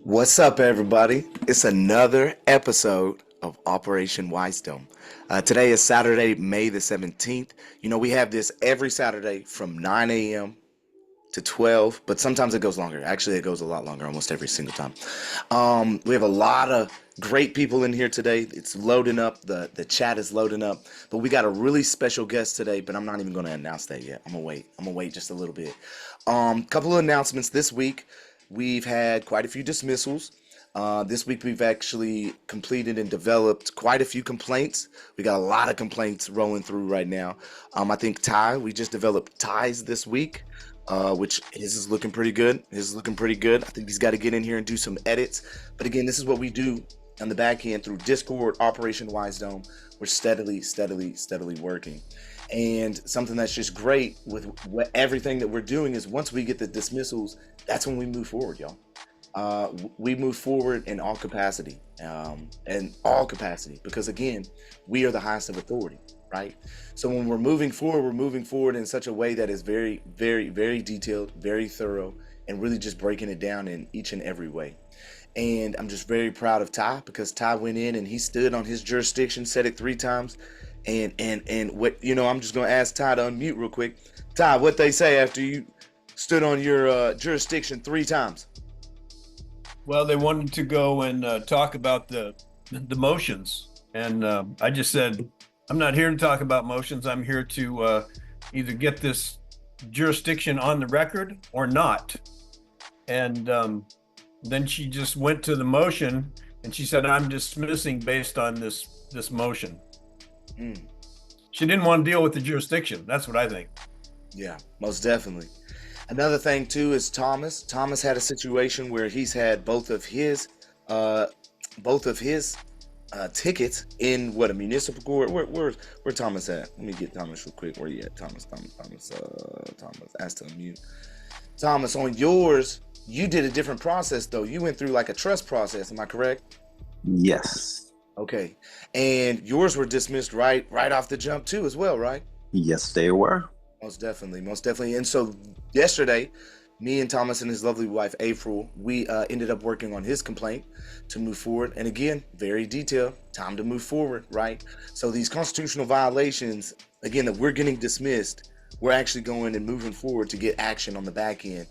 What's up, everybody? It's another episode of Operation WiseDome. Today is Saturday, May the 17th. You know, we have this every Saturday from 9 a.m. to 12, but sometimes it goes longer. Actually, it goes a lot longer almost every single time. We have a lot of great people in here today. It's loading up. The chat is loading up. But we got a really special guest today, but I'm not even going to announce that yet. I'm going to wait just a little bit. Couple of announcements this week. We've had quite a few dismissals. This week we've actually completed and developed quite a few complaints. We got a lot of complaints rolling through right now. I think we just developed ties this week, which his is looking pretty good. I think he's got to get in here and do some edits. But again, this is what we do on the back end through Discord, Operation WiseDome. We're steadily working. And something that's just great with everything that we're doing is once we get the dismissals, that's when we move forward, y'all. We move forward in all capacity, because again, we are the highest of authority, right? So when we're moving forward in such a way that is very, very, very detailed, very thorough, and really just breaking it down in each and every way. And I'm just very proud of Ty, because Ty went in and he stood on his jurisdiction, said it 3 times. And what, I'm just gonna ask Ty to unmute real quick. Ty, what they say after you stood on your jurisdiction 3 times? Well, they wanted to go and talk about the motions, and I just said, I'm not here to talk about motions. I'm here to either get this jurisdiction on the record or not. And then she just went to the motion, and she said, I'm dismissing based on this motion. She didn't want to deal with the jurisdiction. That's what I think. Yeah, most definitely. Another thing too is Thomas. Thomas had a situation where he's had both of his tickets in a municipal court. Where Thomas at? Let me get Thomas real quick. Where you at, Thomas? Thomas. Ask to unmute. Thomas, on yours, you did a different process though. You went through like a trust process. Am I correct? Yes. Okay, and yours were dismissed right off the jump too, as well, right? Yes, they were. Most definitely. And so yesterday, me and Thomas and his lovely wife April, we ended up working on his complaint to move forward. And again, very detailed. Time to move forward, right? So these constitutional violations, again, that we're getting dismissed, we're actually going and moving forward to get action on the back end.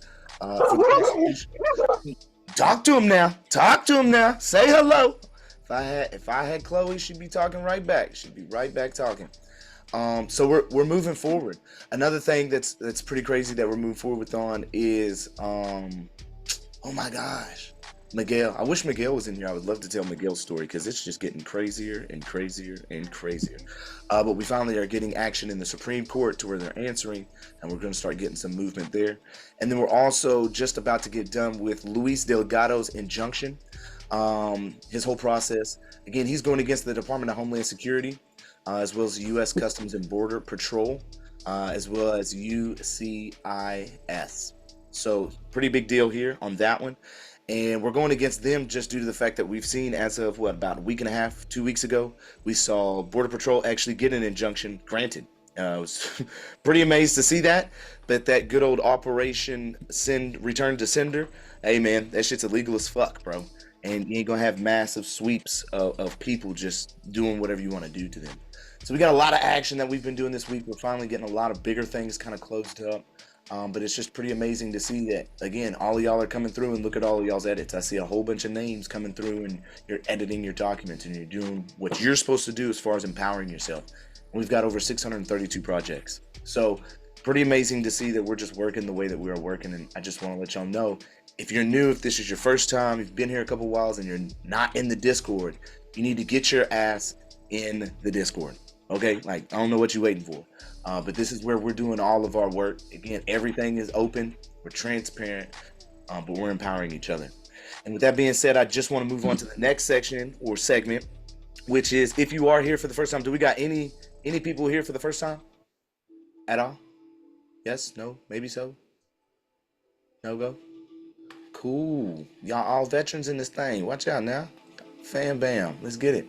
Talk to him now. Say hello. If I had Chloe, she'd be talking right back. She'd be right back talking. So we're moving forward. Another thing that's pretty crazy that we're moving forward with is oh my gosh, Miguel. I wish Miguel was in here. I would love to tell Miguel's story because it's just getting crazier and crazier and crazier. But we finally are getting action in the Supreme Court to where they're answering, and we're going to start getting some movement there. And then we're also just about to get done with Luis Delgado's injunction. His whole process. Again, he's going against the Department of Homeland Security, as well as U.S. Customs and Border Patrol, as well as UCIS. So pretty big deal here on that one. And we're going against them just due to the fact that we've seen, as of about a week and a half, 2 weeks ago, we saw Border Patrol actually get an injunction granted. I was pretty amazed to see that, but that good old Operation Return to Sender, hey man, that shit's illegal as fuck, bro. And you ain't gonna have massive sweeps of people just doing whatever you want to do to them. So we got a lot of action that we've been doing this week. We're finally getting a lot of bigger things kind of closed up. But it's just pretty amazing to see that, again, all of y'all are coming through and look at all of y'all's edits. I see a whole bunch of names coming through and you're editing your documents and you're doing what you're supposed to do as far as empowering yourself. And we've got over 632 projects. So pretty amazing to see that we're just working the way that we are working. And I just want to let y'all know, if you're new, if this is your first time, you've been here a couple whiles and you're not in the Discord, you need to get your ass in the Discord. Okay, like, I don't know what you're waiting for, but this is where we're doing all of our work. Again, everything is open, we're transparent, but we're empowering each other. And with that being said, I just want to move on to the next section or segment, which is if you are here for the first time. Do we got any people here for the first time at all? Yes, no, maybe so. No go. Cool. Y'all all veterans in this thing. Watch out now. Fam bam. Let's get it.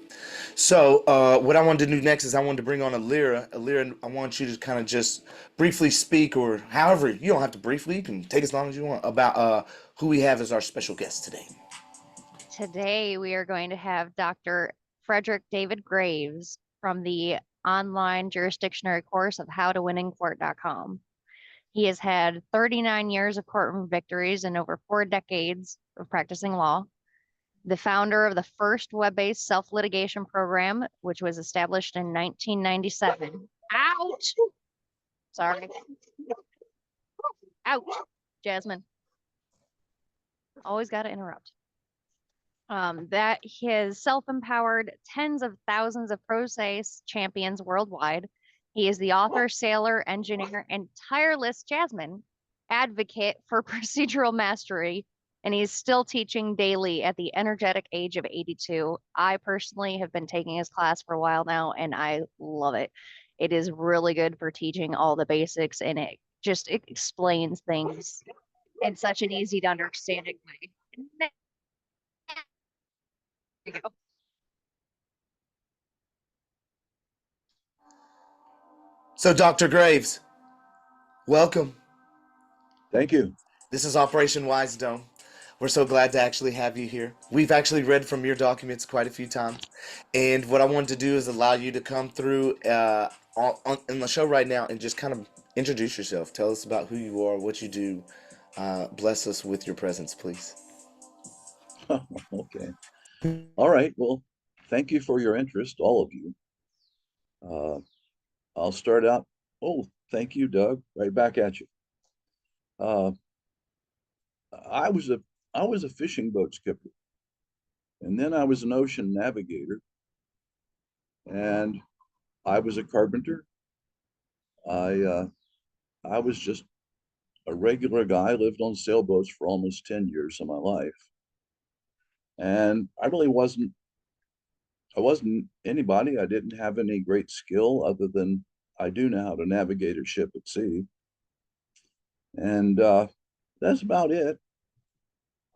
So what I wanted to do next is I wanted to bring on Alira. Alira, I want you to kind of just briefly speak, or however, you don't have to briefly, you can take as long as you want, about who we have as our special guest today. today we are going to have Dr. Frederick David Graves from the online jurisdictionary course of howtowinnincourt.com. He has had 39 years of courtroom victories and over 4 decades of practicing law. The founder of the first web-based self-litigation program, which was established in 1997. Ouch! Sorry. Ouch, Jasmine. Always got to interrupt. That has self-empowered tens of thousands of pro se champions worldwide. He is the author, sailor, engineer, and tireless Jasmine advocate for procedural mastery, and he's still teaching daily at the energetic age of 82. I personally have been taking his class for a while now, and I love it. It is really good for teaching all the basics, and it explains things in such an easy to understanding way. There you go. So, Dr. Graves, welcome. Thank you. This is Operation WiseDome. We're so glad to actually have you here. We've actually read from your documents quite a few times. And what I wanted to do is allow you to come through in the show right now and just kind of introduce yourself. Tell us about who you are, what you do. Bless us with your presence, please. Okay. All right. Well, thank you for your interest, all of you. I'll start out. Oh, thank you, Doug. Right back at you. I was a fishing boat skipper, and then I was an ocean navigator, and I was a carpenter. I was just a regular guy. Lived on sailboats for almost 10 years of my life, and I wasn't anybody. I didn't have any great skill other than I do know how to navigate a ship at sea, and that's about it.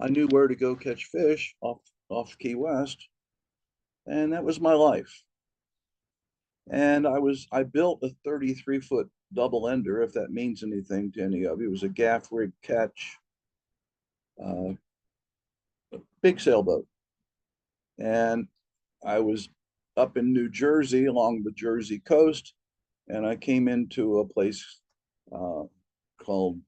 I knew where to go catch fish off Key West, and that was my life. And I built a 33-foot double ender, if that means anything to any of you. It was a gaff rig catch, a big sailboat. And I was up in New Jersey along the Jersey coast, and I came into a place called,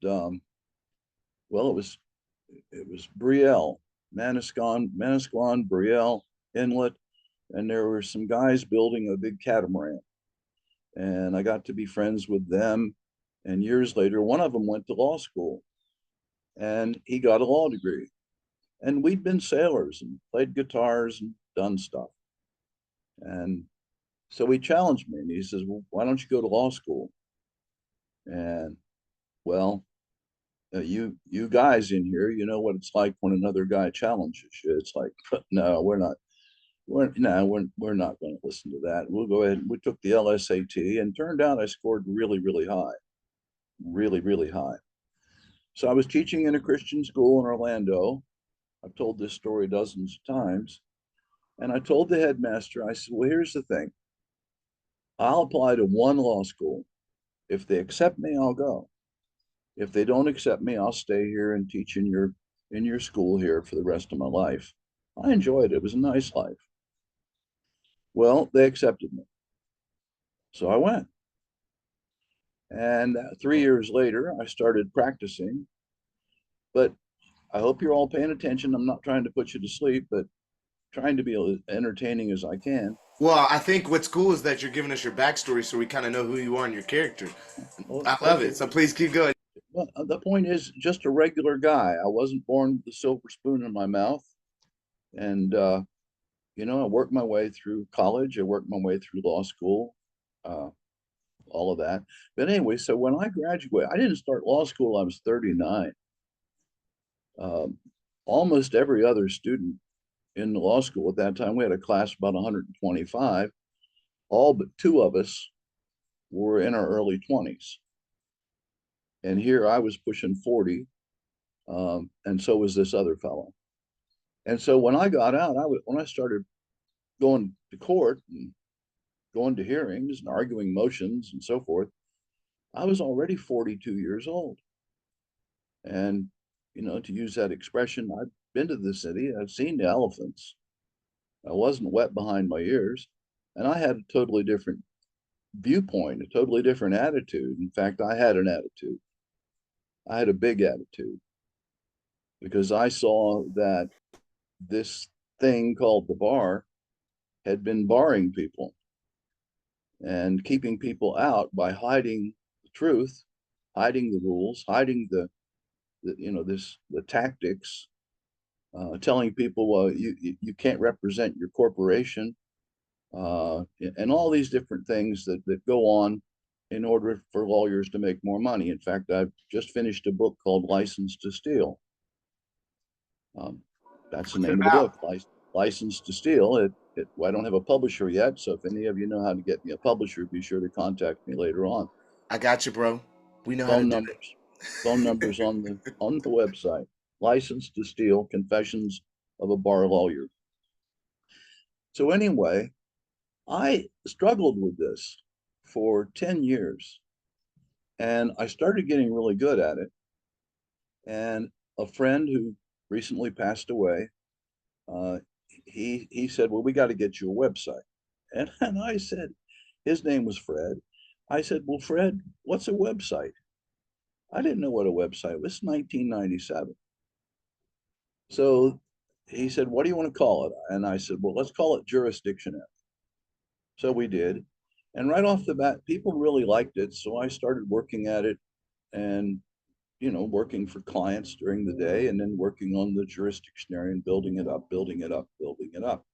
it was Brielle, Manasquan, Brielle Inlet, and there were some guys building a big catamaran. And I got to be friends with them. And years later, one of them went to law school, and he got a law degree. And we'd been sailors and played guitars and done stuff. And so he challenged me, and he says, well, why don't you go to law school? And well, you guys in here, you know what it's like when another guy challenges you. It's like, no, we're not going to listen to that. We'll go ahead. We took the LSAT, and turned out I scored really, really high, really, really high. So I was teaching in a Christian school in Orlando. I've told this story dozens of times. And I told the headmaster, I said, well, here's the thing. I'll apply to one law school. If they accept me, I'll go. If they don't accept me, I'll stay here and teach in your school here for the rest of my life. I enjoyed it. It was a nice life. Well, they accepted me. So I went. And 3 years later, I started practicing. But I hope you're all paying attention. I'm not trying to put you to sleep, but trying to be as entertaining as I can. Well, I think what's cool is that you're giving us your backstory so we kind of know who you are and your character. Well, I love it. So please keep going. Well, the point is, just a regular guy. I wasn't born with a silver spoon in my mouth. And, I worked my way through college. I worked my way through law school, all of that. But anyway, so when I graduated, I didn't start law school. I was 39. Almost every other student in the law school at that time, we had a class of about 125. All but 2 of us were in our early 20s. And here I was pushing 40, and so was this other fellow. And so when I got out, when I started going to court and going to hearings and arguing motions and so forth, I was already 42 years old. And, to use that expression, been to the city. I've seen the elephants. I wasn't wet behind my ears, and I had a totally different viewpoint, a totally different attitude. In fact, I had an attitude. I had a big attitude because I saw that this thing called the bar had been barring people and keeping people out by hiding the truth, hiding the rules, hiding the the tactics, telling people, well, you can't represent your corporation, and all these different things that go on in order for lawyers to make more money. In fact, I've just finished a book called License to Steal. That's the name of the book, License to Steal. I don't have a publisher yet, so if any of you know how to get me a publisher, be sure to contact me later on. I got you, bro. We know how to Phone do numbers, phone numbers on the website. License to Steal: Confessions of a Bar Lawyer. So anyway, I struggled with this for 10 years, and I started getting really good at it. And a friend who recently passed away, he said, well, we got to get you a website. And I said, his name was Fred. I said, well, Fred, what's a website? I didn't know what a website was. 1997. So he said, what do you want to call it? And I said, well, let's call it Jurisdictionary. So we did. And right off the bat, people really liked it. So I started working at it and, working for clients during the day and then working on the Jurisdictionary and building it up, building it up, building it up.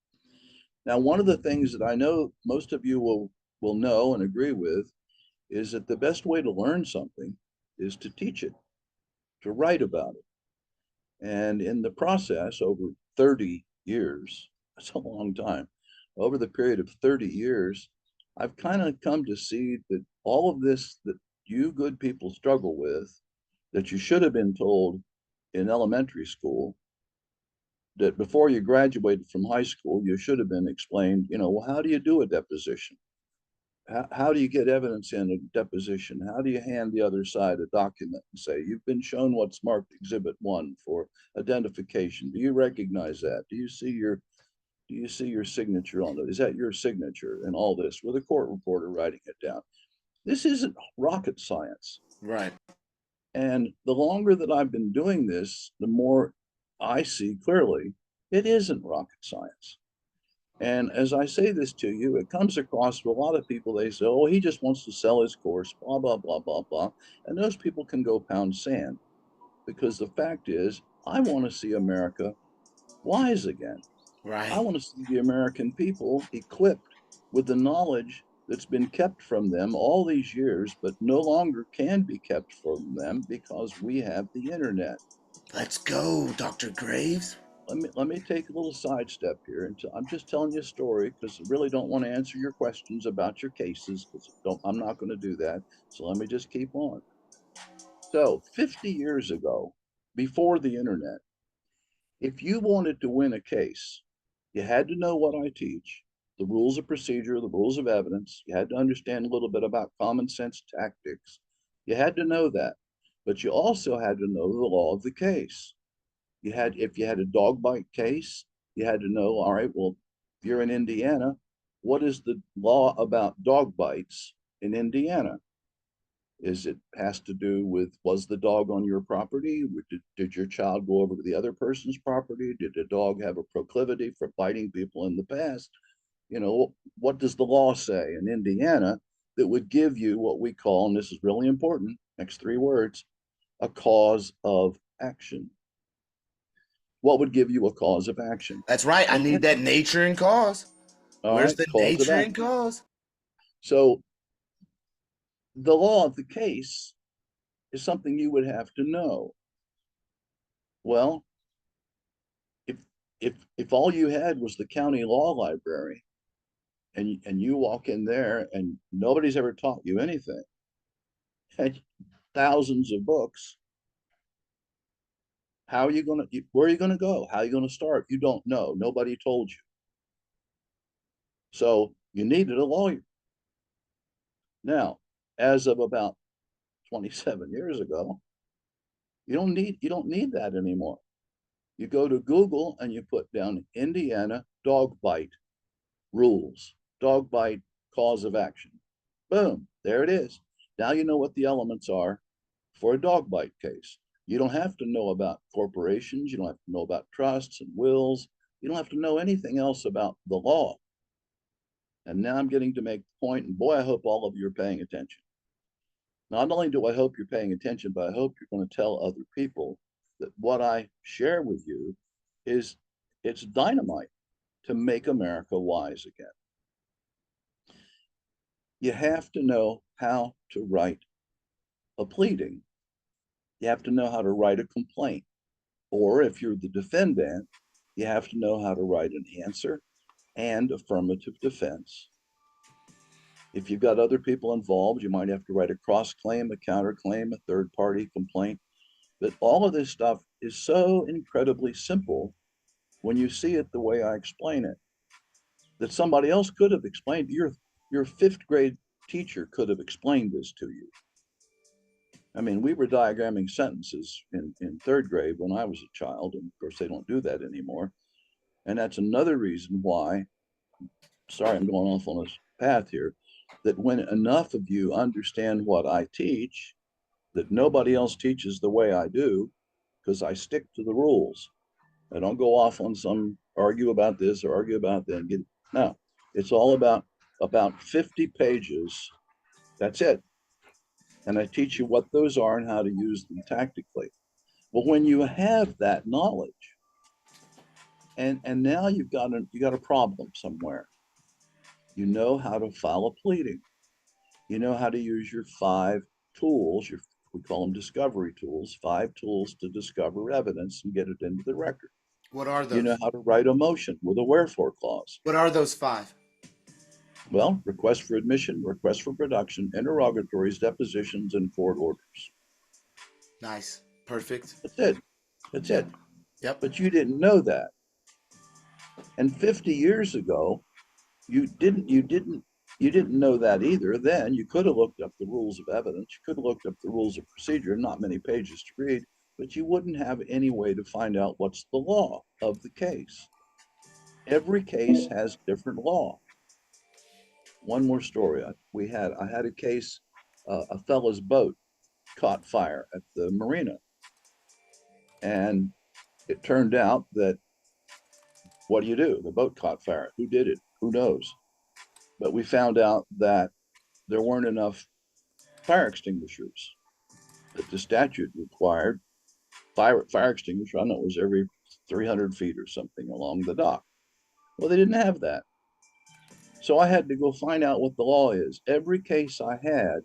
Now, one of the things that I know most of you will know and agree with is that the best way to learn something is to teach it, to write about it. And in the process, over 30 years, that's a long time, over the period of 30 years, I've kind of come to see that all of this that you good people struggle with, that you should have been told in elementary school, that before you graduated from high school, you should have been explained, well, how do you do a deposition? How do you get evidence in a deposition? How do you hand the other side a document and say, you've been shown what's marked Exhibit 1 for identification? Do you recognize that? Do you see your signature on it? Is that your signature? And all this with a court reporter writing it down. This isn't rocket science. Right. And the longer that I've been doing this, the more I see clearly it isn't rocket science. And as I say this to you, it comes across to a lot of people. They say, oh, he just wants to sell his course, blah, blah, blah, blah, blah. And those people can go pound sand, because the fact is, I want to see America wise again. I Right. want to see the American people equipped with the knowledge that's been kept from them all these years, but no longer can be kept from them because we have the internet. Let's go, Dr. Graves. Let me take a little sidestep here. And I'm just telling you a story because I really don't want to answer your questions about your cases, because I'm not going to do that. So let me just keep on. So 50 years ago, before the internet, if you wanted to win a case, you had to know what I teach, the rules of procedure, the rules of evidence. You had to understand a little bit about common sense tactics. You had to know that, but you also had to know the law of the case. If you had a dog bite case, you had to know, all right, well, if you're in Indiana, what is the law about dog bites in Indiana? It has to do with, was the dog on your property? Did your child go over to the other person's property? Did the dog have a proclivity for biting people in the past? What does the law say in Indiana that would give you what we call, and this is really important, next 3 words, a cause of action? What would give you a cause of action? That's right. I need that nature and cause. All Where's right, the cause of nature and action. cause? So the law of the case is something you would have to know. Well, if all you had was the county law library, and you walk in there and nobody's ever taught you anything, had thousands of books, where are you going to go? How are you going to start? You don't know. Nobody told you. So you needed a lawyer. Now, as of about 27 years ago, you don't need that anymore. You go to Google and you put down Indiana dog bite rules, dog bite cause of action. Boom, there it is. Now you know what the elements are for a dog bite case. You don't have to know about corporations. You don't have to know about trusts and wills. You don't have to know anything else about the law. And now I'm getting to make the point, and boy, I hope all of you are paying attention. Not only do I hope you're paying attention, but I hope you're going to tell other people that what I share with you is it's dynamite to make America wise again. You have to know how to write a pleading. You have to know how to write a complaint. Or if you're the defendant, you have to know how to write an answer and affirmative defense. If you've got other people involved, you might have to write a cross-claim, a counterclaim, a third-party complaint. But all of this stuff is so incredibly simple when you see it the way I explain it, that somebody else could have explained. Your fifth grade teacher could have explained this to you. I mean, we were diagramming sentences in third grade when I was a child, and of course they don't do that anymore. And that's another reason why, sorry, I'm going off on this path here, that when enough of you understand what I teach, that nobody else teaches the way I do, because I stick to the rules. I don't go off on some argue about this or argue about that. No, it's all about 50 pages. That's it. And I teach you what those are and how to use them tactically. Well, when you have that knowledge, and now you got a problem somewhere. You know how to file a pleading. You know how to use your 5 tools, we call them discovery tools, 5 tools to discover evidence and get it into the record. What are those? You know how to write a motion with a wherefore clause. What are those 5? Well, request for admission, request for production, interrogatories, depositions, and court orders. Nice. Perfect. That's it. That's it. Yep. But you didn't know that. And 50 years ago, you didn't know that either. Then you could have looked up the rules of evidence. You could have looked up the rules of procedure, not many pages to read, but you wouldn't have any way to find out what's the law of the case. Every case has different law. One more story. I had a case, a fella's boat caught fire at the marina. And it turned out that, what do? The boat caught fire. Who did it? Who knows? But we found out that there weren't enough fire extinguishers, that the statute required fire extinguisher. I know it was every 300 feet or something along the dock. Well, they didn't have that. So I had to go find out what the law is. Every case I had,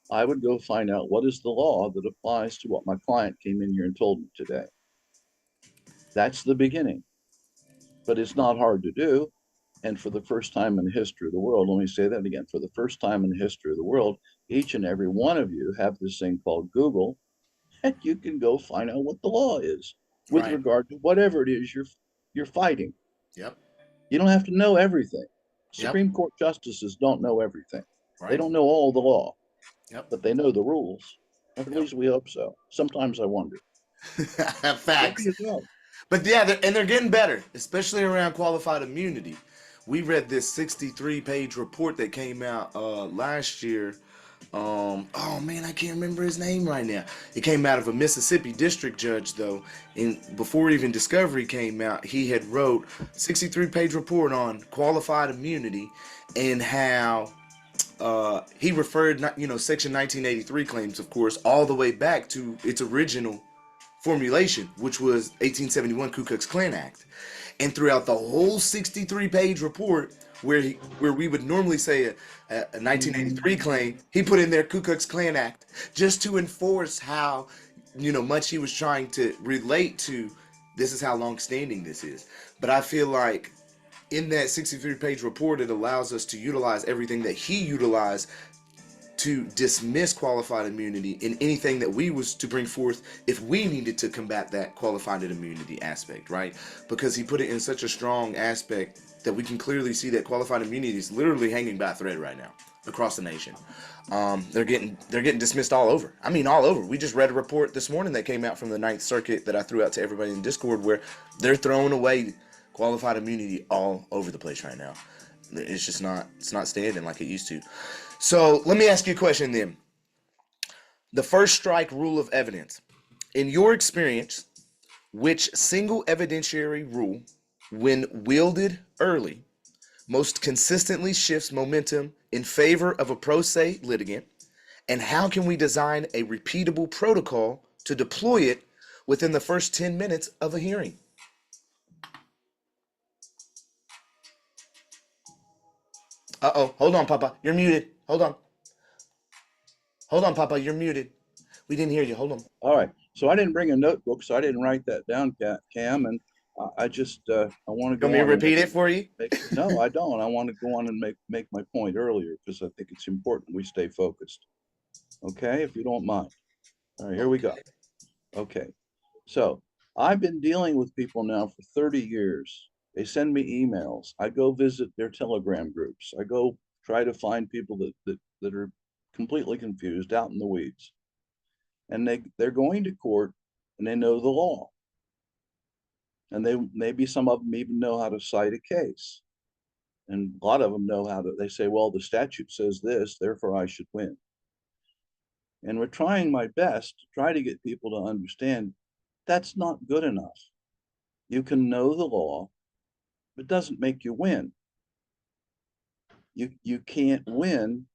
I would go find out what is the law that applies to what my client came in here and told me today. That's the beginning. But it's not hard to do. And for the first time in the history of the world, let me say that again, for the first time in the history of the world, each and every one of you have this thing called Google, and you can go find out what the law is with regard to whatever it is you're fighting. Yep. You don't have to know everything. Yep. Supreme Court justices don't know everything. Right. They don't know all the law. Yep. But they know the rules. At least we hope so. Sometimes I wonder. Facts. Maybe you don't. But yeah, they're getting better, especially around qualified immunity. We read this 63-page report that came out last year. Oh man, I can't remember his name right now. It came out of a Mississippi district judge though, and before even discovery came out, he had wrote 63-page report on qualified immunity and how he referred, Section 1983 claims, of course, all the way back to its original formulation, which was 1871 Ku Klux Klan Act. And throughout the whole 63-page report, where we would normally say a 1983 claim, he put in there Ku Klux Klan Act, just to enforce how much he was trying to relate to. This is how long-standing this is. But I feel like in that 63-page report, it allows us to utilize everything that he utilized to dismiss qualified immunity in anything that we was to bring forth if we needed to combat that qualified immunity aspect, right? Because he put it in such a strong aspect that we can clearly see that qualified immunity is literally hanging by a thread right now. across the nation. They're getting dismissed all over. I mean, all over. We just read a report this morning that came out from the Ninth Circuit that I threw out to everybody in Discord, where they're throwing away qualified immunity all over the place right now. It's just it's not standing like it used to. So let me ask you a question then. The first strike rule of evidence. In your experience, which single evidentiary rule, when wielded early, most consistently shifts momentum in favor of a pro se litigant, and how can we design a repeatable protocol to deploy it within the first 10 minutes of a hearing? Uh-oh, hold on, Papa, you're muted. Hold on, Papa, you're muted. We didn't hear you. Hold on. All right. So I didn't bring a notebook, so I didn't write that down, Cam. And I just I want to go You want me to on. repeat it for you? No, I don't. I want to go on and make my point earlier because I think it's important we stay focused. Okay, if you don't mind. All right, here we go. Okay. So I've been dealing with people now for 30 years. They send me emails. I go visit their Telegram groups. I go try to find people that are completely confused, out in the weeds. And they're going to court and they know the law. And maybe some of them even know how to cite a case. And a lot of them know how to, they say, well, the statute says this, therefore I should win. And we're trying my best to try to get people to understand that's not good enough. You can know the law, but it doesn't make you win. You can't win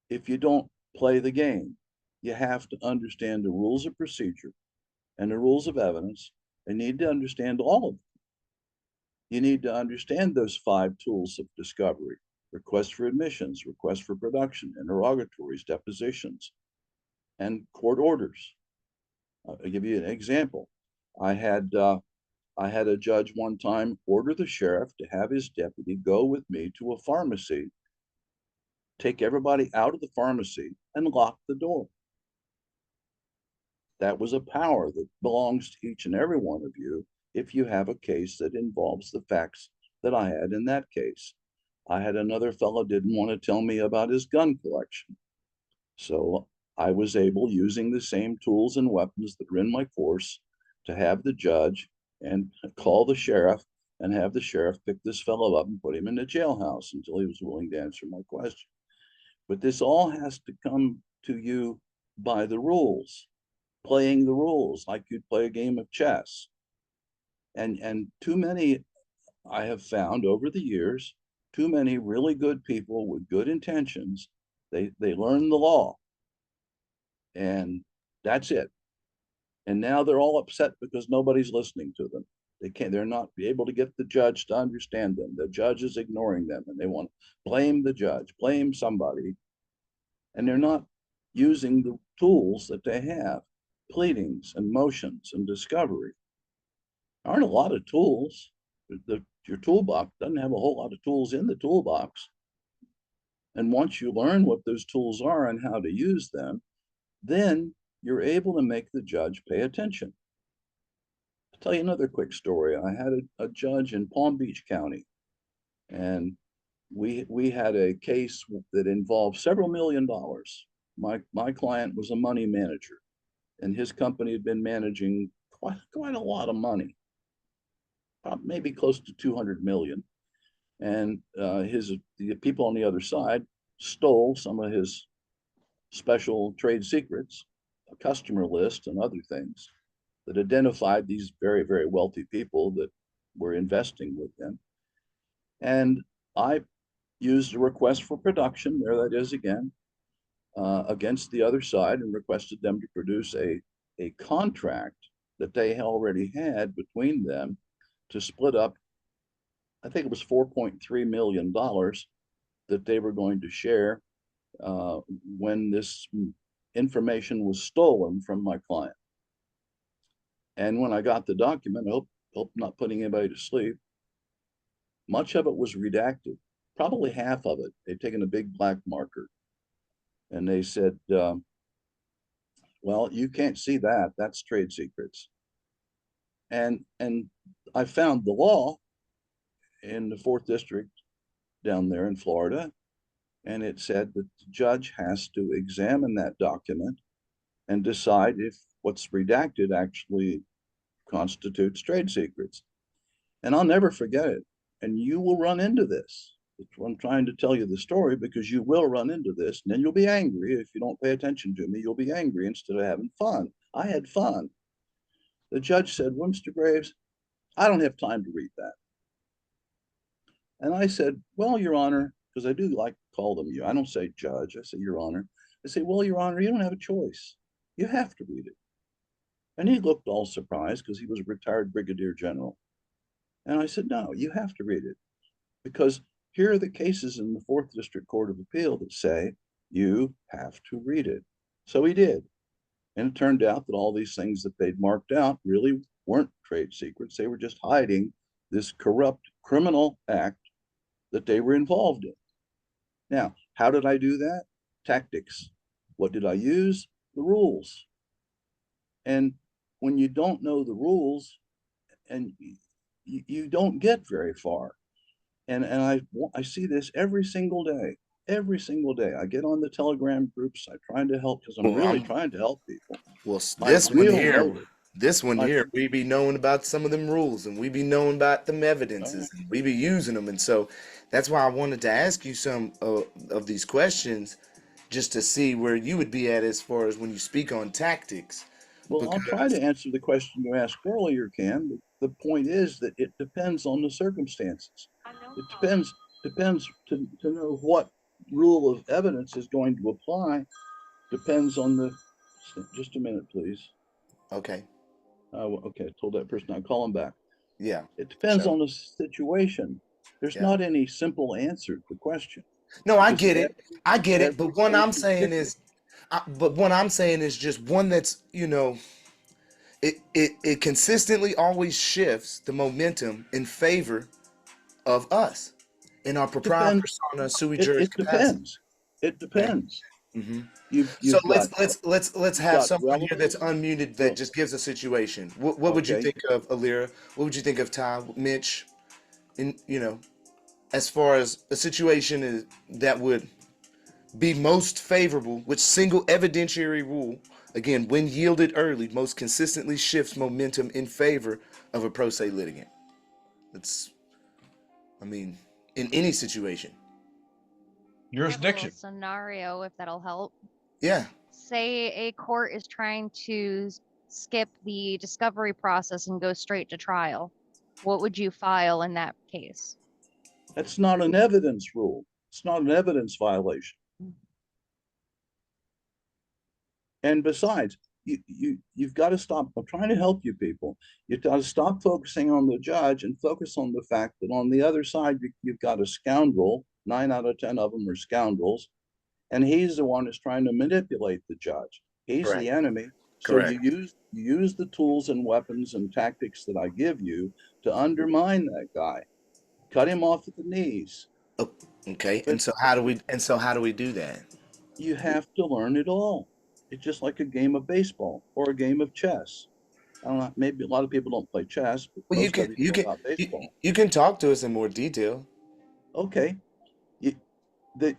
if you don't play the game. You have to understand the rules of procedure and the rules of evidence. You need to understand all of them. You need to understand those 5 tools of discovery: request for admissions, request for production, interrogatories, depositions, and court orders. I'll give you an example. I had a judge one time order the sheriff to have his deputy go with me to a pharmacy, take everybody out of the pharmacy, and lock the door. That was a power that belongs to each and every one of you if you have a case that involves the facts that I had in that case. I had another fellow didn't want to tell me about his gun collection. So I was able, using the same tools and weapons that are in my course, to have the judge and call the sheriff and have the sheriff pick this fellow up and put him in the jailhouse until he was willing to answer my question. But this all has to come to you by the rules, playing the rules like you'd play a game of chess. And too many, I have found over the years, too many really good people with good intentions, they learn the law and that's it. And now they're all upset because nobody's listening to them. They're not able to get the judge to understand them. The judge is ignoring them and they want to blame the judge, blame somebody. And they're not using the tools that they have, pleadings and motions and discovery. There aren't a lot of tools. Your toolbox doesn't have a whole lot of tools in the toolbox. And once you learn what those tools are and how to use them, then you're able to make the judge pay attention. I'll tell you another quick story. I had a judge in Palm Beach County, and we had a case that involved several $1 million. My client was a money manager, and his company had been managing quite a lot of money, maybe close to 200 million. And the people on the other side stole some of his special trade secrets, a customer list, and other things that identified these very, very wealthy people that were investing with them. And I used a request for production, there that is again, against the other side, and requested them to produce a contract that they already had between them to split up, I think it was $4.3 million that they were going to share when this information was stolen from my client. And when I got the document, I hope not putting anybody to sleep, much of it was redacted, probably half of it. They'd taken a big black marker and they said, well, you can't see that, that's trade secrets. And I found the law in the 4th District down there in Florida, And it said that the judge has to examine that document and decide if what's redacted actually constitutes trade secrets. And I'll never forget it. And you will run into this. I'm trying to tell you the story because you will run into this, and then you'll be angry. If you don't pay attention to me, you'll be angry instead of having fun. I had fun. The judge said, well, Mr. Graves, I don't have time to read that. And I said, well, Your Honor, because I do like to call them you. I don't say judge, I say Your Honor. I say, well, Your Honor, you don't have a choice. You have to read it. And he looked all surprised because he was a retired brigadier general. And I said, no, you have to read it because here are the cases in the 4th District Court of Appeal that say you have to read it. So he did. And it turned out that all these things that they'd marked out really weren't trade secrets. They were just hiding this corrupt criminal act that they were involved in. Now, how did I do that? Tactics. What did I use? The rules. And when you don't know the rules, and you don't get very far. And I see this every single day. Every single day. I get on the Telegram groups. I try to help because I'm really trying to help people. Well, My this one real here, motive- we be knowing about some of them rules, and we be knowing about them evidences, and we be using them. And so that's why I wanted to ask you some of these questions, just to see where you would be at as far as when you speak on tactics. Well, I'll try to answer the question you asked earlier, Ken. But the point is that it depends on the circumstances. It depends to know what rule of evidence is going to apply. Depends on the. Just a minute, please. Okay. Okay, I told that person I'd call him back. Yeah. It depends Sure. on the situation. There's Yeah. not any simple answer to the question. No, I Because get it. I get it. every But what I'm case is saying different. is just one that's, it consistently always shifts the momentum in favor of us in our proprietary Depends. persona sui juris It capacity. depends. It Okay. depends. hmm So You've got let's have someone here that's relevance. unmuted that So just gives a situation. What would you okay, think of Alira? What would you think of Ty, Mitch? In as far as a situation that would be most favorable, which single evidentiary rule, again, when yielded early, most consistently shifts momentum in favor of a pro se litigant. It's, I mean, in any situation. I have a little Jurisdiction. scenario, if that'll help. Yeah. Say a court is trying to skip the discovery process and go straight to trial. What would you file in that case? that's not an evidence rule. It's not an evidence violation. And besides, you've got to stop. I'm trying to help you people. You've got to stop focusing on the judge and focus on the fact that on the other side, you've got a scoundrel. 9 out of 10 of them are scoundrels. And he's the one who's trying to manipulate the judge. He's Correct. the enemy. So Correct. you use the tools and weapons and tactics that I give you to undermine that guy. Cut him off at the knees. Oh, okay. But How do we do that? you have to learn it all. It's just like a game of baseball or a game of chess. I don't know, maybe a lot of people don't play chess, but Well, most of you know about you, baseball. you can talk to us in more detail. Okay, you the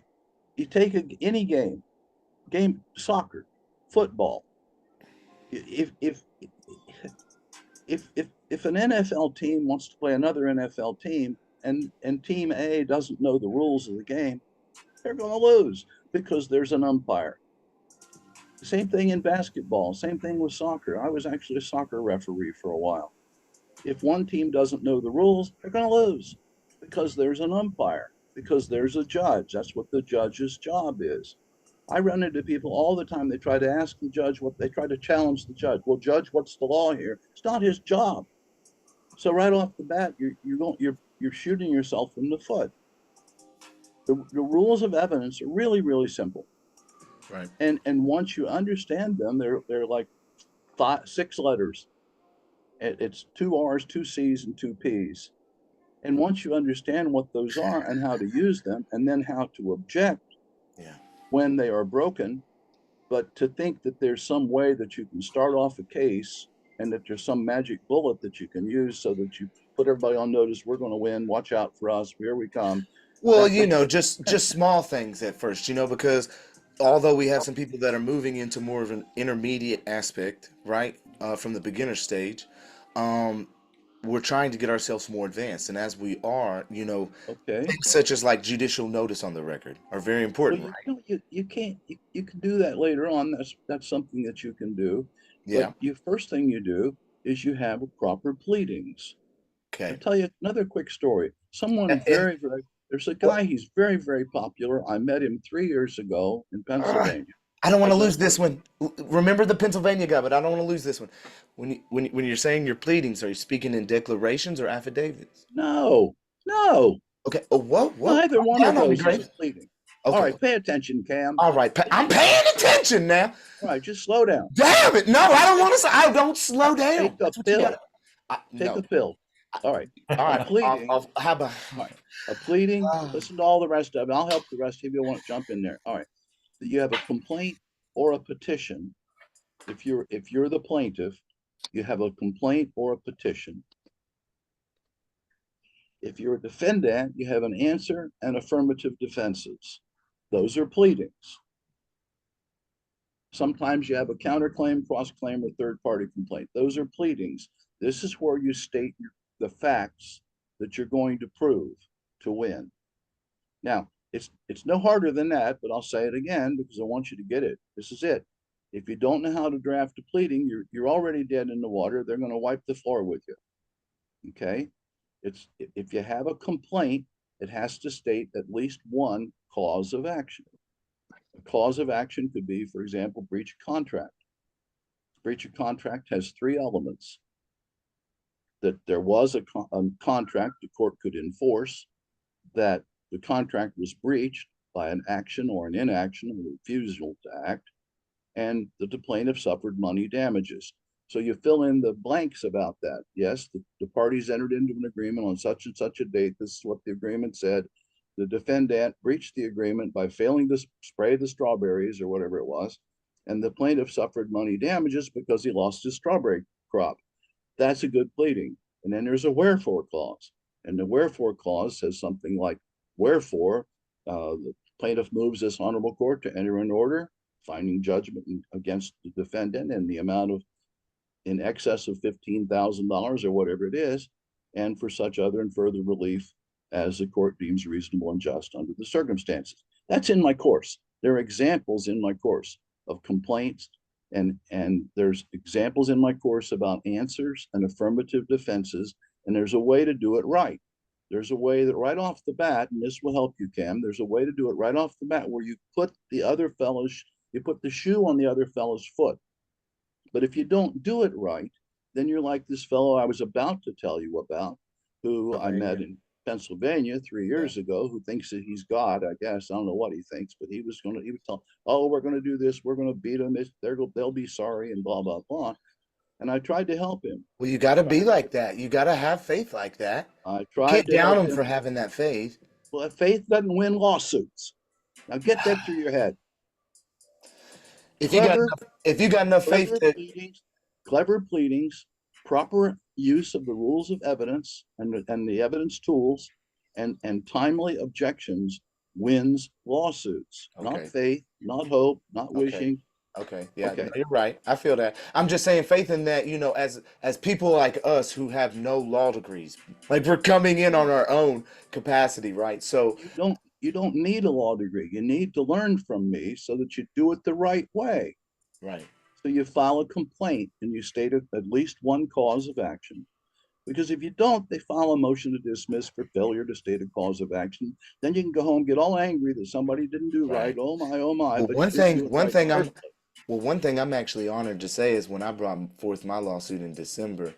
you take any game soccer, football. If if an NFL team wants to play another NFL team and team A doesn't know the rules of the game, they're going to lose because there's an umpire. Same thing in basketball, same thing with soccer. I was actually a soccer referee for a while. If one team doesn't know the rules, they're going to lose because there's an umpire, because there's a judge. That's what the judge's job is. I run into people all the time. They try to ask the judge what they try to challenge the judge. Well, judge, what's the law here? It's not his job. So right off the bat, you're shooting yourself in the foot. The rules of evidence are really, really simple. Right. And once you understand them, they're like 6 letters. It's 2 R's, 2 C's, and 2 P's. And once you understand what those are and how to use them, and then how to object when they are broken, but to think that there's some way that you can start off a case and that there's some magic bullet that you can use so that you put everybody on notice, we're going to win, watch out for us, here we come. Well, That just small things at first, because although we have some people that are moving into more of an intermediate aspect, right, from the beginner stage, um, we're trying to get ourselves more advanced, and as we are, okay. things such as like judicial notice on the record are very Well, important, you right? know, you can't you can do that later on. That's something that you can do. But Yeah. you first thing you do is you have proper pleadings. I'll Okay. tell you another quick story. Someone And there's a what? guy, he's very, very popular. I met him 3 years ago in Uh, Pennsylvania. I don't want I've to lose never, this one. Remember the Pennsylvania guy, but I don't want to lose this one. When you're saying your pleadings, are you speaking in declarations or affidavits? no, no, Okay. Oh, whoa, whoa. neither Calm one of down on me, those is a Graves. pleading. All Okay. right, pay attention, Cam. All right. I'm paying attention now. All right, just slow down. Damn it. No, I don't want to. I don't slow Take down. a That's what you got pill. to. Take a No. pill. All right, All a right. pleading. How about. All right, a pleading. Listen to all the rest of it. I'll help the rest of you want to jump in there. All right, you have a complaint or a petition. If you're the plaintiff, you have a complaint or a petition. If you're a defendant, you have an answer and affirmative defenses. Those are pleadings. Sometimes you have a counterclaim, cross-claim, or third-party complaint. Those are pleadings. This is where you state the facts that you're going to prove to win. Now, it's no harder than that, but I'll say it again because I want you to get it. This is it. If you don't know how to draft a pleading, you're already dead in the water. They're going to wipe the floor with you. Okay? If you have a complaint, it has to state at least one cause of action. A cause of action could be, for example, breach of contract. Breach of contract has 3 elements: that there was a contract the court could enforce, that the contract was breached by an action or an inaction or refusal to act, and that the plaintiff suffered money damages. So you fill in the blanks about that. Yes, the parties entered into an agreement on such and such a date. This is what the agreement said. The defendant breached the agreement by failing to spray the strawberries or whatever it was, and the plaintiff suffered money damages because he lost his strawberry crop. That's a good pleading. And then there's a wherefore clause. And the wherefore clause says something like, wherefore, the plaintiff moves this honorable court to enter an order finding judgment against the defendant in the amount of in excess of $15,000 or whatever it is, and for such other and further relief as the court deems reasonable and just under the circumstances. That's in my course. There are examples in my course of complaints, and there's examples in my course about answers and affirmative defenses, and there's a way to do it right. There's a way that right off the bat, and this will help you, Cam, there's a way to do it right off the bat where you put the shoe on the other fellow's foot. But if you don't do it right, then you're like this fellow I was about to tell you about, who I met in Pennsylvania 3 years ago, who thinks that he's God, I guess. I don't know what he thinks, but he was telling, oh, we're going to do this, we're going to beat them, they'll be sorry, and blah, blah, blah. And I tried to help him. Well, you got to be like that. You got to have faith like that. I You tried can't to down help them him. for having that faith. Well, faith doesn't win lawsuits. Now get that through your head. If you got Clever, enough, if you got enough faith clever to, pleadings, clever pleadings, proper use of the rules of evidence and the evidence tools, and timely objections wins lawsuits. okay, Not faith, not hope, not okay, wishing. okay, yeah, Okay. no, you're right. I feel that. I'm just saying faith in that, as people like us who have no law degrees, like we're coming in on our own capacity, right? So, You don't need a law degree. You need to learn from me so that you do it the right way. right. So you file a complaint and you state at least one cause of action. Because if you don't, they file a motion to dismiss for failure to state a cause of action. Then you can go home, get all angry that somebody didn't do right. Right. Oh my, oh my. Well, But you didn't do it right in the first place. one thing I'm actually honored to say is when I brought forth my lawsuit in December,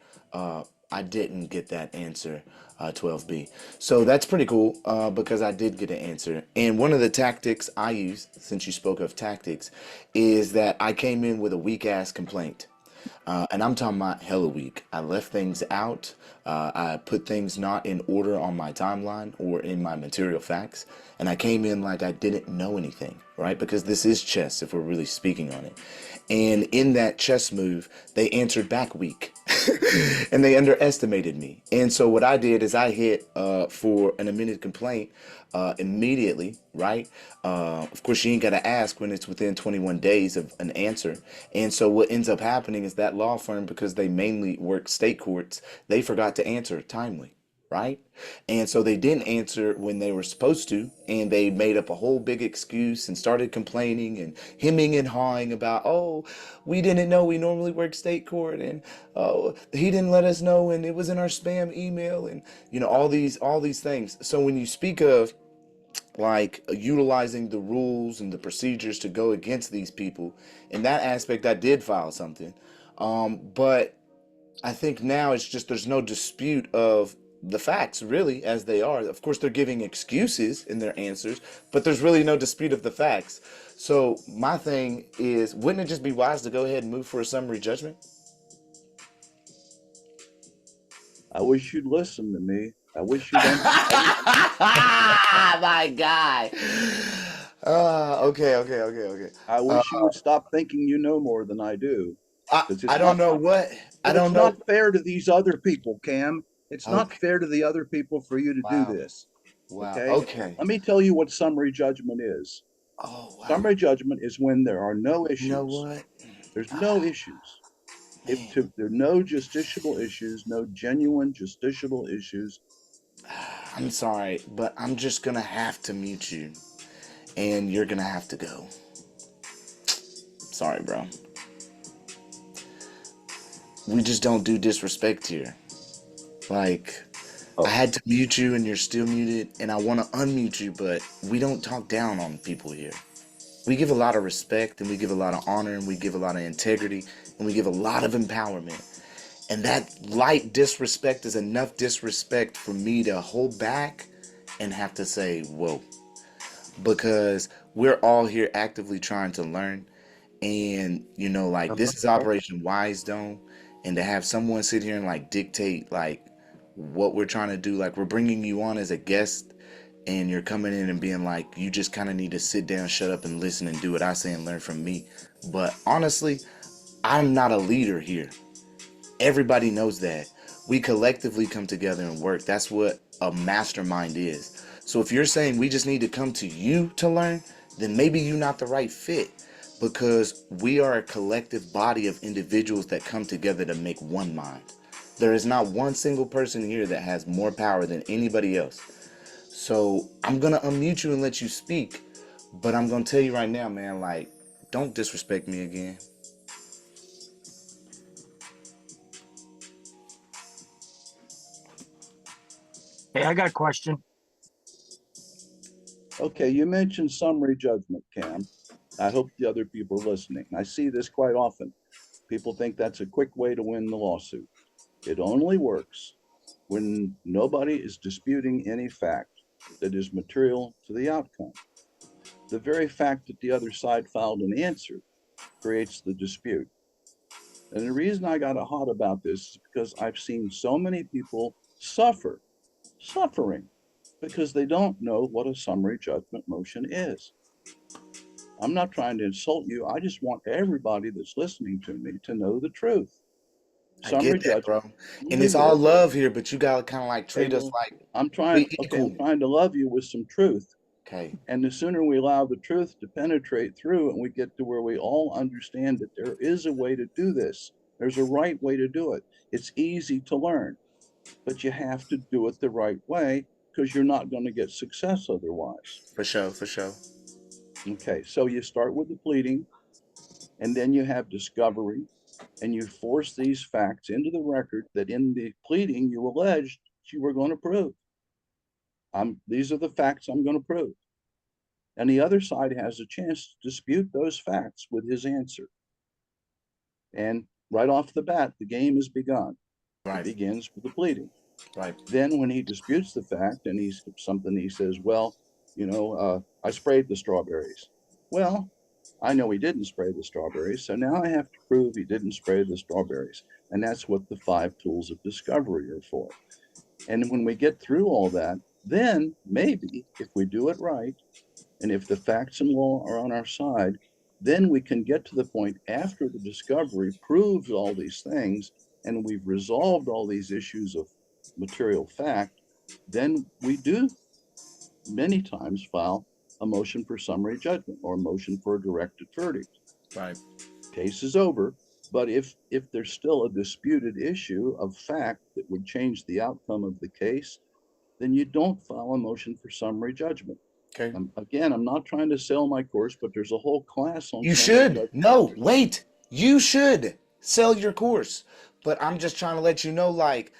I didn't get that answer, 12B. So that's pretty cool, because I did get an answer. And one of the tactics I use, since you spoke of tactics, is that I came in with a weak ass complaint. And I'm talking about hella weak. I left things out. I put things not in order on my timeline or in my material facts. And I came in like I didn't know anything, right? Because this is chess if we're really speaking on it. And in that chess move, they answered back weak. and they underestimated me. And so what I did is I hit for an amended complaint immediately, right? Of course, you ain't got to ask when it's within 21 days of an answer. And so what ends up happening is that law firm, because they mainly work state courts, they forgot to answer timely, right? And so they didn't answer when they were supposed to, and they made up a whole big excuse and started complaining and hemming and hawing about, oh, we didn't know, we normally work state court, and oh, he didn't let us know, and it was in our spam email, and all these things. So when you speak of like utilizing the rules and the procedures to go against these people, in that aspect I did file something, but I think now it's just there's no dispute of the facts really as they are. Of course, they're giving excuses in their answers, but there's really no dispute of the facts. So my thing is, wouldn't it just be wise to go ahead and move for a summary judgment? I wish you'd listen to me. I wish you'd understand. My guy. Okay. I wish you would stop thinking you know more than I do. I Because I it's don't not, know what I but don't it's know. not fair to these other people, Cam. It's not Okay. fair to the other people for you to do Wow. this. Wow. Okay? Okay. Let me tell you what summary judgment is. Oh wow. Summary judgment is when there are no You know issues. what? There's no issues. Man. There are no justiciable issues, no genuine justiciable issues. I'm sorry, but I'm just gonna have to mute you, and you're gonna have to go. Sorry, bro. We just don't do disrespect here. Like, I Oh, had to mute you, and you're still muted, and I want to unmute you, but we don't talk down on people here. We give a lot of respect, and we give a lot of honor, and we give a lot of integrity, and we give a lot of empowerment. And that light disrespect is enough disrespect for me to hold back and have to say, whoa. Because we're all here actively trying to learn. And, like this is Operation WiseDome. And to have someone sit here and like dictate like what we're trying to do, like we're bringing you on as a guest and you're coming in and being like, you just kind of need to sit down, shut up, and listen and do what I say and learn from me. But honestly, I'm not a leader here. Everybody knows that. We collectively come together and work. That's what a mastermind is. So if you're saying we just need to come to you to learn, then maybe you're not the right fit, because we are a collective body of individuals that come together to make one mind. There is not one single person here that has more power than anybody else. So I'm going to unmute you and let you speak, but I'm going to tell you right now, man, like, don't disrespect me again. Hey, I got a question. Okay, you mentioned summary judgment, Cam. I hope the other people are listening. I see this quite often. People think that's a quick way to win the lawsuit. It only works when nobody is disputing any fact that is material to the outcome. The very fact that the other side filed an answer creates the dispute. And the reason I got hot about this is because I've seen so many people suffering, because they don't know what a summary judgment motion is. I'm not trying to insult you. I just want everybody that's listening to me to know the truth. I Summary get that, judgment bro. And only it's all works. love here, but you gotta kind of like Okay, treat us well, like I'm we I'm equal. trying to love you with some truth. Okay, And the sooner we allow the truth to penetrate through and we get to where we all understand that there is a way to do this, there's a right way to do it. It's easy to learn, but you have to do it the right way, because you're not going to get success otherwise. for sure, for sure. Okay, so you start with the pleading, and then you have discovery, and you force these facts into the record that in the pleading you alleged you were going to prove. These are the facts I'm going to prove. And the other side has a chance to dispute those facts with his answer. And right off the bat, the game is begun. It Right, begins with the pleading. right. Then when he disputes the fact and he says, well, I sprayed the strawberries. Well, I know he didn't spray the strawberries, so now I have to prove he didn't spray the strawberries. And that's what the 5 tools of discovery are for. And when we get through all that, then maybe if we do it right, and if the facts and law are on our side, then we can get to the point after the discovery proves all these things, and we've resolved all these issues of material fact, then we do many times file a motion for summary judgment or a motion for a directed verdict. Right. Case is over. But if there's still a disputed issue of fact that would change the outcome of the case, then you don't file a motion for summary judgment. Okay. Again, I'm not trying to sell my course, but there's a whole class on You summary should. judgment. No, wait. You should sell your course. But I'm just trying to let you know, like,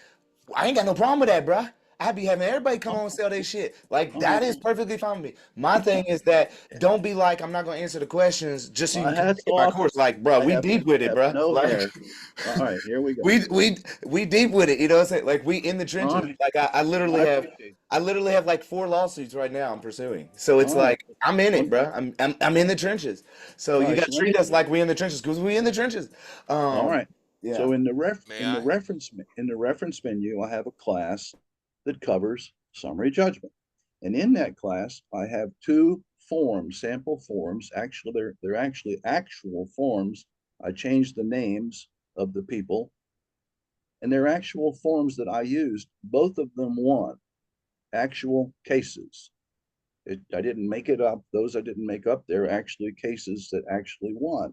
I ain't got no problem with that, bruh. I be having everybody come on and sell their shit. Like, that is perfectly fine with me. My thing is that don't be like, I'm not going to answer the questions just so you My can hat's get my off. course. Like, bro, we deep with it, bruh. No Like, hair. All right, here we go. we deep with it. You know what I'm saying? Like, we in the trenches. All right. Like, I literally have like 4 lawsuits right now I'm pursuing. So it's All right. like, I'm in it, bruh. I'm in the trenches. So All you right, got to so let treat me- us like we in the trenches because we in the trenches. All right. Yeah. So in the May I? reference menu, I have a class that covers summary judgment. And in that class, I have 2 forms, sample forms. Actually, they're actually actual forms. I changed the names of the people, and they're actual forms that I used. Both of them won. Actual cases. I didn't make it up. Those I didn't make up. They're actually cases that actually won.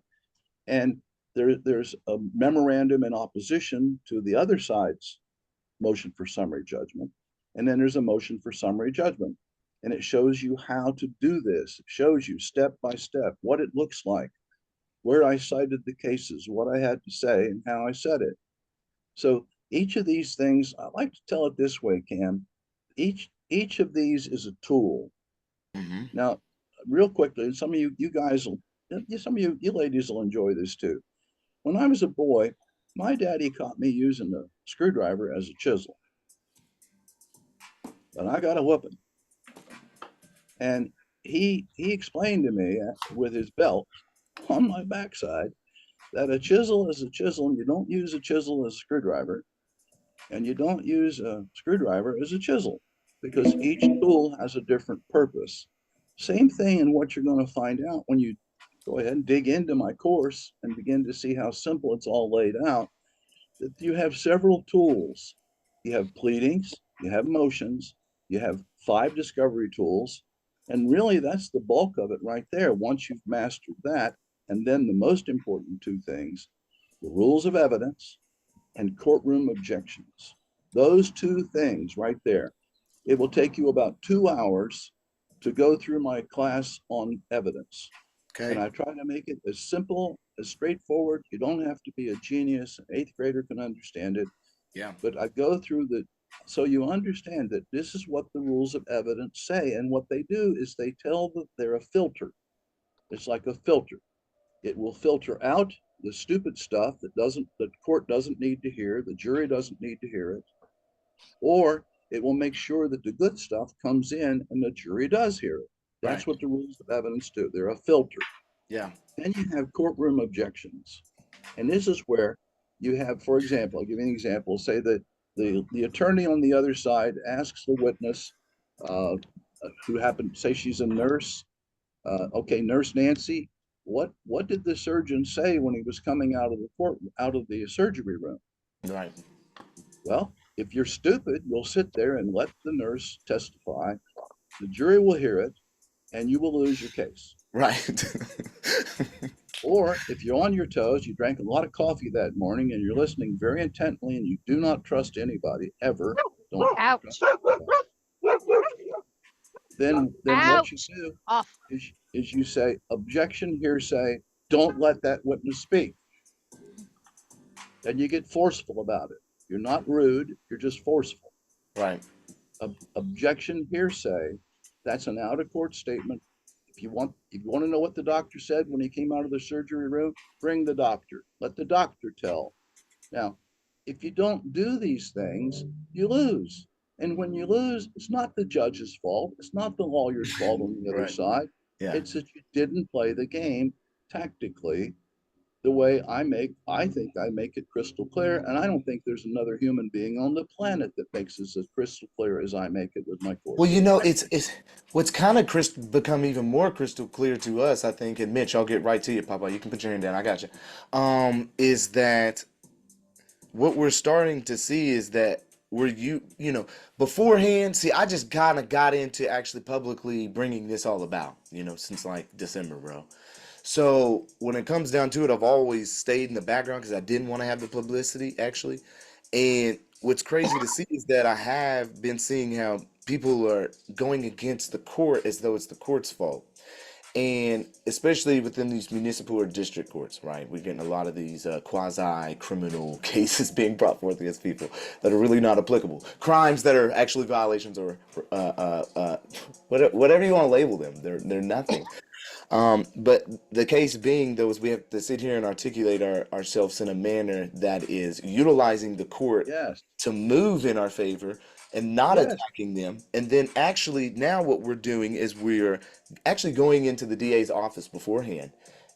And there's a memorandum in opposition to the other side's motion for summary judgment. And then there's a motion for summary judgment. And it shows you how to do this. It shows you step by step what it looks like, where I cited the cases, what I had to say, and how I said it. So each of these things, I like to tell it this way, Cam. Each of these is a tool. Mm-hmm. Now, real quickly, some of you guys will, some of you ladies will enjoy this too. When I was a boy, my daddy caught me using a screwdriver as a chisel. And I got a whooping. And he explained to me with his belt on my backside that a chisel is a chisel, and you don't use a chisel as a screwdriver, and you don't use a screwdriver as a chisel, because each tool has a different purpose. Same thing in what you're going to find out when you go ahead and dig into my course and begin to see how simple it's all laid out, that you have several tools. You have pleadings, you have motions, you have 5 discovery tools, and really that's the bulk of it right there. Once you've mastered that, and then the most important 2 things, the rules of evidence and courtroom objections. Those 2 things right there. It will take you about 2 hours to go through my class on evidence. Okay. And I try to make it as simple, as straightforward. You don't have to be a genius. An 8th grader can understand it. Yeah. But I go through so you understand that this is what the rules of evidence say. And what they do is they tell that they're a filter. It's like a filter. It will filter out the stupid stuff that the court doesn't need to hear, the jury doesn't need to hear it, or it will make sure that the good stuff comes in and the jury does hear it. That's what the rules of evidence do. They're a filter. Yeah. Then you have courtroom objections. And this is where you have, for example, I'll give you an example. Say that the attorney on the other side asks the witness, who happened to say she's a nurse. Okay, Nurse Nancy, what did the surgeon say when he was coming out of the surgery room? Right. Well, if you're stupid, you'll sit there and let the nurse testify. The jury will hear it, and you will lose your case. Right. Or if you're on your toes, you drank a lot of coffee that morning and you're listening very intently and you do not trust anybody ever. Don't Ouch. trust anybody. Then what you do Off. is you say, objection, hearsay, don't let that witness speak. Then you get forceful about it. You're not rude, you're just forceful. Right. Objection, hearsay, that's an out-of-court statement. If you want to know what the doctor said when he came out of the surgery room, bring the doctor. Let the doctor tell. Now, if you don't do these things, you lose. And when you lose, it's not the judge's fault. It's not the lawyer's fault on the other side. Yeah. It's that you didn't play the game tactically the way I think I make it crystal clear. And I don't think there's another human being on the planet that makes this as crystal clear as I make it with my course. Well, you know, it's what's kind of become even more crystal clear to us, I think, and Mitch, I'll get right to you, Papa. You can put your hand down. I got you. Is that what we're starting to see is that beforehand, see, I just kind of got into actually publicly bringing this all about, since like December, bro. So when it comes down to it, I've always stayed in the background because I didn't want to have the publicity, actually. And what's crazy to see is that I have been seeing how people are going against the court as though it's the court's fault. And especially within these municipal or district courts, right? We're getting a lot of these quasi-criminal cases being brought forth against people that are really not applicable. Crimes that are actually violations or whatever you want to label them. They're nothing. But the case being, though, is we have to sit here and articulate ourselves in a manner that is utilizing the court Yes, to move in our favor and not yes, attacking them. And then actually now what we're doing is we're actually going into the DA's office beforehand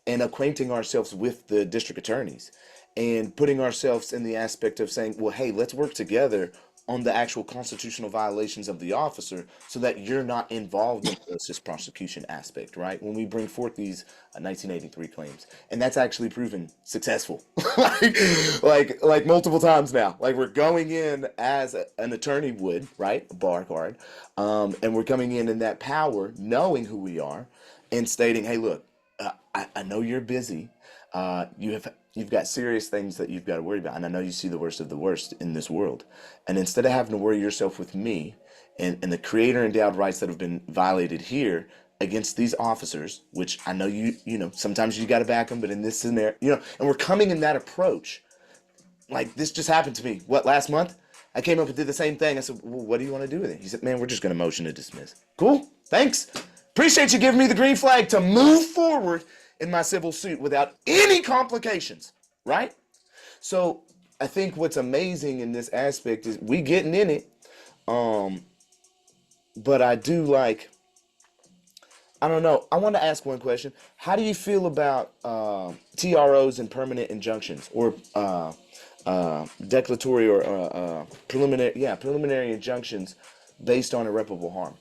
and acquainting ourselves with the district attorneys and putting ourselves in the aspect of saying, well, hey, let's work together on the actual constitutional violations of the officer so that you're not involved in the malicious prosecution aspect, right? When we bring forth these 1983 claims. And that's actually proven successful. like multiple times now. Like we're going in as an attorney would, right? A bar card. And we're coming in that power, knowing who we are and stating, hey, look, I know you're busy. You've got serious things that you've got to worry about, and I know you see the worst of the worst in this world. And instead of having to worry yourself with me and the creator endowed rights that have been violated here against these officers, which I know sometimes you got to back them, but in this scenario, and we're coming in that approach. Like this just happened to me. What, last month? I came up and did the same thing. I said, well, what do you want to do with it? He said, man, we're just going to motion to dismiss. Cool. Thanks. Appreciate you giving me the green flag to move forward in my civil suit without any complications, right? So I think what's amazing in this aspect is we getting in it. But I do I don't know. I want to ask one question. How do you feel about TROs and permanent injunctions or declaratory or preliminary injunctions based on irreparable harm?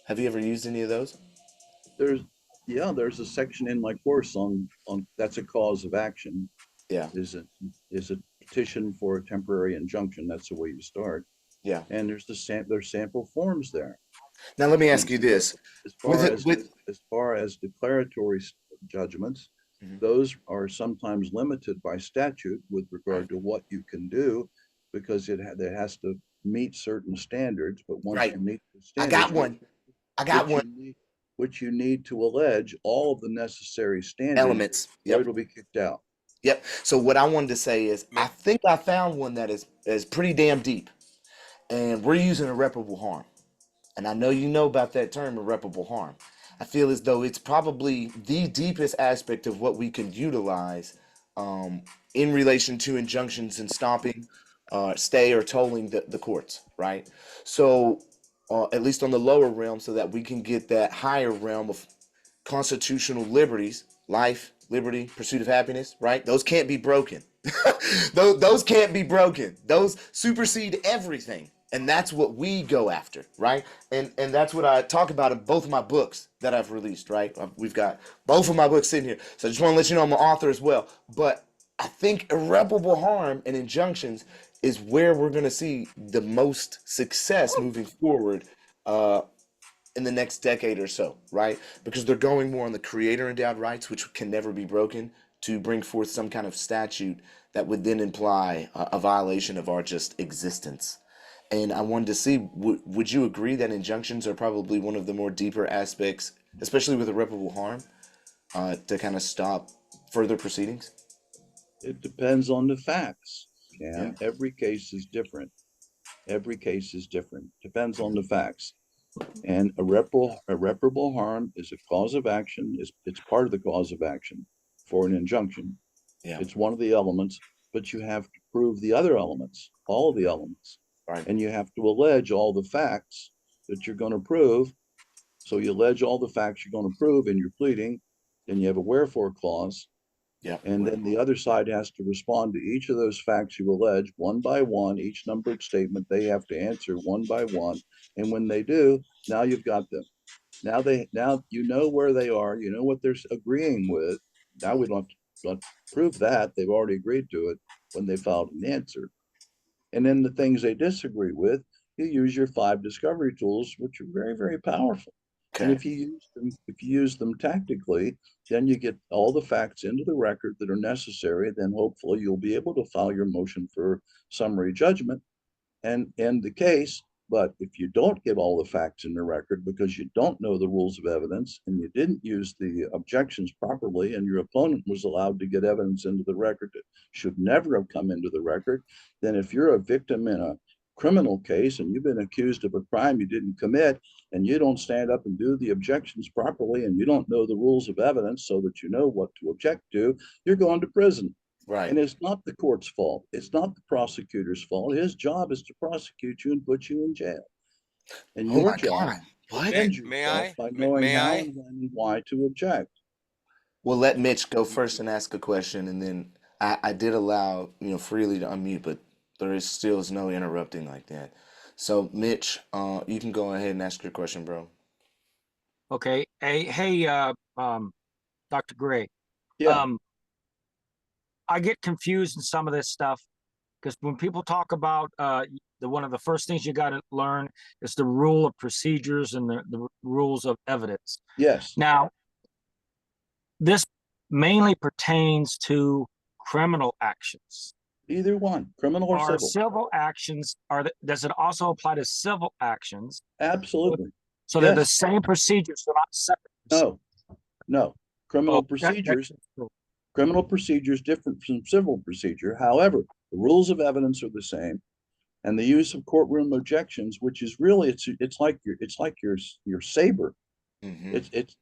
Have you ever used any of those? there's there's a section in my course on that's a cause of action. Yeah. Is a petition for a temporary injunction. That's the way you start. Yeah. And there's there's sample forms there. Now let me ask And you this. as far as declaratory judgments, Mhm. those are sometimes limited by statute with regard to what you can do, because it has to meet certain standards. But once Right. you meet the I standards, got one. I got one. which you need to allege all of the necessary standards, Elements. or Yep. it'll be kicked out. Yep. So what I wanted to say is I think I found one that is pretty damn deep. And we're using irreparable harm. And I know you know about that term, irreparable harm. I feel as though it's probably the deepest aspect of what we can utilize in relation to injunctions and stopping, stay, or tolling the courts, right? So, at least on the lower realm, so that we can get that higher realm of constitutional liberties, life, liberty, pursuit of happiness, right? Those can't be broken. those can't be broken. Those supersede everything. And that's what we go after, right? And that's what I talk about in both of my books that I've released, right? We've got both of my books sitting here. So I just want to let you know I'm an author as well. But I think irreparable harm and injunctions is where we're going to see the most success moving forward in the next decade or so, right? Because they're going more on the creator endowed rights, which can never be broken, to bring forth some kind of statute that would then imply a violation of our just existence. And I wanted to see, would you agree that injunctions are probably one of the more deeper aspects, especially with irreparable harm, to kind of stop further proceedings? It depends on the facts. Yeah. Every case is different. Every case is different. Depends on the facts. And irreparable harm is a cause of action. It's part of the cause of action for an injunction. Yeah. It's one of the elements, but you have to prove the other elements, all of the elements. Right. And you have to allege all the facts that you're going to prove. So you allege all the facts you're going to prove in your pleading. Then you have a wherefore clause. Yeah. And then the other side has to respond to each of those facts you allege one by one. Each numbered statement they have to answer one by one. And when they do, now you've got them. Now you know where they are. You know what they're agreeing with. Now we don't prove that. They've already agreed to it when they filed an answer. And then the things they disagree with, you use your 5 discovery tools, which are very, very powerful. And Okay. if you use them tactically, then you get all the facts into the record that are necessary. Then hopefully you'll be able to file your motion for summary judgment and end the case. But if you don't get all the facts in the record because you don't know the rules of evidence and you didn't use the objections properly and your opponent was allowed to get evidence into the record that should never have come into the record, then if you're a victim in a criminal case and you've been accused of a crime you didn't commit and you don't stand up and do the objections properly and you don't know the rules of evidence so that you know what to object to, you're going to prison. Right. And it's not the court's fault. It's not the prosecutor's fault. His job is to prosecute you and put you in jail. And Oh your my job God. is to What? defend May yourself I? by knowing May how I? and when and why to object. We'll let Mitch go first and ask a question, and then I did allow, freely to unmute, but there is still no interrupting like that. So Mitch, you can go ahead and ask your question, bro. Okay. Hey, Dr. Gray. Yeah. I get confused in some of this stuff because when people talk about one of the first things you got to learn is the rule of procedures and the rules of evidence. Yes. Now, this mainly pertains to criminal actions. Either one, criminal or Are civil. civil actions, does it also apply to civil actions? Absolutely. So they're the same procedures, they're not separate. No. Criminal procedures. Criminal procedure is different from civil procedure. However, the rules of evidence are the same, and the use of courtroom objections, which is really it's like your saber. Mm-hmm.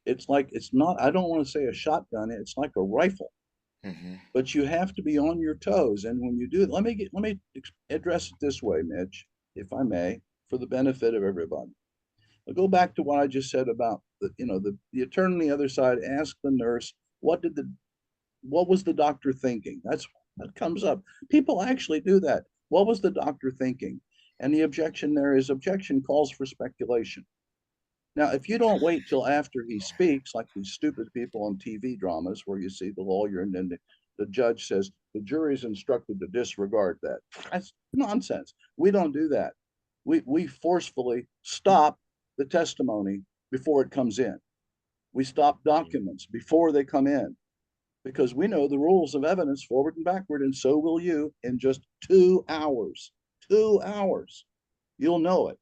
It's like it's not. I don't want to say a shotgun. It's like a rifle. Mm-hmm. But you have to be on your toes. And when you do, let me address it this way, Mitch, if I may, for the benefit of everybody. I'll go back to what I just said about the attorney on the other side asked the nurse, what was the doctor thinking? That comes up. People actually do that. What was the doctor thinking? And the objection there is objection calls for speculation. Now, if you don't wait till after he speaks, like these stupid people on TV dramas where you see the lawyer and then the judge says, the jury's instructed to disregard that. That's nonsense. We don't do that. We forcefully stop the testimony before it comes in. We stop documents before they come in because we know the rules of evidence forward and backward, and so will you in just 2 hours. 2 hours. You'll know it.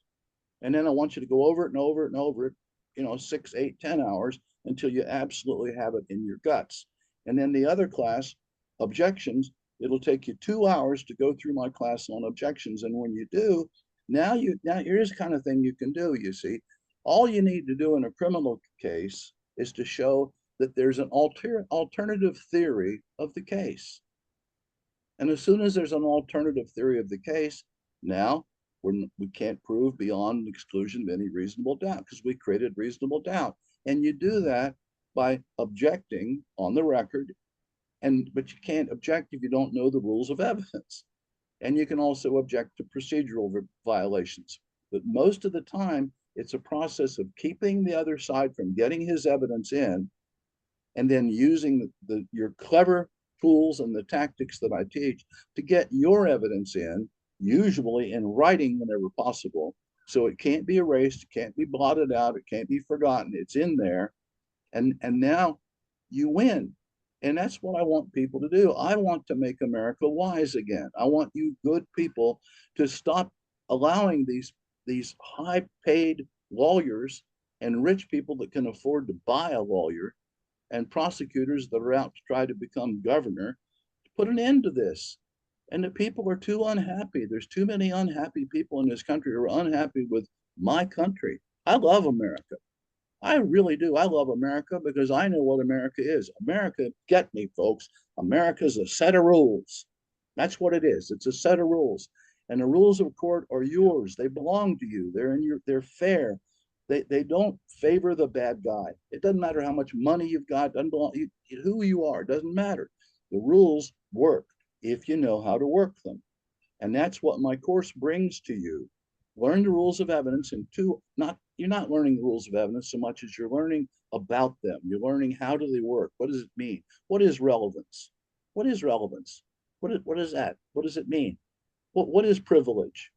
And then I want you to go over it and over it and over it, 6, 8, 10 hours until you absolutely have it in your guts. And then the other class, objections, it'll take you 2 hours to go through my class on objections. And when you do, now here's the kind of thing you can do, you see. All you need to do in a criminal case is to show that there's an alternative theory of the case. And as soon as there's an alternative theory of the case, now we can't prove beyond exclusion of any reasonable doubt because we created reasonable doubt. And you do that by objecting on the record, but you can't object if you don't know the rules of evidence. And you can also object to procedural violations. But most of the time, it's a process of keeping the other side from getting his evidence in and then using your clever tools and the tactics that I teach to get your evidence in, usually in writing whenever possible. So it can't be erased, it can't be blotted out, it can't be forgotten. It's in there. And now you win. And that's what I want people to do. I want to make America wise again. I want you good people to stop allowing these high-paid lawyers and rich people that can afford to buy a lawyer and prosecutors that are out to try to become governor to put an end to this. And the people are too unhappy. There's too many unhappy people in this country who are unhappy with my country. I love America. I really do. I love America because I know what America is. America, get me, folks. America's a set of rules. That's what it is. It's a set of rules. And the rules of court are yours. They belong to you. They're fair. They don't favor the bad guy. It doesn't matter how much money you've got, who you are, it doesn't matter. The rules work if you know how to work them. And that's what my course brings to you. Learn the rules of evidence in you're not learning the rules of evidence so much as you're learning about them. You're learning how do they work? What does it mean? What is relevance? What is relevance? What is that? What does it mean? What is privilege?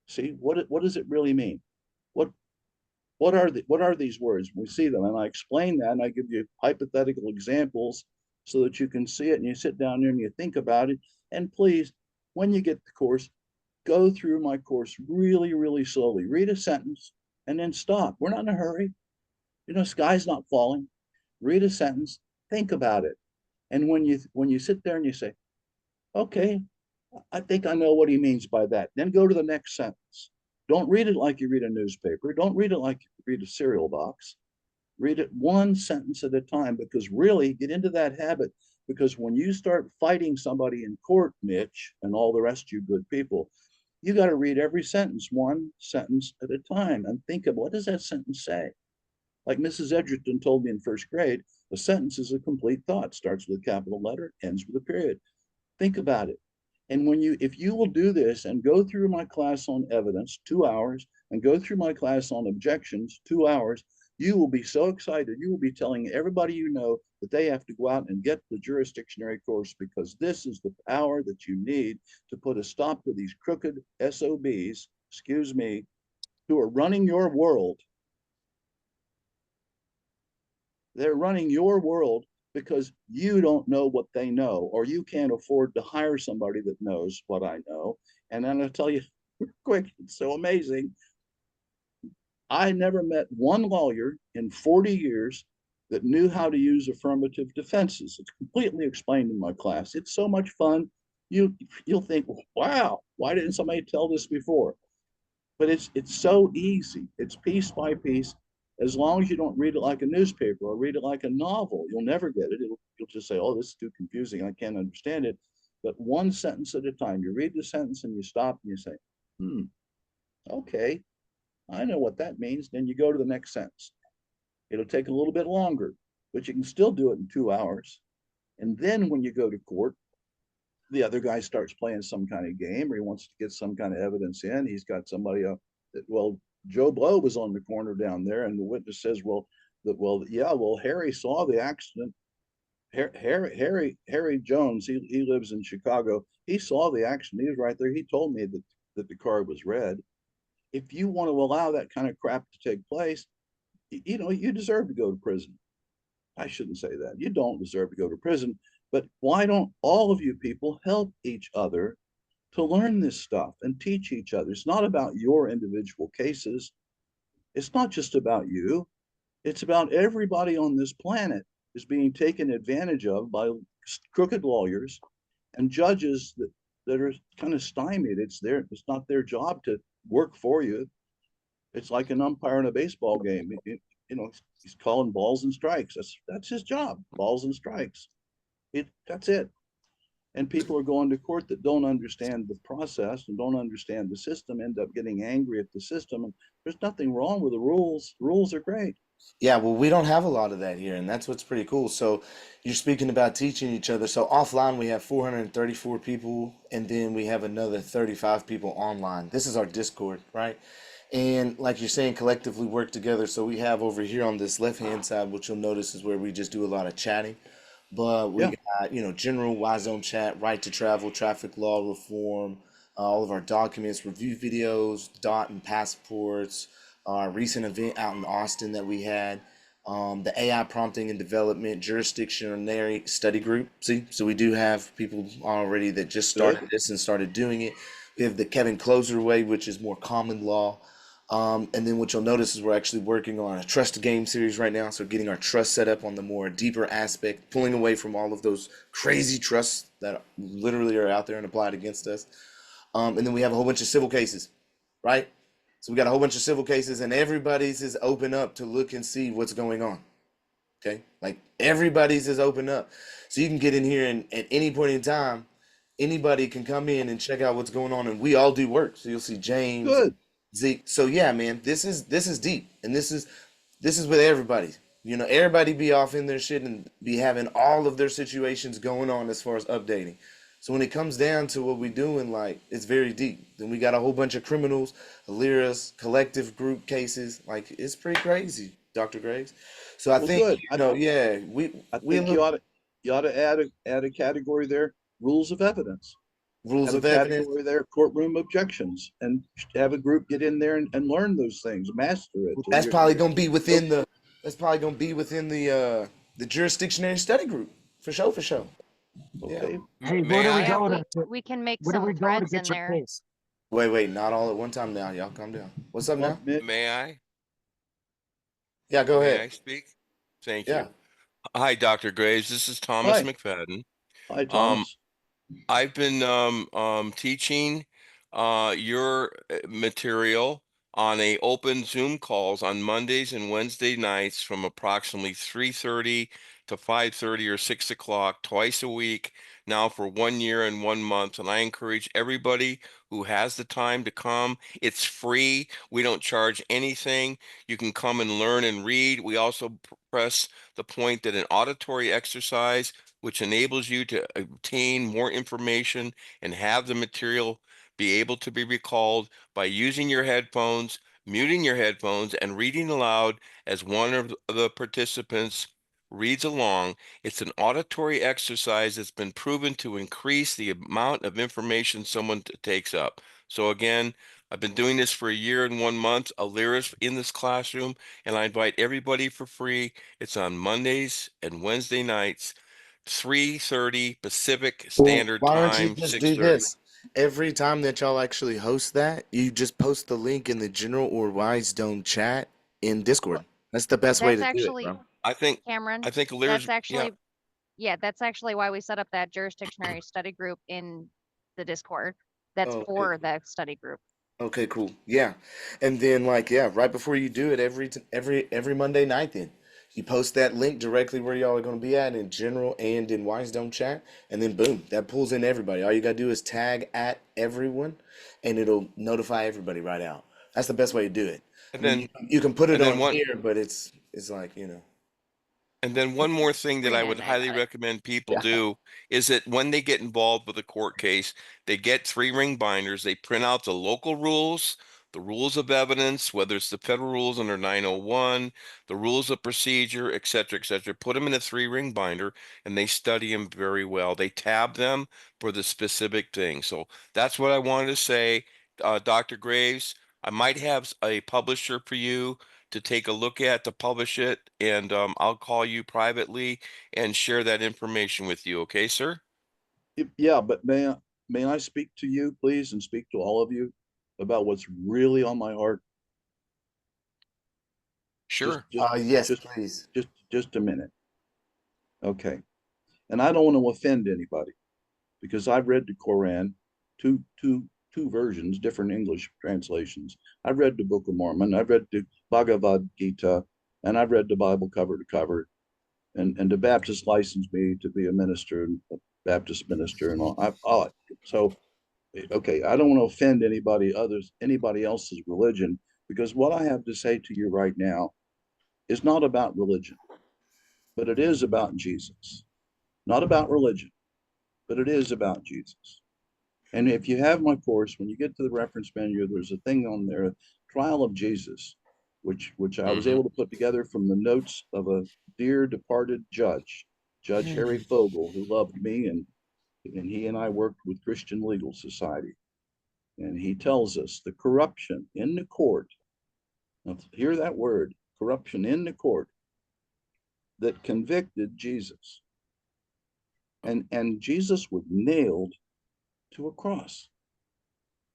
See, what does it really mean? What what are these words? We see them, and I explain that, and I give you hypothetical examples so that you can see it, and you sit down there and you think about it. And please, when you get the course, go through my course really, really slowly. Read a sentence and then stop. We're not in a hurry. You know, sky's not falling. Read a sentence, think about it. And when you sit there and you say, okay, I think I know what he means by that, then go to the next sentence. Don't read it like you read a newspaper. Don't read it like you read a cereal box. Read it one sentence at a time, because really get into that habit. Because when you start fighting somebody in court, Mitch, and all the rest of you good people, you got to read every sentence, one sentence at a time, and think of what does that sentence say? Like Mrs. Edgerton told me in first grade, a sentence is a complete thought, starts with a capital letter, ends with a period. Think about it. And if you will do this and go through my class on evidence, 2 hours, and go through my class on objections, 2 hours, you will be so excited. You will be telling everybody you know that they have to go out and get the jurisdictionary course, because this is the power that you need to put a stop to these crooked SOBs, excuse me, who are running your world. They're running your world because you don't know what they know, or you can't afford to hire somebody that knows what I know. And I'm going to tell you quick, it's so amazing. I never met one lawyer in 40 years that knew how to use affirmative defenses. It's completely explained in my class. It's so much fun. You'll think, wow, why didn't somebody tell this before? But it's so easy. It's piece by piece. As long as you don't read it like a newspaper or read it like a novel, you'll never get it. You'll just say, oh, this is too confusing. I can't understand it. But one sentence at a time. You read the sentence and you stop and you say, okay, I know what that means. Then you go to the next sentence. It'll take a little bit longer, but you can still do it in 2 hours. And then when you go to court, the other guy starts playing some kind of game, or he wants to get some kind of evidence in. He's got somebody well, Joe Blow was on the corner down there, and the witness says, Harry saw the accident. Harry Jones, he lives in Chicago. He saw the accident. He was right there. He told me that the car was red. If you want to allow that kind of crap to take place, you know, you deserve to go to prison. I shouldn't say that. You don't deserve to go to prison, but why don't all of you people help each other to learn this stuff and teach each other? It's not about your individual cases. It's not just about you. It's about everybody on this planet is being taken advantage of by crooked lawyers and judges that are kind of stymied. It's not their job to work for you. It's like an umpire in a baseball game. You know, he's calling balls and strikes. That's his job, balls and strikes. That's it. And people are going to court that don't understand the process and don't understand the system, end up getting angry at the system. And there's nothing wrong with the rules. The rules are great. Yeah, well, we don't have a lot of that here, and that's what's pretty cool. So you're speaking about teaching each other. So offline, we have 434 people, and then we have another 35 people online. This is our Discord, right? And like you're saying, collectively work together. So we have over here on this left-hand side, which you'll notice is where we just do a lot of chatting. But we got, general WiseDome chat, right to travel, traffic law reform, all of our documents, review videos, DOT and passports, our recent event out in Austin that we had, the AI prompting and development jurisdictionary study group. See, so we do have people already that just started this and started doing it. We have the Kevin Closer way, which is more common law. And then what you'll notice is we're actually working on a trust game series right now. So getting our trust set up on the more deeper aspect, pulling away from all of those crazy trusts that literally are out there and applied against us. And then we have a whole bunch of civil cases, right? So we got a whole bunch of civil cases, and everybody's is open up to look and see what's going on. Okay, like everybody's is open up. So you can get in here and at any point in time, anybody can come in and check out what's going on, and we all do work. So you'll see James, Good. Zeke. So yeah, man, this is deep, and this is with everybody. You know, everybody be off in their shit and be having all of their situations going on as far as updating. So when it comes down to what we doing, like it's very deep. Then we got a whole bunch of criminals, Alira's collective group cases. Like it's pretty crazy, Dr. Graves. So I Well, think, good. yeah, I we think you ought to add a category there, rules of evidence. rules Have a of evidence. category there, courtroom objections, and have a group get in there and learn those things, master it. That's probably gonna be within the. That's probably gonna be within the jurisdictionary study group for sure, for sure. Yeah. Okay. Hey, May where do we I? go We can make where do we some go to threads get in your there. case? Wait, not all at one time now. Y'all calm down. What's up now? May I? Yeah, go May ahead. I speak? Thank Yeah. you. Hi, Dr. Graves. This is Thomas Hi. McFadden. Hi, Um, Thomas. I've been teaching your material on a open Zoom calls on Mondays and Wednesday nights from approximately 3:30 to 5:30 or 6 o'clock twice a week now for 1 year and 1 month. And I encourage everybody who has the time to come. It's free. We don't charge anything. You can come and learn and read. We also press the point that an auditory exercise which enables you to obtain more information and have the material be able to be recalled by using your headphones, muting your headphones, and reading aloud as one of the participants reads along. It's an auditory exercise that's been proven to increase the amount of information someone takes up. So again, I've been doing this for 1 year and 1 month. Alira's in this classroom, and I invite everybody for free. It's on Mondays and Wednesday nights. 3:30 Pacific Well, Standard why don't you Time, just do 6:30. this? Every time that y'all actually host that, you just post the link in the general or WiseDome chat in Discord. That's the best way That's to do it, actually, bro. I think Cameron, Alira's, that's yeah. actually, yeah, that's actually why we set up that jurisdictionary study group in the Discord. That's Oh, okay, for the study group. okay, cool. Yeah. And then like yeah, right before you do it every Monday night then you post that link directly where y'all are going to be at in general and in WiseDome chat and then boom, that pulls in everybody. All you got to do is tag at everyone and it'll notify everybody right out. That's the best way to do it. I And mean, then you can put it and then on one here, but it's like, you know. And then one more thing that I Green would and I highly got it. recommend people Yeah. do is that when they get involved with a court case, they get 3-ring binders. They print out the local rules, the rules of evidence, whether it's the federal rules under 901, the rules of procedure, et cetera, put them in a 3-ring binder and they study them very well. They tab them for the specific thing. So that's what I wanted to say. Dr. Graves, I might have a publisher for you to take a look at to publish it, and I'll call you privately and share that information with you. Okay, sir? Yeah, but may I speak to you, please, and speak to all of you about what's really on my heart? Just Sure. just Yes, just please. just a minute. Okay. And I don't want to offend anybody because I've read the Quran, two two two versions, different English translations. I've read the Book of Mormon, I've read the Bhagavad Gita, and I've read the Bible cover to cover. And the Baptist licensed me to be a minister, a Baptist minister, and all. So okay, I don't want to offend anybody else's religion, because what I have to say to you right now is not about religion, but it is about Jesus. Not about religion, but it is about Jesus. And if you have my course, when you get to the reference menu, there's a thing on there, Trial of Jesus, which I was able to put together from the notes of a dear departed judge, Judge Harry Fogel, who loved me, and he and I worked with Christian Legal Society. And he tells us the corruption in the court, now hear that word, corruption in the court, that convicted Jesus. And Jesus was nailed to a cross.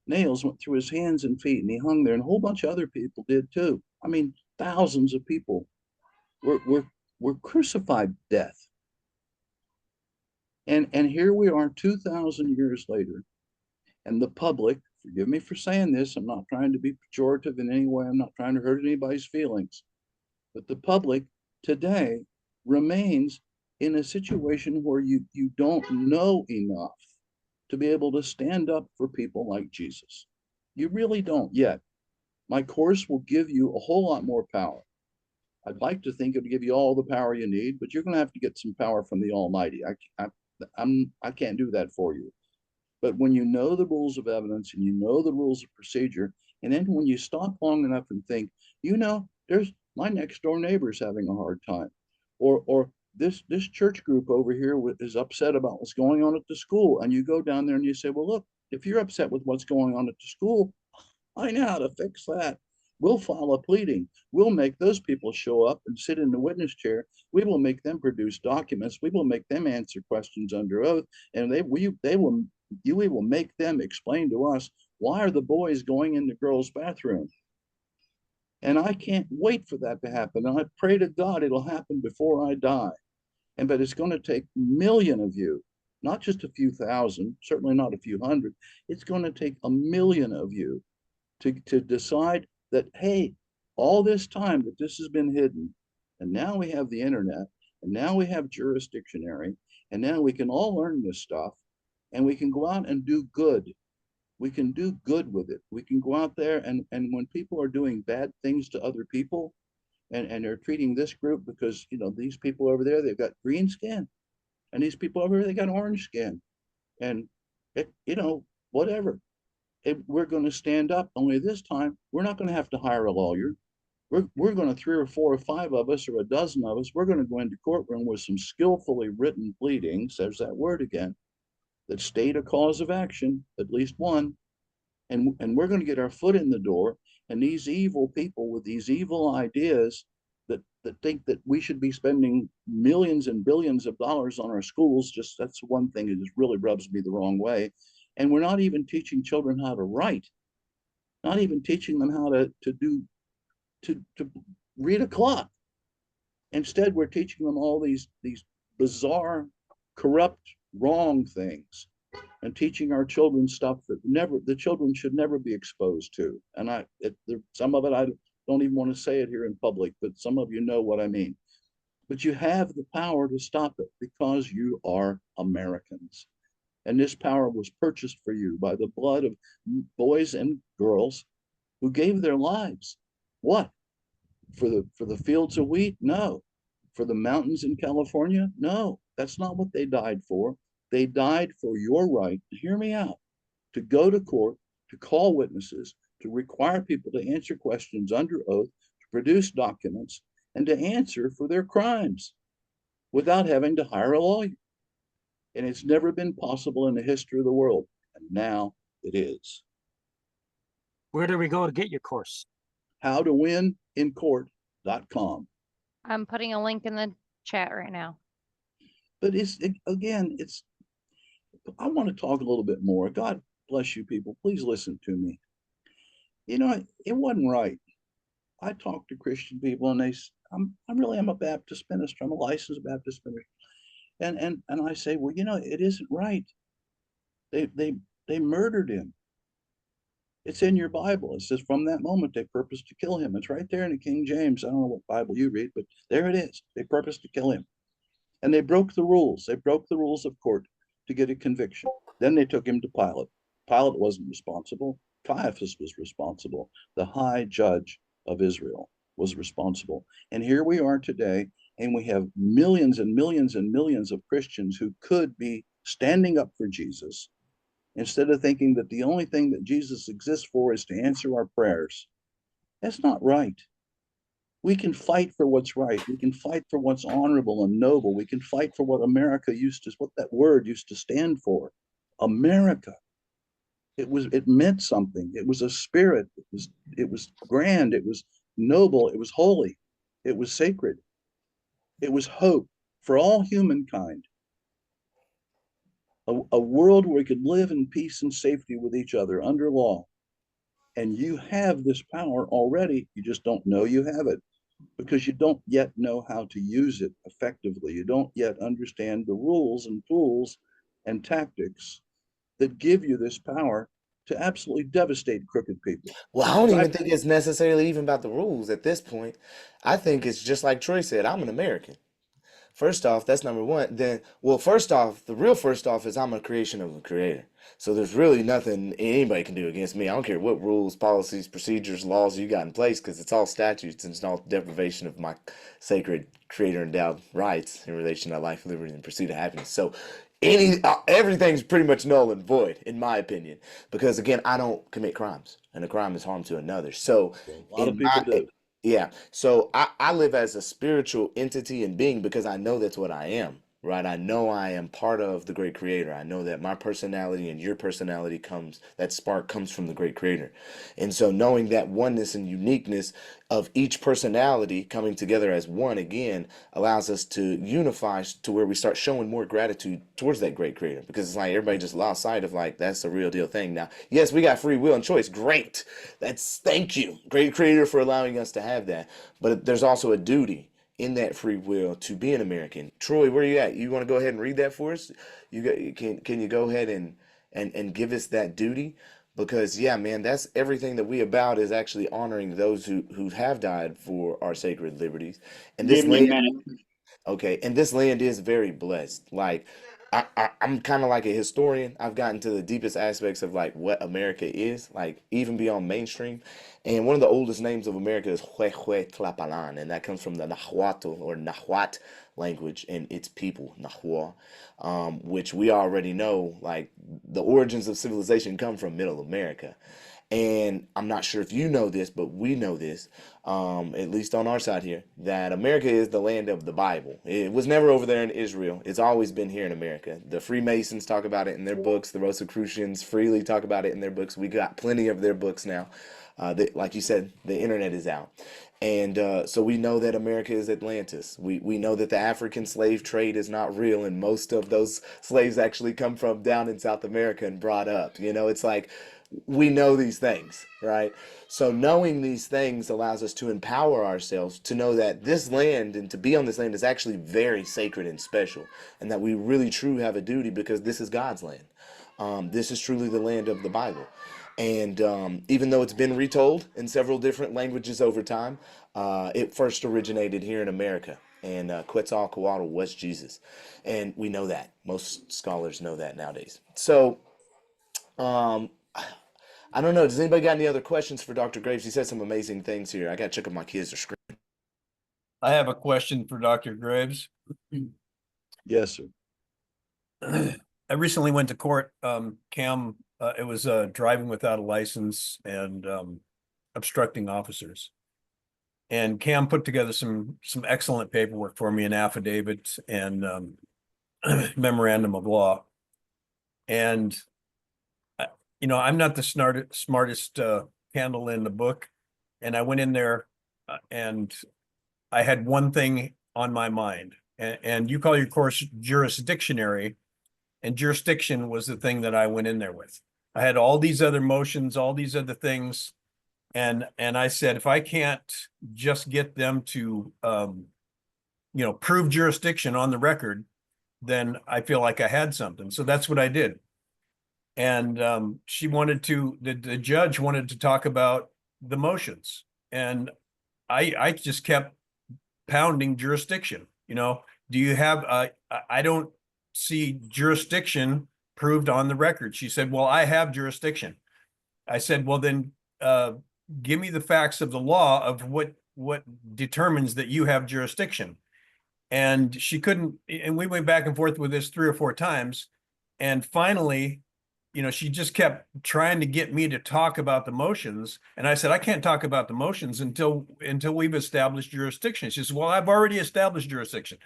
Nails went through his hands and feet, and he hung there, and a whole bunch of other people did too. I mean, thousands of people were crucified to death. And here we are 2,000 years later, and the public, forgive me for saying this, I'm not trying to be pejorative in any way, I'm not trying to hurt anybody's feelings, but the public today remains in a situation where you don't know enough to be able to stand up for people like Jesus. You really don't yet. My course will give you a whole lot more power. I'd like to think it would give you all the power you need, but you're going to have to get some power from the Almighty. I can't do that for you. But when you know the rules of evidence and you know the rules of procedure, and then when you stop long enough and think, there's my next door neighbor's having a hard time, or this church group over here is upset about what's going on at the school, and you go down there and you say, well, look, if you're upset with what's going on at the school, I know how to fix that. We'll file a pleading. We'll make those people show up and sit in the witness chair. We will make them produce documents. We will make them answer questions under oath, and we will make them explain to us, why are the boys going in the girls' bathroom? And I can't wait for that to happen. And I pray to God it'll happen before I die. But it's going to take a million of you, not just a few thousand, certainly not a few hundred. It's going to take a million of you to decide that, hey, all this time that this has been hidden, and now we have the internet, and now we have Jurisdictionary, and now we can all learn this stuff, and we can go out and do good. We can do good with it. We can go out there, and when people are doing bad things to other people, and they're treating this group because, these people over there, they've got green skin, and these people over here, they got orange skin, and whatever. We're going to stand up. Only this time, we're not going to have to hire a lawyer. We're going to, 3 or 4 or 5 of us, or a dozen of us, we're going to go into courtroom with some skillfully written pleadings, there's that word again, that state a cause of action, at least one, and we're going to get our foot in the door. And these evil people with these evil ideas that think that we should be spending millions and billions of dollars on our schools, that's one thing that just really rubs me the wrong way. And we're not even teaching children how to write, not even teaching them how to read a clock. Instead, we're teaching them all these bizarre, corrupt, wrong things, and teaching our children stuff that the children should never be exposed to. And some of it, I don't even want to say it here in public, but some of you know what I mean. But you have the power to stop it because you are Americans. And this power was purchased for you by the blood of boys and girls who gave their lives. What? For the fields of wheat? No. For the mountains in California? No. That's not what they died for. They died for your right, hear me out, to go to court, to call witnesses, to require people to answer questions under oath, to produce documents, and to answer for their crimes without having to hire a lawyer. And it's never been possible in the history of the world. And now it is. Where do we go to get your course? howtowinincourt.com. I'm putting a link in the chat right now. But I want to talk a little bit more. God bless you people. Please listen to me. It wasn't right. I talk to Christian people, and I'm a Baptist minister. I'm a licensed Baptist minister. And I say, well, it isn't right. They murdered him. It's in your Bible. It says from that moment they purposed to kill him. It's right there in the King James. I don't know what Bible you read, but there it is. They purposed to kill him. And they broke the rules. They broke the rules of court to get a conviction. Then they took him to Pilate. Pilate wasn't responsible. Caiaphas was responsible. The high judge of Israel was responsible. And here we are today, and we have millions and millions and millions of Christians who could be standing up for Jesus, instead of thinking that the only thing that Jesus exists for is to answer our prayers. That's not right. We can fight for what's right. We can fight for what's honorable and noble. We can fight for what what that word used to stand for. America. It meant something. It was a spirit. It was grand. It was noble. It was holy. It was sacred. It was hope for all humankind. A world where we could live in peace and safety with each other under law. And you have this power already. You just don't know you have it because you don't yet know how to use it effectively. You don't yet understand the rules and tools and tactics that give you this power to absolutely devastate crooked people. Well, I don't even think it's necessarily even about the rules at this point. I think it's just like Troy said, I'm an American. First off, that's number one. Then, well, first off, first off is I'm a creation of a creator. So there's really nothing anybody can do against me. I don't care what rules, policies, procedures, laws you got in place, because it's all statutes and it's all deprivation of my sacred creator endowed rights in relation to life, liberty, and pursuit of happiness. So everything's pretty much null and void in my opinion, because again, I don't commit crimes, and a crime is harm to another. So A lot of in people my do. yeah, so I live as a spiritual entity and being because I know that's what I am, right? I know I am part of the great creator. I know that my personality and your personality comes, that spark comes from the great creator. And so knowing that oneness and uniqueness of each personality coming together as one again allows us to unify to where we start showing more gratitude towards that great creator, because it's like everybody just lost sight of like that's a real deal thing. Now yes, we got free will and choice, great, that's, thank you great creator for allowing us to have that, but there's also a duty in that free will to be an American. Troy, where you at? You want to go ahead and read that for us? You got, can you go ahead and give us that duty? Because yeah, man, that's everything that we about is actually honoring those who have died for our sacred liberties. And this Give me a land, minute. okay, and this land is very blessed. Like I'm kind of like a historian. I've gotten to the deepest aspects of like what America is, like even beyond mainstream. And one of the oldest names of America is Huehue Tlapalan, and that comes from the Nahuatl or Nahuat language and its people, Nahua, which we already know, like the origins of civilization come from Middle America. And I'm not sure if you know this, but we know this, at least on our side here, that America is the land of the Bible. It was never over there in Israel. It's always been here in America. The Freemasons talk about it in their books. The Rosicrucians freely talk about it in their books. We got plenty of their books now. Like you said, the internet is out. And so we know that America is Atlantis. We know that the African slave trade is not real, and most of those slaves actually come from down in South America and brought up. You know, it's like we know these things, right? So knowing these things allows us to empower ourselves to know that this land and to be on this land is actually very sacred and special, and that we really truly have a duty because this is God's land. This is truly the land of the Bible. And even though it's been retold in several different languages over time, it first originated here in America. And Quetzalcoatl was Jesus. And we know that. Most scholars know that nowadays. So, um, I don't know. Does anybody got any other questions for Dr. Graves? He said some amazing things here. I got to check if my kids are screaming. I have a question for Dr. Graves. Yes, sir. I recently went to court, Cam, it was driving without a license and obstructing officers. And Cam put together some excellent paperwork for me, an affidavit and memorandum of law. And you know, I'm not the smartest candle in the book, and I went in there and I had one thing on my mind, and you call your course Jurisdictionary, and jurisdiction was the thing that I went in there with. I had all these other motions, all these other things, and I said, if I can't just get them to you know, prove jurisdiction on the record, then I feel like I had something. So that's what I did. And she wanted to, the judge wanted to talk about the motions, and I just kept pounding jurisdiction. You know, do you have I don't see jurisdiction proved on the record. She said, well, I have jurisdiction. I said, well, then give me the facts of the law of what determines that you have jurisdiction. And she couldn't, and we went back and forth with this 3 or 4 times. And finally, you know, she just kept trying to get me to talk about the motions. And I said, I can't talk about the motions until we've established jurisdiction. She said, well, I've already established jurisdiction.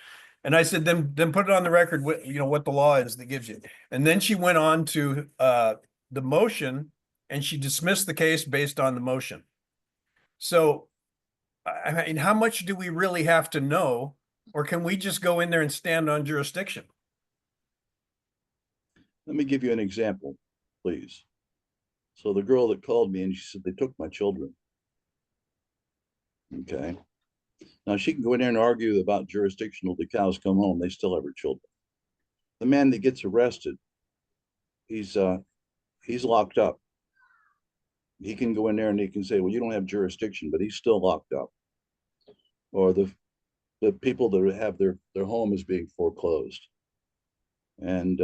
And I said, then put it on the record, what, you know, what the law is that gives you. And then she went on to the motion, and she dismissed the case based on the motion. So, I mean, how much do we really have to know, or can we just go in there and stand on jurisdiction? Let me give you an example, please. So the girl that called me and she said, they took my children. Okay. Now she can go in there and argue about jurisdictional till the cows come home. They still have her children. The man that gets arrested, he's locked up. He can go in there and he can say, well, you don't have jurisdiction, but he's still locked up. Or the people that have their home is being foreclosed. And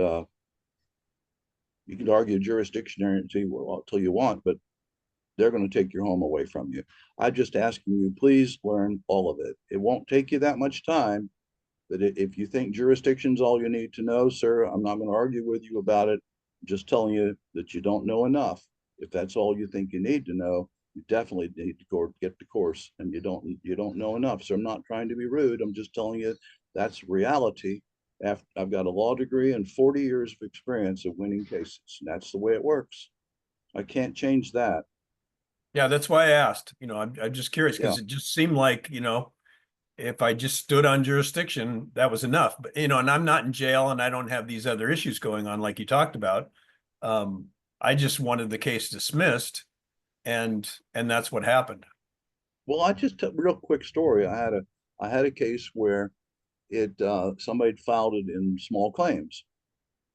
you can argue jurisdictionary until you want, but they're going to take your home away from you. I'm just asking you, please learn all of it. It won't take you that much time. But if you think jurisdiction's all you need to know, sir, I'm not going to argue with you about it. I'm just telling you that you don't know enough. If that's all you think you need to know, you definitely need to get the course, and you don't know enough. So I'm not trying to be rude. I'm just telling you that's reality. I've got a law degree and 40 years of experience of winning cases, and that's the way it works. I can't change that. Yeah, that's why I asked. I'm just curious because Yeah. it just seemed like, if I just stood on jurisdiction, that was enough. But, and I'm not in jail and I don't have these other issues going on like you talked about. I just wanted the case dismissed, and that's what happened. Well, I just a real quick story. I had a case where somebody had filed it in small claims,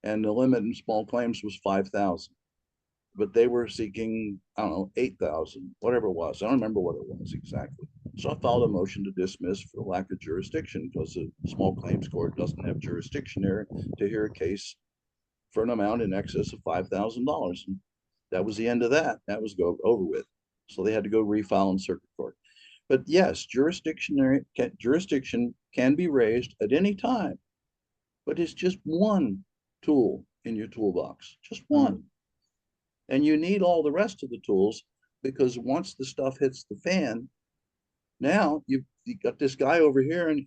and the limit in small claims was 5,000, but they were seeking, I don't know, 8,000, whatever it was. I don't remember what it was exactly. So I filed a motion to dismiss for lack of jurisdiction because the small claims court doesn't have jurisdictionary to hear a case for an amount in excess of $5,000. That was the end of that. That was over with. So they had to go refile in circuit court. But yes, jurisdiction can be raised at any time, but it's just one tool in your toolbox, just one. And you need all the rest of the tools, because once the stuff hits the fan, now you got this guy over here, and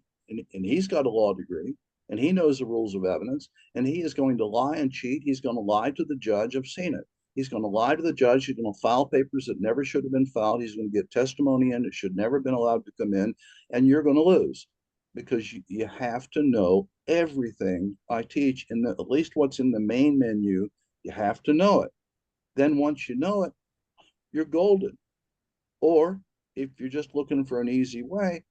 he's got a law degree, and he knows the rules of evidence, and he is going to lie and cheat. He's going to lie to the judge. I've seen it. He's going to lie to the judge. He's going to file papers that never should have been filed. He's going to get testimony in that should never have been allowed to come in, and you're going to lose, because you have to know everything I teach, and at least what's in the main menu. You have to know it. Then once you know it, you're golden. Or if you're just looking for an easy way,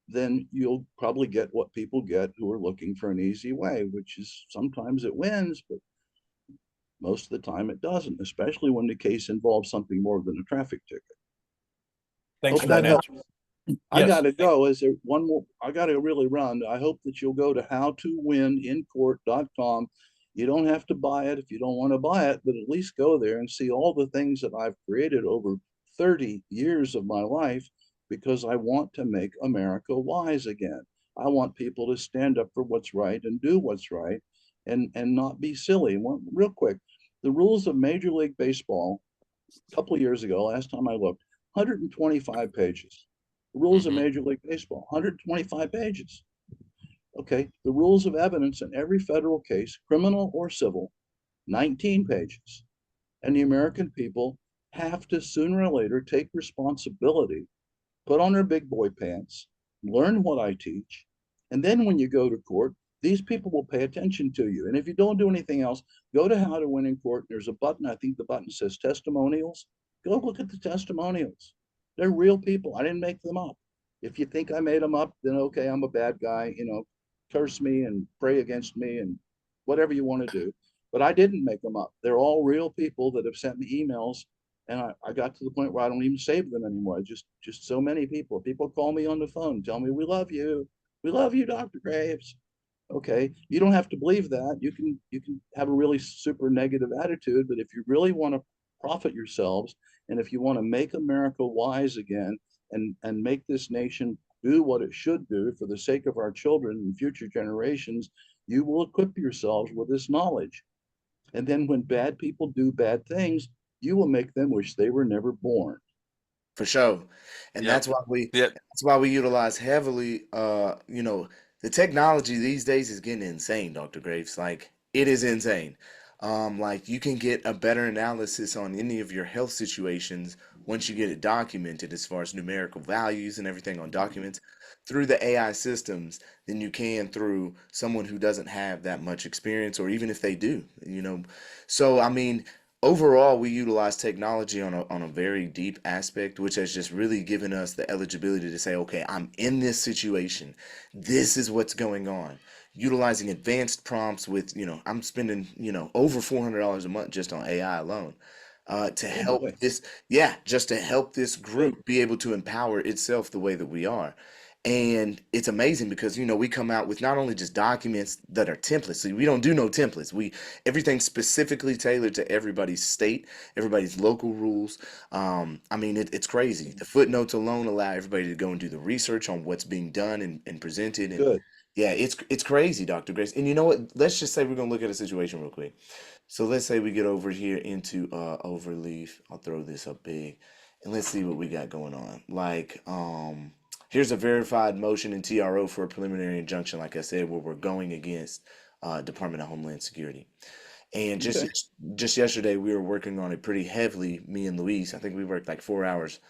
then you'll probably get what people get who are looking for an easy way, which is sometimes it wins, but most of the time it doesn't, especially when the case involves something more than a traffic ticket. Thanks Hope for that that helps. answer. I Yes. gotta go. Is there one more? I gotta really run. I hope that you'll go to howtowinincourt.com. You don't have to buy it if you don't want to buy it, but at least go there and see all the things that I've created over 30 years of my life, because I want to make America wise again. I want people to stand up for what's right and do what's right, and not be silly. Real quick, the rules of Major League Baseball a couple of years ago, last time I looked, 125 pages. The rules of Major League Baseball, 125 pages. Okay, the rules of evidence in every federal case, criminal or civil, 19 pages. And the American people have to sooner or later take responsibility, put on their big boy pants, learn what I teach, and then when you go to court, these people will pay attention to you. And if you don't do anything else, go to How to Win in Court. There's a button. I think the button says testimonials. Go look at the testimonials. They're real people. I didn't make them up. If you think I made them up, then okay, I'm a bad guy. Curse me and pray against me and whatever you want to do. But I didn't make them up. They're all real people that have sent me emails, and I got to the point where I don't even save them anymore. Just so many people. People call me on the phone, tell me, we love you, Dr. Graves. Okay, you don't have to believe that. You can have a really super negative attitude, but if you really want to profit yourselves, and if you want to make America wise again, and make this nation do what it should do for the sake of our children and future generations, you will equip yourselves with this knowledge. And then when bad people do bad things, you will make them wish they were never born. For sure. And Yep. that's why Yep. we utilize heavily, the technology these days is getting insane, Dr. Graves. Like, it is insane. Like, you can get a better analysis on any of your health situations once you get it documented, as far as numerical values and everything on documents, through the AI systems than you can through someone who doesn't have that much experience, or even if they do. So I mean, overall, we utilize technology on a very deep aspect, which has just really given us the eligibility to say, okay, I'm in this situation. This is what's going on. Utilizing advanced prompts with, I'm spending, over $400 a month just on AI alone, to help boy. just to help this group be able to empower itself the way that we are. And it's amazing because, we come out with not only just documents that are templates. So we don't do no templates. Everything's specifically tailored to everybody's state, everybody's local rules. I mean, it's crazy. The footnotes alone allow everybody to go and do the research on what's being done and presented. And Good. Yeah, it's crazy, Dr. Grace. And you know what? Let's just say we're gonna look at a situation real quick. So let's say we get over here into overleaf. I'll throw this up big, and let's see what we got going on. Like, here's a verified motion in TRO for a preliminary injunction, like I said, where we're going against Department of Homeland Security. And Okay. just yesterday, we were working on it pretty heavily, me and Luis. I think we worked like 4 hours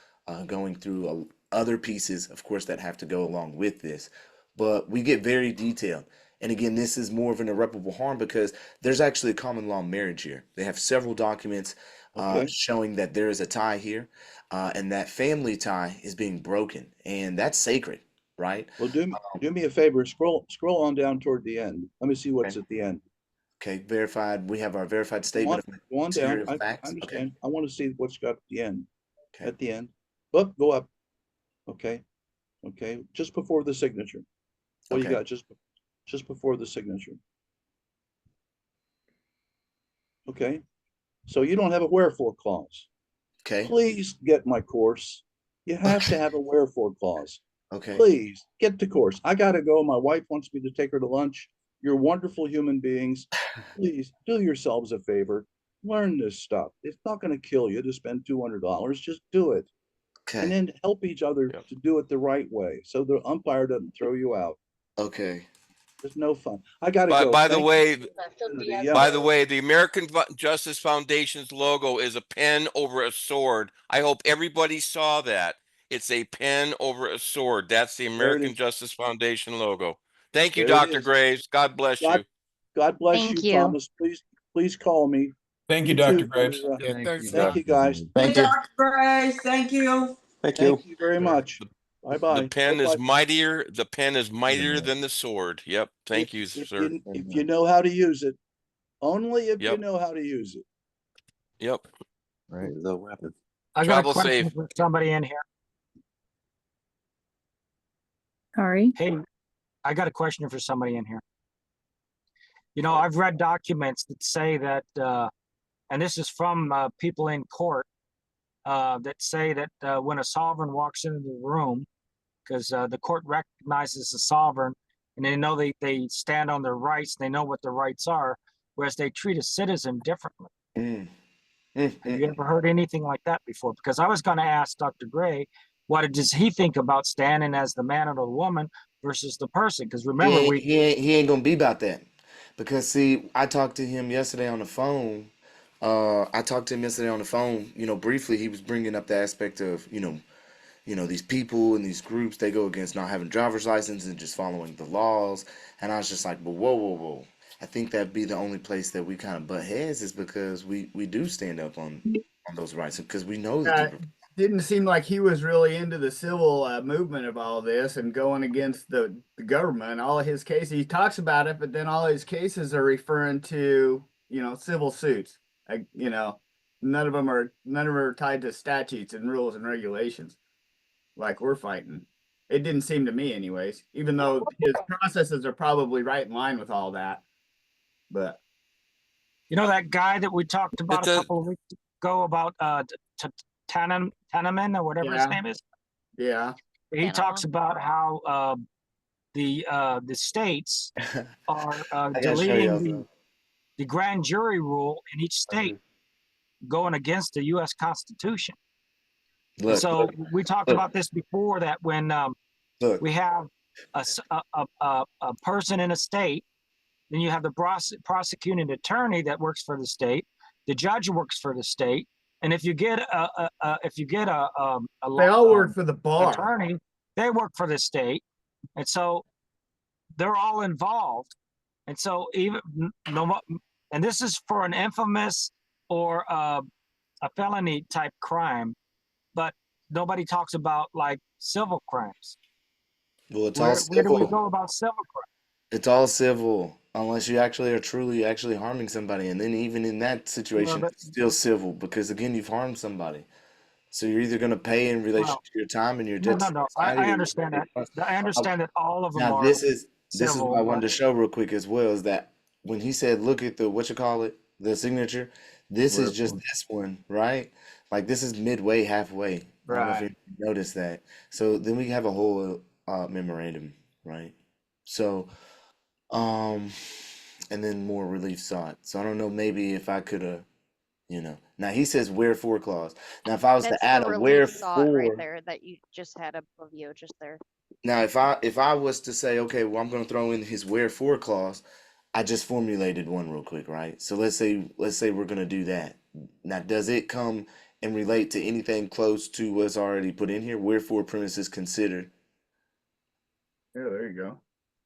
going through other pieces, of course, that have to go along with this. But we get very detailed. And again, this is more of an irreparable harm because there's actually a common law marriage here. They have several documents Okay. showing that there is a tie here, and that family tie is being broken, and that's sacred, right? Well, do me a favor. Scroll on down toward the end. Let me see what's Okay. at the end. Okay, verified. We have our verified Go statement of go on down. material I facts. Okay. understand. I want to see what's got at the end. Okay. At the end. Up, go up. Okay. Okay. Just before the signature. What do you Okay. got just before the signature? Okay. So you don't have a wherefore clause. Okay. Please get my course. You have to have a wherefore clause. Okay. Please get the course. I gotta go. My wife wants me to take her to lunch. You're wonderful human beings. Please do yourselves a favor. Learn this stuff. It's not going to kill you to spend $200. Just do it. And Okay. then help each other Yep. to do it the right way. So the umpire doesn't throw you out. Okay. It's no fun. I gotta By, go. by the Thank way, you. Yeah. by the way, the American Justice Foundation's logo is a pen over a sword. I hope everybody saw that. It's a pen over a sword. That's the There it American is. Justice Foundation logo. Thank you, There it Dr. is. Graves. God bless God, you. God bless Thank you, you. Thomas. Please call me. Thank you, You too, Dr. Graves. Brother, Yeah, Thank thank you, guys. Thank you, Dr. Grace. Thank you. Thank you. Thank you very much. Bye The bye. pen is Bye-bye. mightier. The pen is mightier than the sword. Yep. Thank you, sir. If you know how to use it, only if you Yep. know how to use it. Yep. Right. The weapon. I got a Travel question safe. for somebody in here. Sorry. Hey, I got a question for somebody in here. You know, I've read documents that say that, and this is from people in court, that say that when a sovereign walks into the room, because the court recognizes the sovereign and they know they stand on their rights, they know what their rights are, whereas they treat a citizen differently. Mm. Have you ever heard anything like that before? Because I was going to ask Dr. Gray, what does he think about standing as the man or the woman versus the person? Because remember, He ain't gonna be about that. Because see, I talked to him yesterday on the phone. You know, briefly. He was bringing up the aspect of, these people and these groups, they go against not having driver's license and just following the laws. And I was just like, well, whoa, whoa, whoa. I think that'd be the only place that we kind of butt heads is because we do stand up on those rights because we know the deeper. Didn't seem like he was really into the civil movement of all this and going against the government. All of his cases, he talks about it, but then all his cases are referring to, civil suits. None of them are tied to statutes and rules and regulations like we're fighting. It didn't seem to me anyways, even though his processes are probably right in line with all that. But you know, that guy that we talked about a does- couple of weeks ago about Teneman or whatever his Yeah. name is. yeah, He Panama. talks about how the states are I gotta show deleting y'all the grand jury rule in each state, going against the U.S. Constitution. And Look, so we talked look. about this before, that when look. we have a person in a state, then you have the prosecuting attorney that works for the state, the judge works for the state, and if you get a they all work for the bar. attorney, they work for the state, and so they're all involved. And so and this is for an infamous or a felony type crime, but nobody talks about like civil crimes. Well, it's all Where do we civil. go about civil crimes? It's all civil unless you actually are truly actually harming somebody, and then even in that situation, but- it's still civil because again, you've harmed somebody. So you're either going to pay in relation Well, to your time and your No, debt no, to no. society. I or understand that. I understand that all of them Now are this is civil, what I wanted but- to show real quick as well is that when he said, "Look at the what you call it, the signature," this is just this one, right? Like this is midway, halfway. I don't know if Right. you noticed that. So then we have a whole memorandum, right? So, um, and then more relief sought. So I don't know, maybe if I could have, now he says wherefore clause. Now, if I was to That's add the a relief sought right wherefore, there that you just had above you just there. now if I was to say, okay, well, I'm going to throw in his wherefore clause, I just formulated one real quick, right? So let's say we're going to do that. Now, does it come and relate to anything close to what's already put in here? Wherefore premises considered. Yeah, there you go.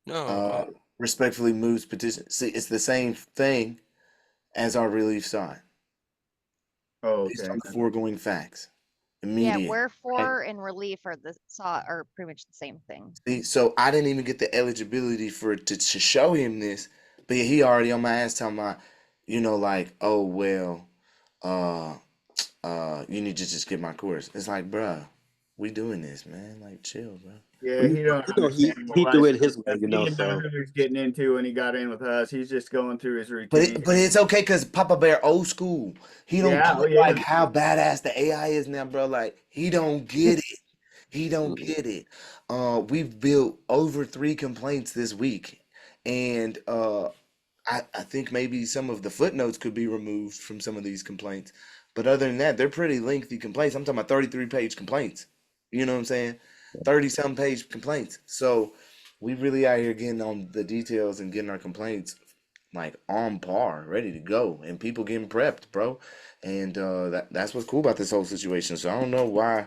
No, Respectfully moves petition. See, it's the same thing as our relief sought, Oh, based okay. on the foregoing facts. Yeah, Immediate. Right? wherefore and relief are the sought are pretty much the same thing. See, so I didn't even get the eligibility for it to show him this, but yeah, he already on my ass talking about, like, oh well, uh, you need to just get my course. It's like, bruh, we doing this, man. Like, chill, bro. Yeah, he don't He understand he what do license it his way, is. He didn't know so who he was getting into when he got in with us. He's just going through his But routine. it's okay because Papa Bear old school. He don't Yeah, get oh, yeah. like how badass the AI is now, bro. Like he don't get it. He don't get it. We've built over 3 complaints this week, and I think maybe some of the footnotes could be removed from some of these complaints. But other than that, they're pretty lengthy complaints. I'm talking about 33-page complaints. You know what I'm saying? 30-some page complaints. So we really out here getting on the details and getting our complaints like on par, ready to go, and people getting prepped, bro. And that's what's cool about this whole situation. So I don't know why.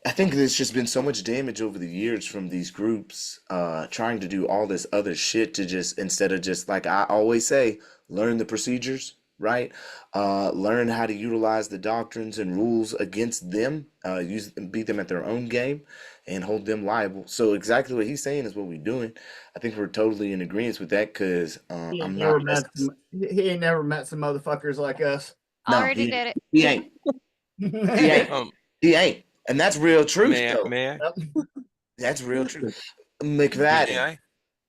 I think there's just been so much damage over the years from these groups trying to do all this other shit to just instead of just like I always say, learn the procedures, right? Learn how to utilize the doctrines and rules against them, beat them at their own game, and hold them liable. So exactly what he's saying is what we're doing. I think we're totally in agreement with that because He ain't I'm never not. met he ain't never met some motherfuckers like us. No, Already did it. he ain't. He ain't. um, He ain't. And that's real truth, may I, though. may I, That's real truth. may McFadden.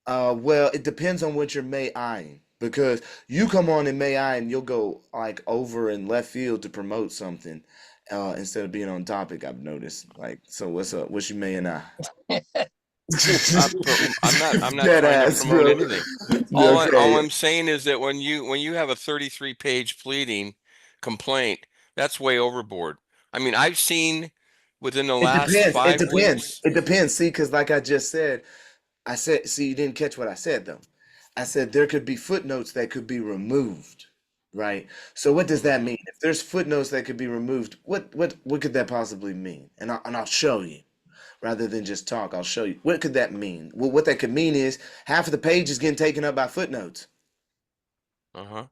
I? Well, it depends on what you're may eyeing because you come on in May I and you'll go like over in left field to promote something instead of being on topic. I've noticed. Like, so what's up? What's you may and I? I'm not Dead trying to ass, promote bro. anything. All Okay. I'm saying is that when you have a 33-page pleading complaint, that's way overboard. I mean, I've seen within the It last depends. It 5 depends. weeks. It depends. See, because like I just said, see, you didn't catch what I said though. I said there could be footnotes that could be removed, right? So what does that mean? If there's footnotes that could be removed, what could that possibly mean? And I'll show you. Rather than just talk, I'll show you. What could that mean? Well, what that could mean is half of the page is getting taken up by footnotes. Uh-huh.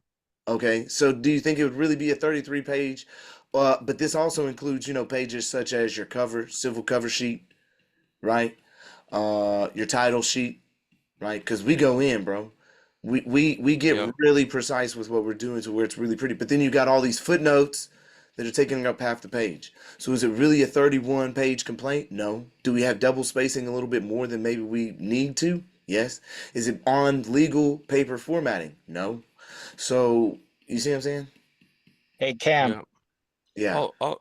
Okay, so do you think it would really be a 33 page? But this also includes, pages such as your civil cover sheet, right? Your title sheet, right? Because we go in, bro. We get Yep. really precise with what we're doing to where it's really pretty. But then you got all these footnotes that are taking up half the page. So is it really a 31-page complaint? No. Do we have double spacing a little bit more than maybe we need to? Yes. Is it on legal paper formatting? No. So you see what I'm saying? Hey, Cam, Yeah. Yeah. Oh,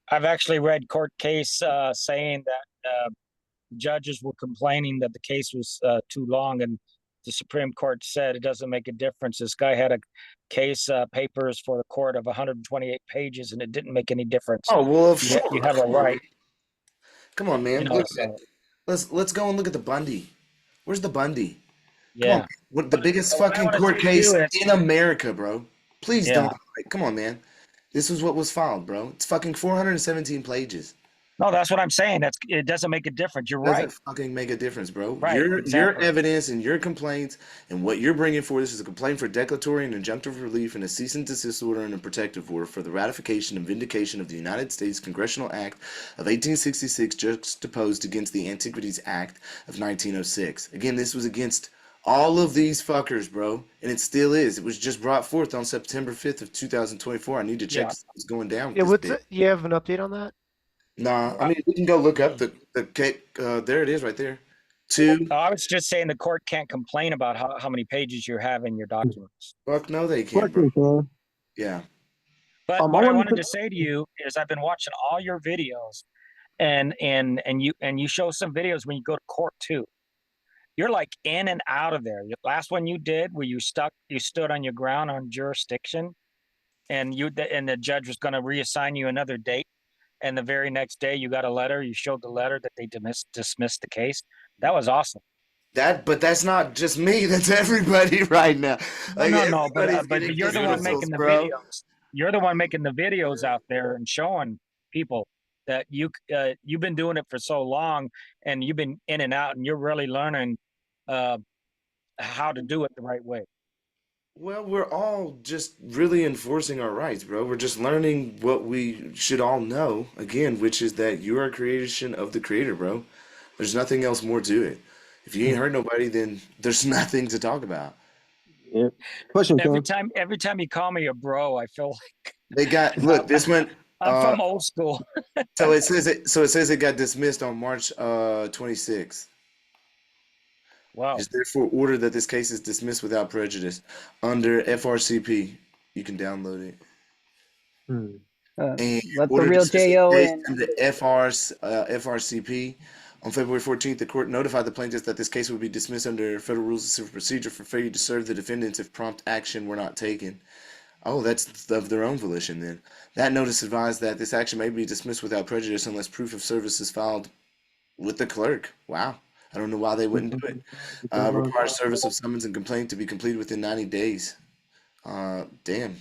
I've actually read court case saying that judges were complaining that the case was too long, and the Supreme Court said it doesn't make a difference. This guy had a case papers for the court of 128 pages, and it didn't make any difference. Oh well, of You course. have a right, Come on, man. Look, so let's go and look at the Bundy. Where's the Bundy? Come on, yeah. man. What the biggest What I fucking want to court say to case you is, in America, bro? Please yeah. don't. Like, come on, man. This is what was filed, bro. It's fucking 417 pages. No, that's what I'm saying. It doesn't make a difference. You're right. Doesn't fucking make a difference, bro. Right, Your exactly. evidence and your complaints and what you're bringing for this is a complaint for declaratory and injunctive relief and a cease and desist order and a protective order for the ratification and vindication of the United States Congressional Act of 1866 juxtaposed against the Antiquities Act of 1906. Again, this was against all of these fuckers, bro, and it still is. It was just brought forth on September 5th of 2024. I need to check Yeah. what's going down with Yeah, this what's bit. you have an update on that? Nah, I mean we can go look up the cake. There it is, right there. I was just saying the court can't complain about how many pages you have in your documents. Fuck no, they can't, bro. Question, sir. Yeah. But I what I wanted wanted to, to say to you is I've been watching all your videos, and you show some videos when you go to court too. you're like in and out of there. The last one you did where you stood on your ground on jurisdiction, and the judge was going to reassign you another date. And the very next day you got a letter, you showed the letter that they dismissed the case. That was awesome. But that's not just me. That's everybody right now. Like No, but everybody's but getting you're the one dismissals, making the bro. videos. You're the one making the videos out there and showing people that you've been doing it for so long, and you've been in and out, and you're really learning how to do it the right way. Well, we're all just really enforcing our rights, bro. We're just learning what we should all know, again, which is that you are a creation of the creator, bro. There's nothing else more to it. If you ain't hurt nobody, then there's nothing to talk about. Yeah. Question, Every Ken. time you call me a bro, I feel They got look, this one I'm from old school. so it says it got dismissed on March 26th. Wow. Is therefore ordered that this case is dismissed without prejudice under FRCP. You can download it. Hmm. And Let the order real dismissing JO case in. under FRCP. On February 14th, the court notified the plaintiffs that this case would be dismissed under Federal Rules of Civil Procedure for failure to serve the defendants if prompt action were not taken. Oh, that's of their own volition then. That notice advised that this action may be dismissed without prejudice unless proof of service is filed with the clerk. Wow. I don't know why they wouldn't do it. Requires service of summons and complaint to be completed within 90 days. Damn.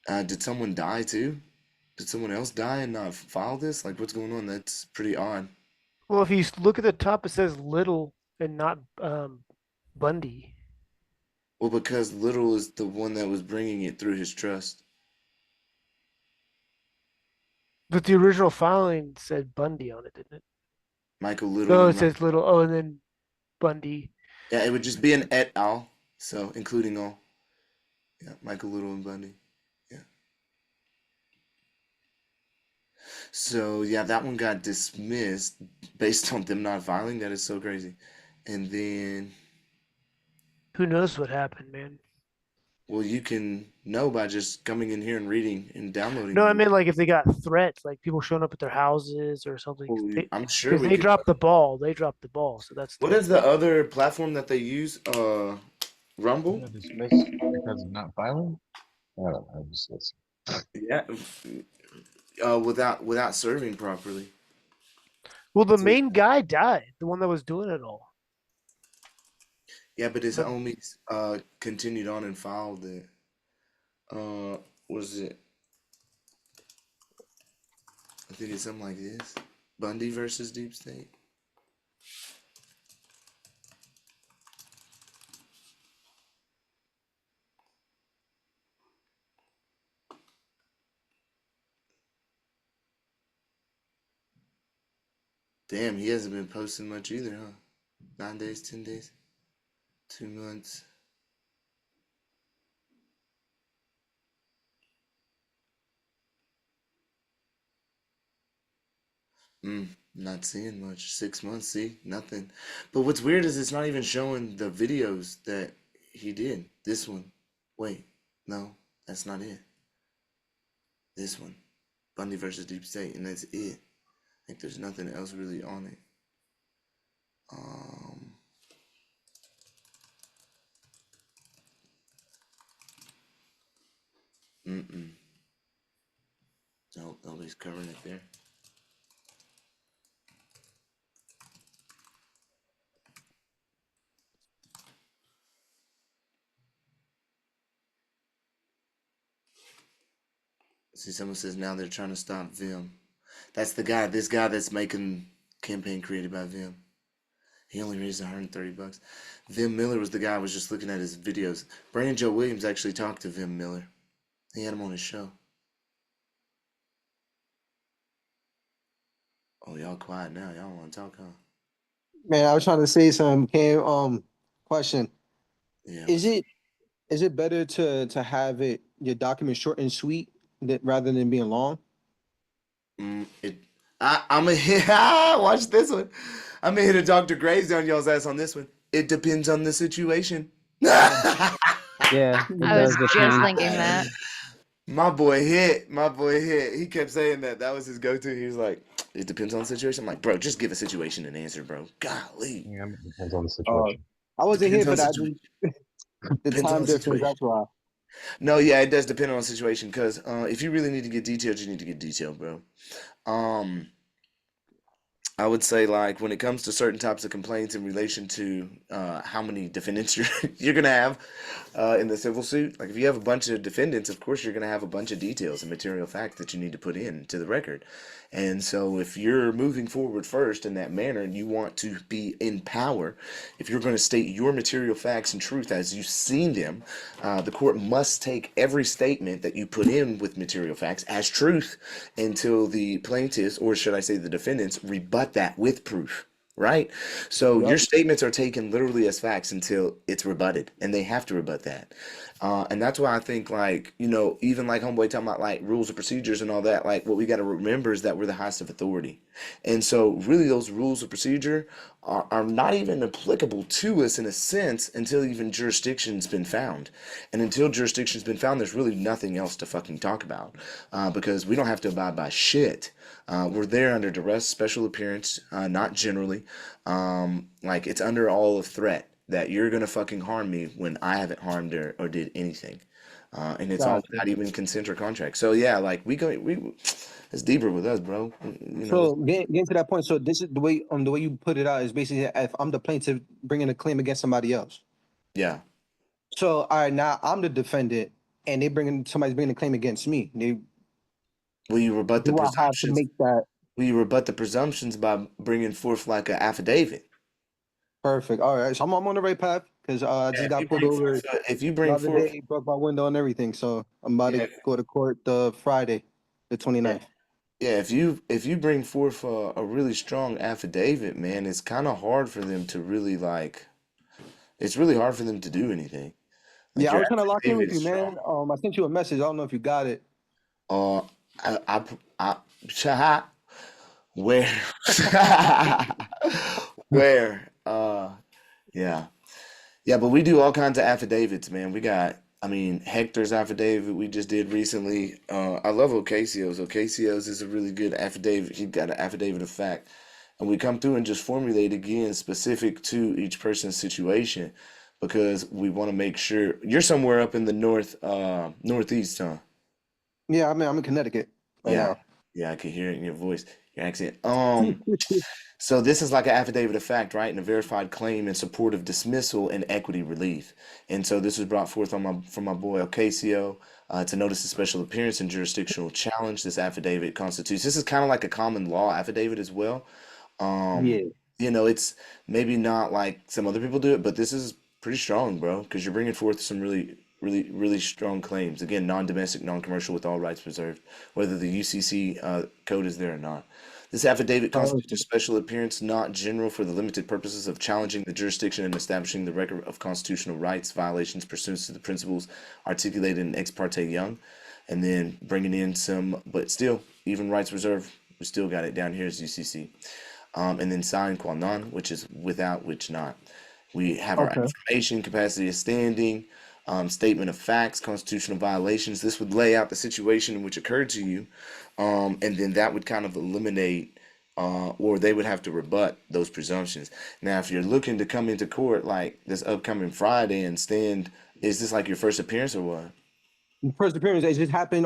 Did someone die too? Did someone else die and not file this? Like, what's going on? That's pretty odd. Well, if you look at the top, it says Little and not Bundy. Well, because Little is the one that was bringing it through his trust. But the original filing said Bundy on it, didn't it? Michael Little. No, and it says Little. Oh, and then Bundy. Yeah, it would just be an et al. So, including all. Yeah, Michael Little and Bundy. Yeah. So, yeah, that one got dismissed based on them not filing. That is so crazy. And then, Who knows what happened, man? well, you can know by just coming in here and reading and downloading. No, I them. mean like if they got threats, like people showing up at their houses or something. Well, I'm sure Because we they could. dropped the ball. They dropped the ball. So that's What is the other platform that they use? Rumble? Dismissed because of not filing? I don't know. Yeah. Without serving properly. Well, the So- main guy died, the one that was doing it all. Yeah, but his homies continued on and filed it. Was it? I think it's something like this. Bundy versus Deep State. Damn, he hasn't been posting much either, huh? 9 days, 10 days, 2 months. Not seeing much. 6 months, see? Nothing. But what's weird is it's not even showing the videos that he did. This one. Wait, no, that's not it. This one. Bundy versus Deep State, and that's it. I think there's nothing else really on it. No, nobody's covering it there. See, someone says now they're trying to stop Vim. That's the guy, this guy that's making campaign created by Vim. He only raised $130. Vim Miller was the guy I was just looking at his videos. Brandon Joe Williams actually talked to Vim Miller. He had him on his show. Oh, y'all quiet now. Y'all want to talk, huh? Man, I was trying to say something. Cam, question. Yeah. Is it better to have your document short and sweet rather than being long? I'm gonna hit. Watch this one. I'm gonna hit a Dr. Graves down y'all's ass on this one. It depends on the situation. Yeah, I was just thinking that. My boy hit. He kept saying that. That was his go-to. He was like, It depends on the situation. I'm like, bro, just give a situation and answer, bro. Golly. Yeah, it depends on the Uh, situation. I wasn't Depends here on for the that. situation. The Depends on time the difference. situation. That's why. No, yeah, it does depend on the situation. Because if you really need to get detailed, you need to get detailed, bro. Um, I would say like when it comes to certain types of complaints in relation to how many defendants you're gonna have in the civil suit. Like if you have a bunch of defendants, of course you're gonna have a bunch of details and material facts that you need to put in to the record. And so if you're moving forward first in that manner and you want to be in power, if you're going to state your material facts and truth as you've seen them, the court must take every statement that you put in with material facts as truth until the plaintiffs, or should I say the defendants, rebut that with proof. Right? So your Yep. statements are taken literally as facts until it's rebutted, and they have to rebut that. And that's why I think, like, even like Homeboy talking about like rules of procedures and all that, like what we got to remember is that we're the highest of authority. And so, really, those rules of procedure are not even applicable to us in a sense until even jurisdiction's been found. And until jurisdiction's been found, there's really nothing else to fucking talk about because we don't have to abide by shit. We're there under duress, special appearance, not generally. Like it's under all of threat that you're gonna fucking harm me when I haven't harmed or did anything. And it's all Gotcha. without even consent or contract. So yeah, like we it's deeper with us, bro. So getting to that point. So this is the way you put it out is basically if I'm the plaintiff bringing a claim against somebody else. Yeah. So all right, now I'm the defendant, and somebody's bringing a claim against me. Will you rebut the Do I have to presumptions? make that Will you rebut the presumptions by bringing forth like an affidavit? perfect? All right, so I'm on the right path because I Yeah, just got pulled over if you the bring other forth, day, broke my window and everything. So I'm about yeah, to go to court Friday, the 29th. yeah, if you bring forth a really strong affidavit, man, it's kind of hard for them to really like. It's really hard for them to do anything. Like Yeah, I your was trying to lock in affidavit with is you, strong. man. I sent you a message. I don't know if you got it. Uh, I Shaha, where, where, yeah. Yeah, but we do all kinds of affidavits, man. We got, I mean, Hector's affidavit we just did recently. I love Ocasio's. Ocasio's is a really good affidavit. He got an affidavit of fact. And we come through and just formulate again specific to each person's situation because we want to make sure you're somewhere up in the northeast, huh? Yeah, I mean, I'm in Connecticut right Yeah. now. Yeah, I can hear it in your voice, your accent. So this is like an affidavit of fact, right? And a verified claim in support of dismissal and equity relief. And so this was brought forth from my boy Ocasio to notice a special appearance and jurisdictional challenge. This affidavit constitutes. This is kind of like a common law affidavit as well. Um, Yeah. it's maybe not like some other people do it, but this is pretty strong, bro, because you're bringing forth some really, really, really strong claims. Again, non-domestic, non-commercial, with all rights preserved, whether the UCC code is there or not. This affidavit constitutes a special appearance not general for the limited purposes of challenging the jurisdiction and establishing the record of constitutional rights violations pursuant to the principles articulated in Ex parte Young, and then bringing in some, but still, even rights reserved, we still got it down here as UCC. And then sine qua non, which is without which not. We have our Okay. affirmation, capacity of standing, statement of facts, constitutional violations. This would lay out the situation in which occurred to you, and then that would kind of eliminate, or they would have to rebut those presumptions. Now, if you're looking to come into court like this upcoming Friday and stand, is this like your first appearance or what? First appearance, it just happened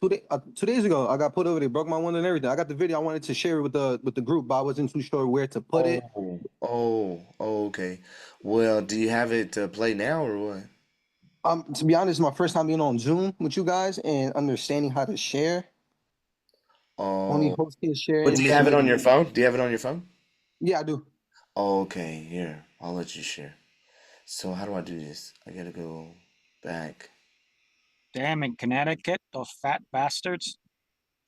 2 days ago. I got put over. They broke my window and everything. I got the video. I wanted to share it with the group, but I wasn't too sure where to put it. Okay. Well, do you have it to play now or what? To be honest, it's my first time being on Zoom with you guys and understanding how to share. Only Oh, host can share. but do you have it on your phone? Do you have it on your phone? Yeah, I do. Okay, here, I'll let you share. So how do I do this? I gotta go back. Damn, in Connecticut, those fat bastards.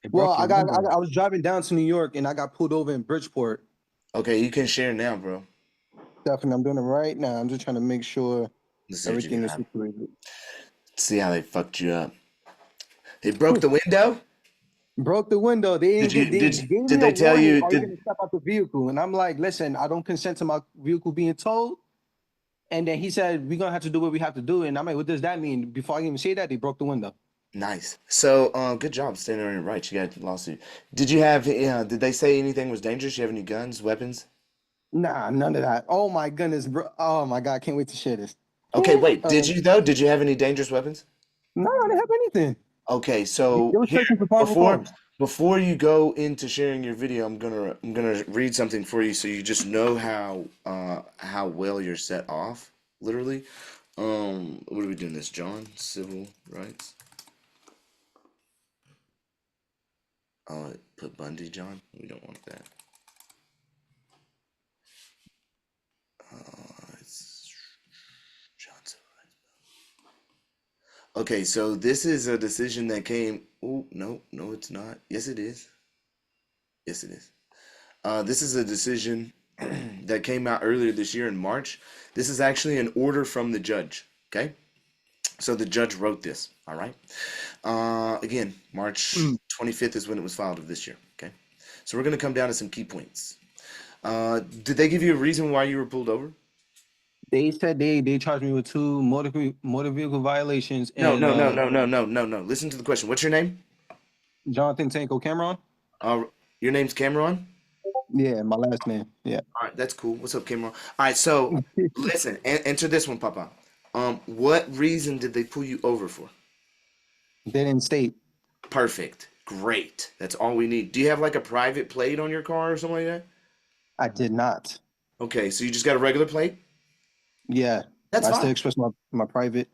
They Well, broke your window. I was driving down to New York and I got pulled over in Bridgeport. Okay, you can share now, bro. Definitely, I'm doing it right now. I'm just trying to make sure Let's see what you everything is got. situated. See how they fucked you up. They broke the window? Broke the window. They Did you gave did me they a tell warning. you Are you gonna step out the vehicle? And I'm like, listen, I don't consent to my vehicle being towed. And then he said, we're gonna have to do what we have to do. And I'm like, what does that mean? Before I can even say that, they broke the window. Nice. So, good job standing on your rights. You got a lawsuit. Did you have? Did they say anything was dangerous? You have any guns, weapons? Nah, none of that. Oh my goodness, bro. Oh my God, can't wait to share this. Okay, wait. Did Um, you though? Did you have any dangerous weapons? no, I didn't have anything. Okay, They so were here searching for probable before cause. before you go into sharing your video, I'm gonna read something for you so you just know how well you're set off, literally. What are we doing this, John? Civil rights. Put Bundy, John. We don't want that. It's John Civil Rights. Okay, so this is a decision that came. Oh, no, no, it's not. Yes, it is. Yes, it is. This is a decision that came out earlier this year in March. This is actually an order from the judge. Okay, so the judge wrote this. All right. Again, March 25th is when it was filed of this year. Okay, so we're gonna come down to some key points. Did they give you a reason why you were pulled over? They said they charged me with 2 motor vehicle violations No, and no, no, no, no, no, no, no. Listen to the question. What's your name? Jonathan Tanko Cameron. Uh, your name's Cameron. Yeah, my last name. Yeah. All right, that's cool. What's up, Cameron? All right, so listen, answer this one, Papa. What reason did they pull you over for? They didn't state. Perfect. Great. That's all we need. Do you have like a private plate on your car or something like that? I did not. Okay, so you just got a regular plate? Yeah. That's I still fine. express my private.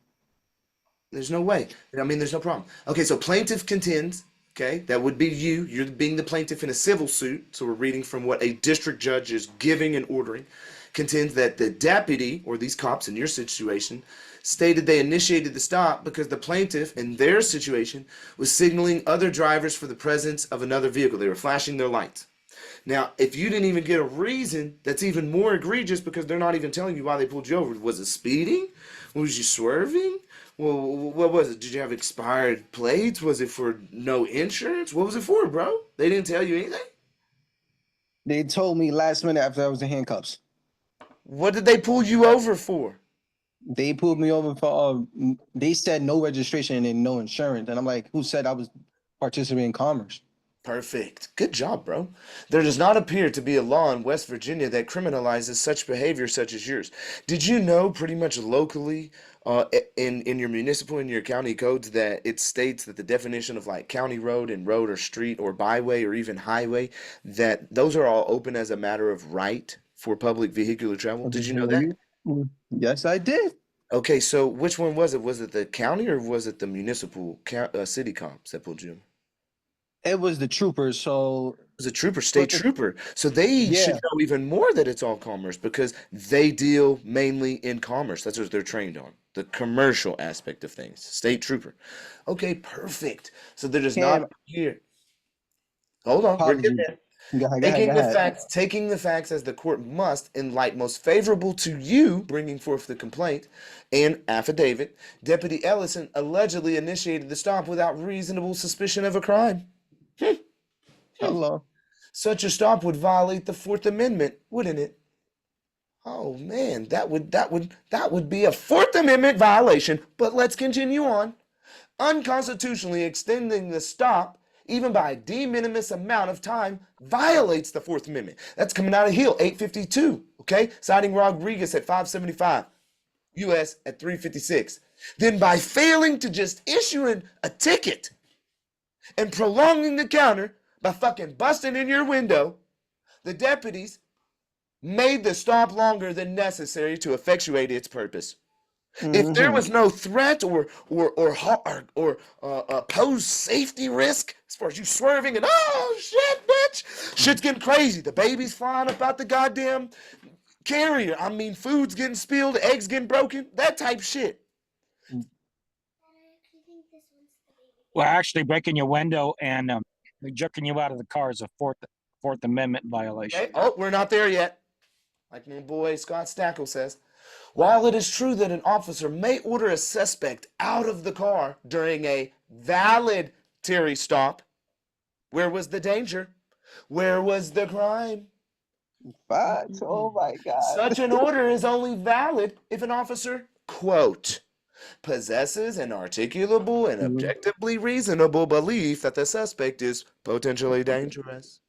There's no way. I mean, there's no problem. Okay, so plaintiff contends, okay, that would be you. You're being the plaintiff in a civil suit. So we're reading from what a district judge is giving and ordering. Contends that the deputy, or these cops in your situation, stated they initiated the stop because the plaintiff, in their situation, was signaling other drivers for the presence of another vehicle. They were flashing their lights. Now, if you didn't even get a reason, that's even more egregious because they're not even telling you why they pulled you over. Was it speeding? Was you swerving? Well, what was it? Did you have expired plates? Was it for no insurance? What was it for, bro? They didn't tell you anything? They told me last minute after I was in handcuffs. What did they pull you over for? They pulled me over for they said no registration and no insurance. And I'm like, who said I was participating in commerce? Perfect. Good job, bro. There does not appear to be a law in West Virginia that criminalizes such behavior such as yours. Did you know pretty much locally in your municipal and your county codes that it states that the definition of like county road and road or street or byway or even highway, that those are all open as a matter of right for public vehicular travel? Did you know that? Yes, I did. Okay, so which one was it? Was it the county or was it the municipal city cops that pulled you? It was the troopers. So Was a trooper, state trooper. So they should yeah. know even more that it's all commerce because they deal mainly in commerce. That's what they're trained on. The commercial aspect of things. State trooper. Okay, perfect. So there does not Cam, here. Hold on, we're getting apologies. there. Go ahead, go ahead. Taking the facts as the court must in light most favorable to you, bringing forth the complaint and affidavit, Deputy Ellison allegedly initiated the stop without reasonable suspicion of a crime. Hello. Such a stop would violate the Fourth Amendment, wouldn't it? Oh man, that would be a Fourth Amendment violation. But let's continue on. Unconstitutionally extending the stop, even by a de minimis amount of time, violates the Fourth Amendment. That's coming out of Hill 852. Okay, citing Rodriguez at 575, U.S. at 356. Then by failing to just issue a ticket and prolonging the counter by fucking busting in your window, the deputies made the stop longer than necessary to effectuate its purpose. If there was no threat or posed safety risk as far as you swerving and oh shit, bitch, shit's getting crazy. The baby's flying up out the goddamn carrier. I mean, food's getting spilled, eggs getting broken, that type shit. Well, actually breaking your window and jerking you out of the car is a Fourth Amendment violation. Okay. Oh, we're not there yet. Like my boy Scott Stackle says, while it is true that an officer may order a suspect out of the car during a valid Terry stop, where was the danger? Where was the crime? Facts. Oh my God. Such an order is only valid if an officer, quote, possesses an articulable and Mhm. objectively reasonable belief that the suspect is potentially dangerous.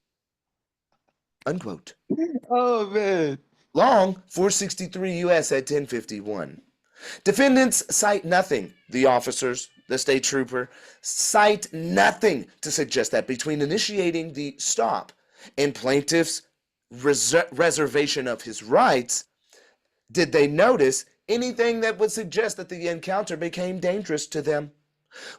Unquote. Oh man. Long, 463 U.S. at 1051. Defendants cite nothing, the officers, the state trooper, cite nothing to suggest that between initiating the stop and plaintiff's reservation of his rights, did they notice anything that would suggest that the encounter became dangerous to them.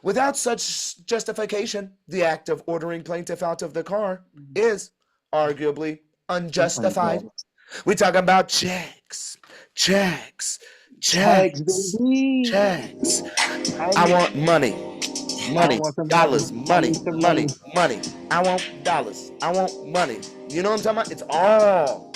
Without such justification, the act of ordering plaintiff out of the car is arguably unjustified. We talking about checks, checks, Tags, checks, baby. checks. I And want money, I money, want some dollars, money. I money, need some money, money. money. I want dollars. I want money. You know what I'm talking about? It's all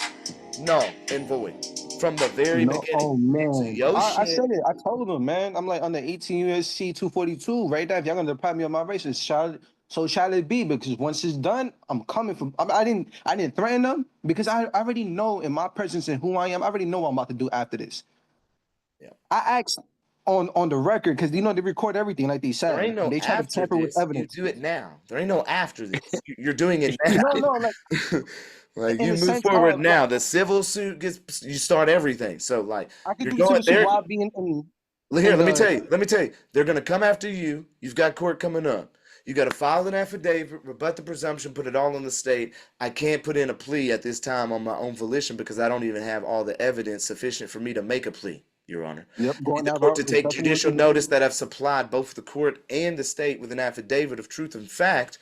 null and void from the very No, beginning. oh It's man. your I shit. said it. I told him, man. I'm like under 18 USC 242 right there. If y'all gonna deprive me of my races, so shall it be? Because once it's done, I'm coming from. I didn't threaten them because I already know in my presence and who I am. I already know what I'm about to do after this. Yeah. I asked on the record because you know they record everything like they There said. ain't no They try to after tamper with this. You evidence. do it now. There ain't no after this. You're doing it now. No, like Like in you a move sense, forward now. The civil suit gets you start everything. So like I could you're do going civil suit there. while being Here, in let me the. tell you. Let me tell you. They're gonna come after you. You've got court coming up. You got to file an affidavit, rebut the presumption, put it all on the state. I can't put in a plea at this time on my own volition because I don't even have all the evidence sufficient for me to make a plea, Your Honor. Yep, I going need the that court route to is take definitely judicial what notice that I've supplied both the court and the state with an affidavit of truth and fact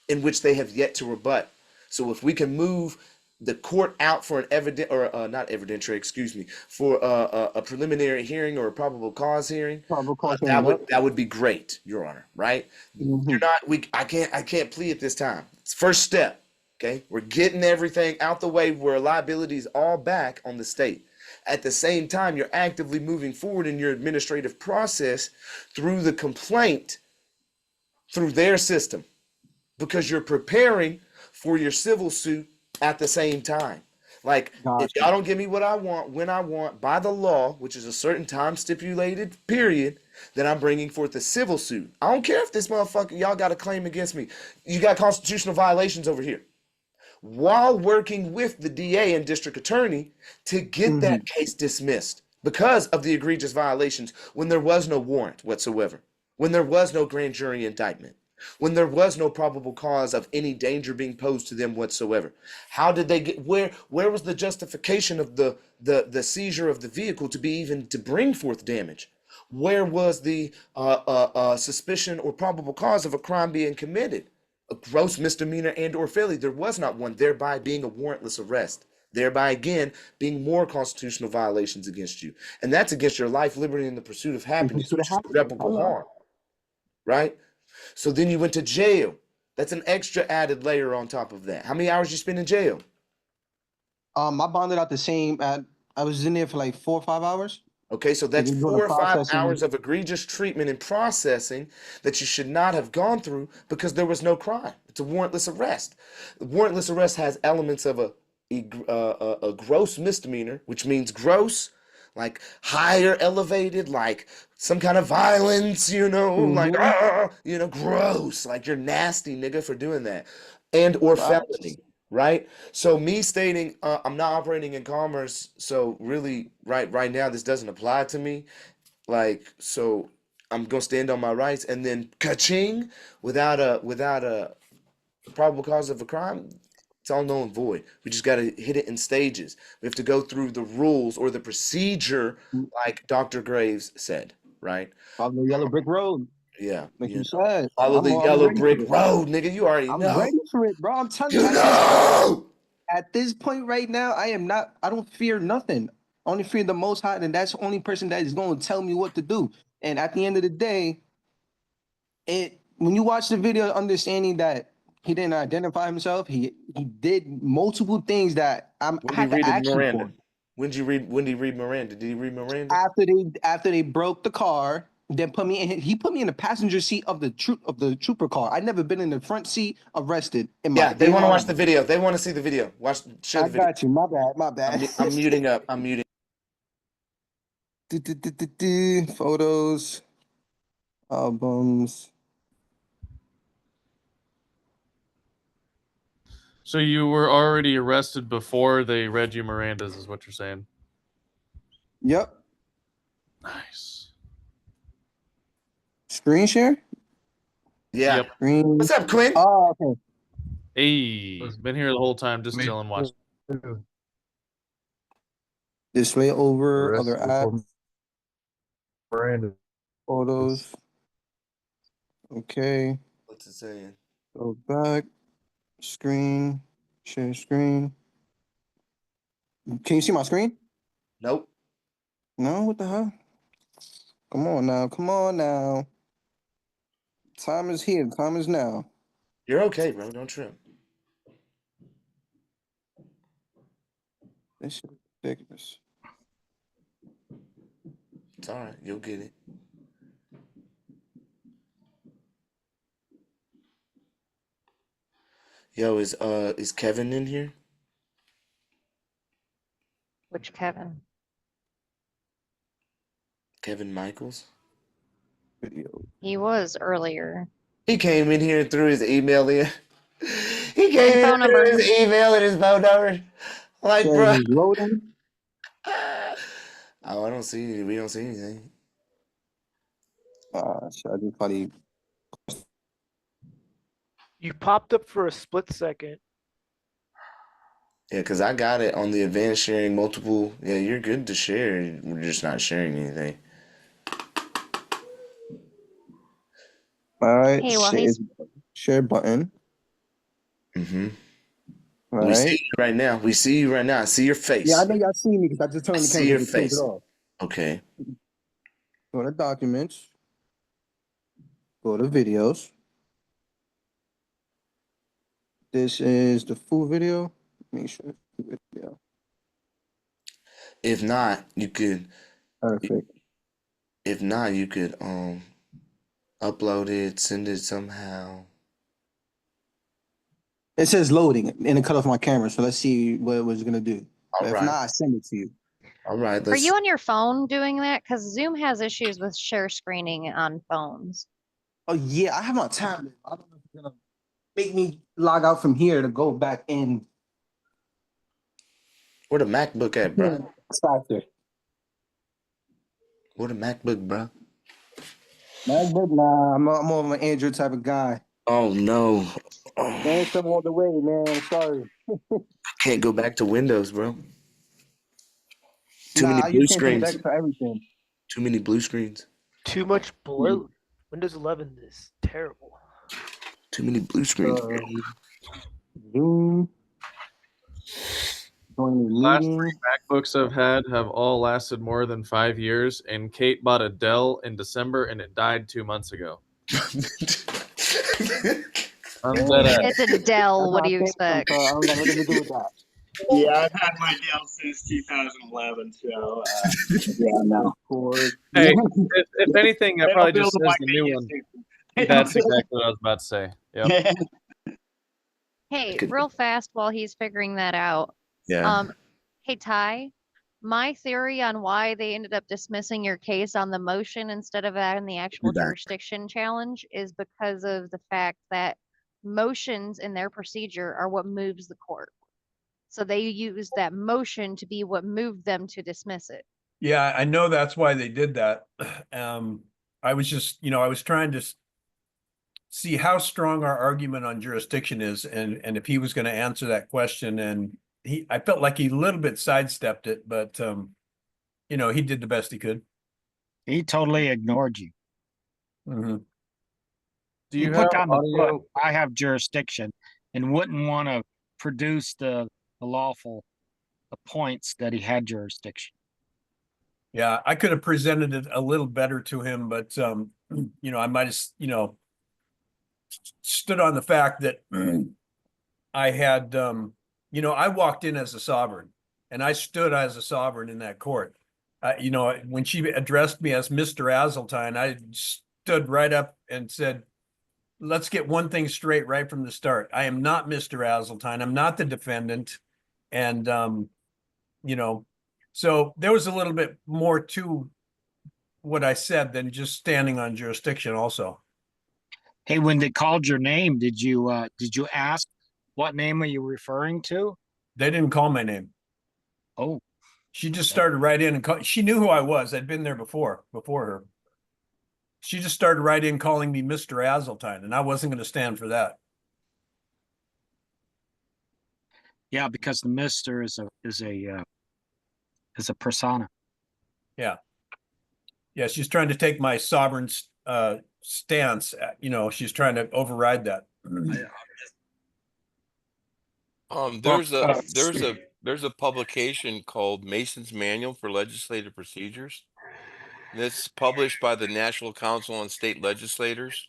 in which they have yet to rebut. So if we can move the court out for an evident or not evidentiary, excuse me, for a preliminary hearing or a probable cause hearing, probable cause that hearing. would Yep. that would be great, Your Honor. Right? You're Mhm. not. I can't plea at this time. It's first step. Okay, we're getting everything out the way where liability is all back on the state. At the same time, you're actively moving forward in your administrative process through the complaint through their system because you're preparing for your civil suit at the same time. Like, if Gotcha. y'all don't give me what I want when I want by the law, which is a certain time stipulated period, then I'm bringing forth a civil suit. I don't care if this motherfucker, y'all got a claim against me. You got constitutional violations over here. While working with the DA and district attorney to get Mhm. that case dismissed because of the egregious violations when there was no warrant whatsoever, when there was no grand jury indictment, when there was no probable cause of any danger being posed to them whatsoever. How did they get where was the justification of the seizure of the vehicle to be even to bring forth damage? Where was the suspicion or probable cause of a crime being committed? A gross misdemeanor and or failure. There was not one, thereby being a warrantless arrest. Thereby again being more constitutional violations against you. And that's against your life, liberty, and the pursuit of If you happiness, should have which is happened. irreparable Hello. harm. Right? So then you went to jail. That's an extra added layer on top of that. How many hours you spend in jail? I bonded out the same at I was in there for like 4 or 5 hours. Okay, so Because that's we're doing the 4 or 5 hours processing. of egregious treatment and processing that you should not have gone through because there was no crime. It's a warrantless arrest. The warrantless arrest has elements of a gross misdemeanor, which means gross, like higher elevated, like some kind of violence, like Mm-hmm. gross, like you're nasty, nigga, for doing that, and or felony. Right. So me stating I'm not operating in commerce, so really right now this doesn't apply to me. Like so I'm gonna stand on my rights and then ka-ching without a probable cause of a crime, it's all null and void. We just gotta hit it in stages. We have to go through the rules or the procedure like Dr. Graves said, right? Follow the yellow brick road, Yeah, like you said. follow the I'm yellow ready brick for it. road, nigga. You already I'm know. ready for it, bro. I'm telling you, You know. at this point right now, I don't fear nothing. I only fear the most high, and that's the only person that is going to tell me what to do. And at the end of the day, when you watch the video, understanding that he didn't identify himself, he did multiple things that I When did he had to read ask you Miranda? for. When did he read Miranda? Did he read Miranda? After they broke the car, then put me in. He put me in the passenger seat of the trooper car. I never been in the front seat arrested Yeah, they in want to my watch life. the video. They want to see the video. Share I the video. got you. My bad. My bad. I'm muting up. I'm muting. Photos, albums. So you were already arrested before they read you Miranda's, is what you're saying? Yep. Nice. Screen share? Yeah. Yep. Screen. What's up, Clint? Oh, okay. Hey, been here the whole time, just Me chilling, watching. too. Display over other Arrested before apps, Miranda. photos. Okay. What's it saying? Go back. Screen. Share screen. Can you see my screen? Nope. No? What the hell? Come on now. Come on now. Time is here. Time is now. You're okay, bro. Don't trip. This shit is ridiculous. It's all right. You'll get it. Yo, is Kevin in here? Which Kevin? Kevin Michaels? Video. He was earlier. He came in here and threw his email in. He came in Phone and threw number. his email and his phone number. Like, Says bro. it's loading. Oh, I don't see. We don't see anything. Shit, I just probably. You popped up for a split second. Yeah, because I got it on the advanced sharing multiple. Yeah, you're good to share. We're just not sharing anything. All right. Hey, well, he's Share button. Mm-hmm. All We see right. you right now. We see you right now. I see your face. Yeah, I know y'all see me because I just I turned the see camera your to close it face. off. Okay. Go to documents. Go to videos. This is the full video. Make sure it's the video. If not, you could. Perfect. If not, you could upload it, send it somehow. It says loading and it cut off my camera. So let's see what it was gonna do. All If right. not, I send it to you. All right. Are Let's. you on your phone doing that? Because Zoom has issues with share screening on phones. Oh yeah, I have my tablet. I don't know if it's gonna make me log out from here to go back in. Where the MacBook at, bro? It's faster. Where the MacBook, bro? MacBook, nah, I'm more of an Android type of guy. Oh no. Oh, Handsome all the way, man. I'm sorry. can't go back to Windows, bro. Too Nah, many I blue use campaign screens. back for everything. Too many blue screens. Too much bloat. Windows 11 is terrible. Too many blue screens, bro. Zoom. Join the Last meeting. 3 MacBooks I've had have all lasted more than 5 years, and Kate bought a Dell in December, and it died 2 months ago. I'm dead ass. It's a Dell. What do you That's my expect? thing, so I don't got nothing to do with that. Yeah, I've had my Dell since 2011, so yeah, no. Of course. Hey, if anything, that They probably don't just build them says like the they new used one. to. That's exactly what I was about to say. Yep. Hey, Could- real fast while he's figuring that out. Yeah. Hey, Ty, my theory on why they ended up dismissing your case on the motion instead of on the actual back. jurisdiction challenge is because of the fact that motions in their procedure are what moves the court. So they use that motion to be what moved them to dismiss it. Yeah, I know that's why they did that. I was just, I was trying to see how strong our argument on jurisdiction is, and if he was going to answer that question, and I felt like he a little bit sidestepped it, but he did the best he could. He totally ignored you. Mhm. Do He you put have down the audio? foot, I have jurisdiction, and wouldn't want to produce the lawful points that he had jurisdiction. Yeah, I could have presented it a little better to him, but I might have, stood on the fact that I had, I walked in as a sovereign, and I stood as a sovereign in that court. When she addressed me as Mr. Azeltine, I stood right up and said, let's get one thing straight right from the start. I am not Mr. Azeltine. I'm not the defendant. And, so there was a little bit more to what I said than just standing on jurisdiction also. Hey, when they called your name, did you ask what name are you referring to? They didn't call my name. Oh, She just started right in and she knew who I was. I'd been there before her. She just started right in calling me Mr. Azeltine, and I wasn't going to stand for that. yeah, because the Mister is a persona. Yeah. Yeah, she's trying to take my sovereign stance. You know, she's trying to override that. There's a publication called Mason's Manual for Legislative Procedures. That's published by the National Council on State Legislators.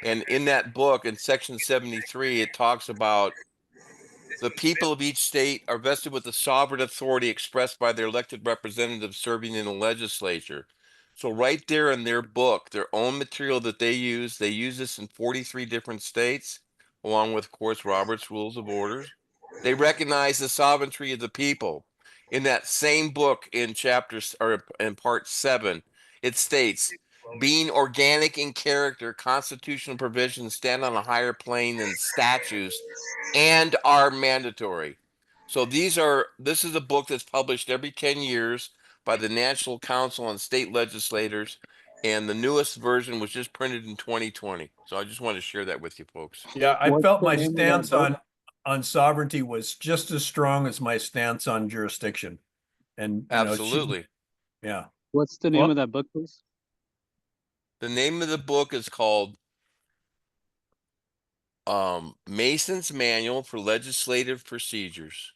And in that book, in section 73, it talks about the people of each state are vested with the sovereign authority expressed by their elected representatives serving in the legislature. So right there in their book, their own material that they use this in 43 different states, along with, of course, Robert's Rules of Orders. They recognize the sovereignty of the people. In that same book, in chapters or in part 7, it states, being organic in character, constitutional provisions stand on a higher plane than statutes and are mandatory. So this is a book that's published every 10 years by the National Council on State Legislators, and the newest version was just printed in 2020. So I just wanted to share that with you folks. Yeah, I felt my stance on sovereignty was just as strong as my stance on jurisdiction. And absolutely. Yeah. What's the name of that book, please? The name of the book is called Mason's Manual for Legislative Procedures.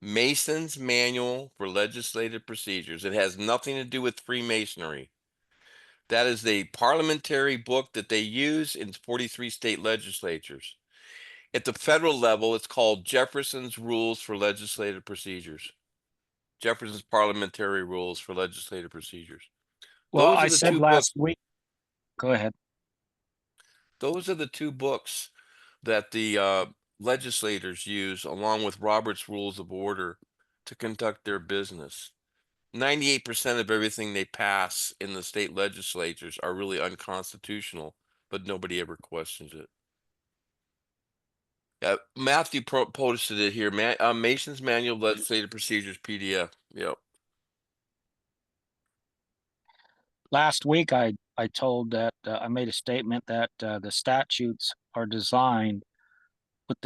Mason's Manual for Legislative Procedures. It has nothing to do with Freemasonry. That is a parliamentary book that they use in 43 state legislatures. At the federal level, it's called Jefferson's Rules for Legislative Procedures. Jefferson's Parliamentary Rules for Legislative Procedures. Well, I said last week. Go ahead. Those are the two books that the legislators use, along with Robert's Rules of Order, to conduct their business. 98% of everything they pass in the state legislatures are really unconstitutional, but nobody ever questions it. Matthew posted it here. Mason's Manual of Legislative Procedures PDF. Yep. Last week, I told that I made a statement that the statutes are designed with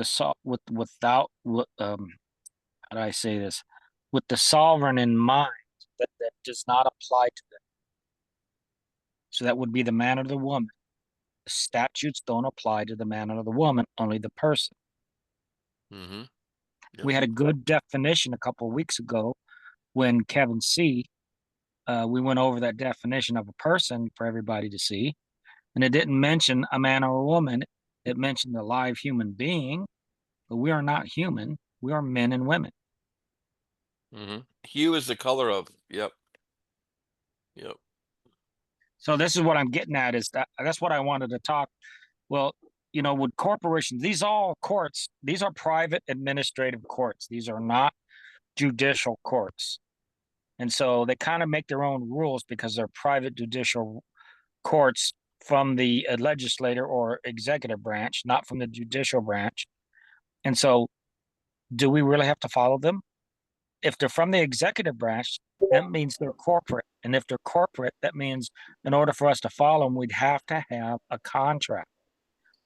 without how do I say this, with the sovereign in mind, that does not apply to them. So that would be the man or the woman. The statutes don't apply to the man or the woman, only the person. Mm-hmm. Yep. We had a good definition a couple of weeks ago when Kevin C. We went over that definition of a person for everybody to see, and it didn't mention a man or a woman. It mentioned a live human being, but we are not human. We are men and women. Mm-hmm. Hue is the color of. Yep. Yep. So this is what I'm getting at, is that's what I wanted to talk. Well, you know, with corporations, these all courts, these are private administrative courts. These are not judicial courts. And so they kind of make their own rules because they're private judicial courts from the legislature or executive branch, not from the judicial branch. And so do we really have to follow them? If they're from the executive branch, that means they're corporate. And if they're corporate, that means in order for us to follow them, we'd have to have a contract.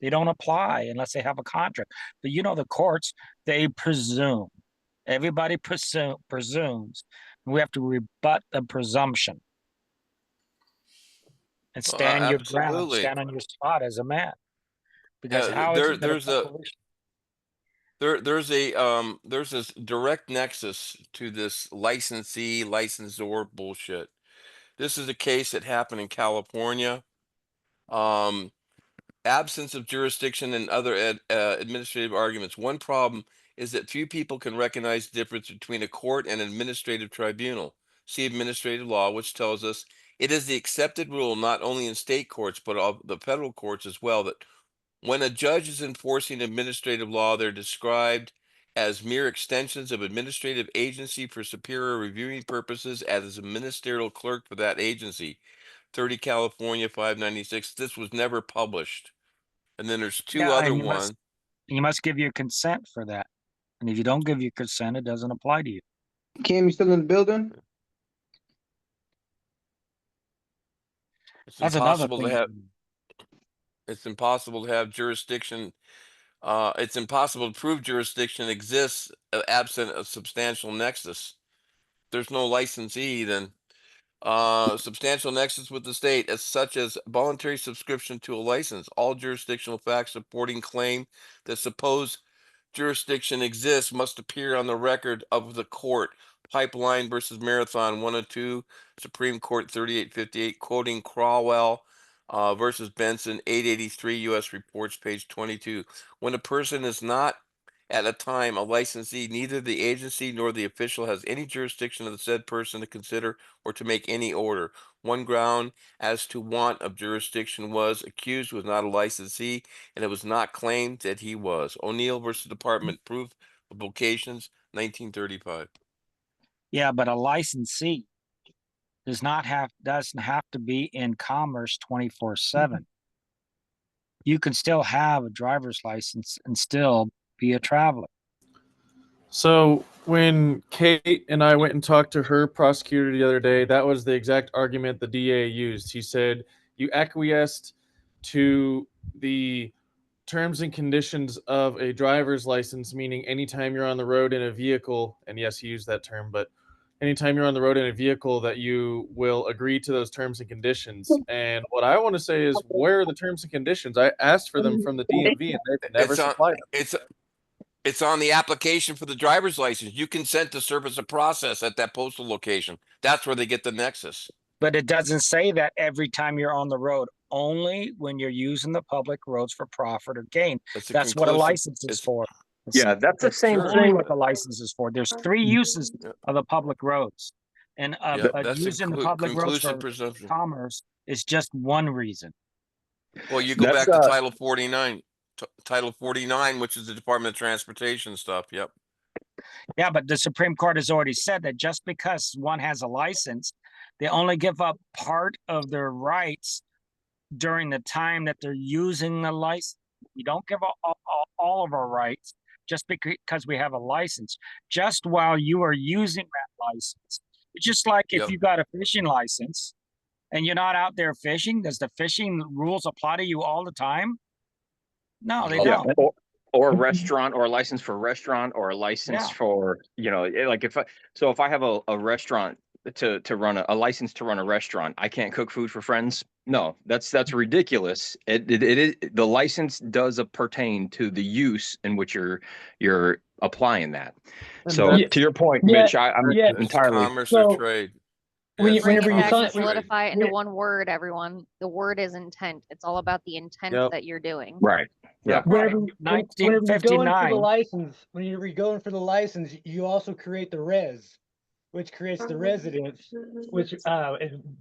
They don't apply unless they have a contract. But you know, the courts, they presume. Everybody presumes. We have to rebut the presumption and stand your ground, stand on your spot as a man. Because how is it there's this direct nexus to this licensor bullshit. This is a case that happened in California. Absence of jurisdiction and other administrative arguments. One problem is that few people can recognize the difference between a court and an administrative tribunal. See administrative law, which tells us it is the accepted rule, not only in state courts, but of the federal courts as well, that when a judge is enforcing administrative law, they're described as mere extensions of administrative agency for superior reviewing purposes as a ministerial clerk for that agency. 30 California 596. This was never published. And then there's two Yeah, other and ones. you must give your consent for that. And if you don't give your consent, it doesn't apply to you. Kim, you still in the building? It's That's another impossible to thing. have. It's impossible to have jurisdiction. It's impossible to prove jurisdiction exists absent a substantial nexus. There's no licensee, then substantial nexus with the state, as such as voluntary subscription to a license. All jurisdictional facts supporting claim that supposed jurisdiction exists must appear on the record of the court. Pipeline versus Marathon 102, Supreme Court 3858, quoting Crawwell versus Benson 883 U.S. Reports, page 22. When a person is not at a time a licensee, neither the agency nor the official has any jurisdiction of the said person to consider or to make any order. One ground as to want of jurisdiction was accused was not a licensee, and it was not claimed that he was. O'Neill versus Department, proof of vocations, 1935. Yeah, but a licensee doesn't have to be in commerce 24/7. You can still have a driver's license and still be a traveler. So when Kate and I went and talked to her prosecutor the other day, that was the exact argument the DA used. He said, you acquiesced to the terms and conditions of a driver's license, meaning anytime you're on the road in a vehicle, and yes, he used that term, but anytime you're on the road in a vehicle that you will agree to those terms and conditions. And what I want to say is, where are the terms and conditions? I asked for them from the DMV and they've never supplied them. It's on the application for the driver's license. You consent to serve as a process at that postal location. That's where they get the nexus. But it doesn't say that every time you're on the road, only when you're using the public roads for profit or gain. That's what a license is for. Yeah, that's the same only thing. what the license is for. There's three uses of the public roads. And that's using the public roads for presumption. commerce is just one reason. Well, you go back to Title 49. Title 49, which is the Department of Transportation stuff. Yep. Yeah, but the Supreme Court has already said that just because one has a license, they only give up part of their rights during the time that they're using the license. We don't give up all of our rights just because we have a license. Just while you are using that license, it's just like if you got a fishing license and you're not out there fishing, does the fishing rules apply to you all the time? No, they don't. Or a restaurant, or a license for a restaurant, or a license for, like if I have a restaurant to run a license to run a restaurant, I can't cook food for friends. No, that's ridiculous. The license does pertain to the use in which you're applying that. So to your point, Mitch, I'm entirely commerce or trade. Bring it back to solidify it into one word, everyone. The word is intent. It's all about the intent that you're doing. Right. Yeah. Whenever you're going for the license, when you're going for the license, you also create the res, which creates the residence, which is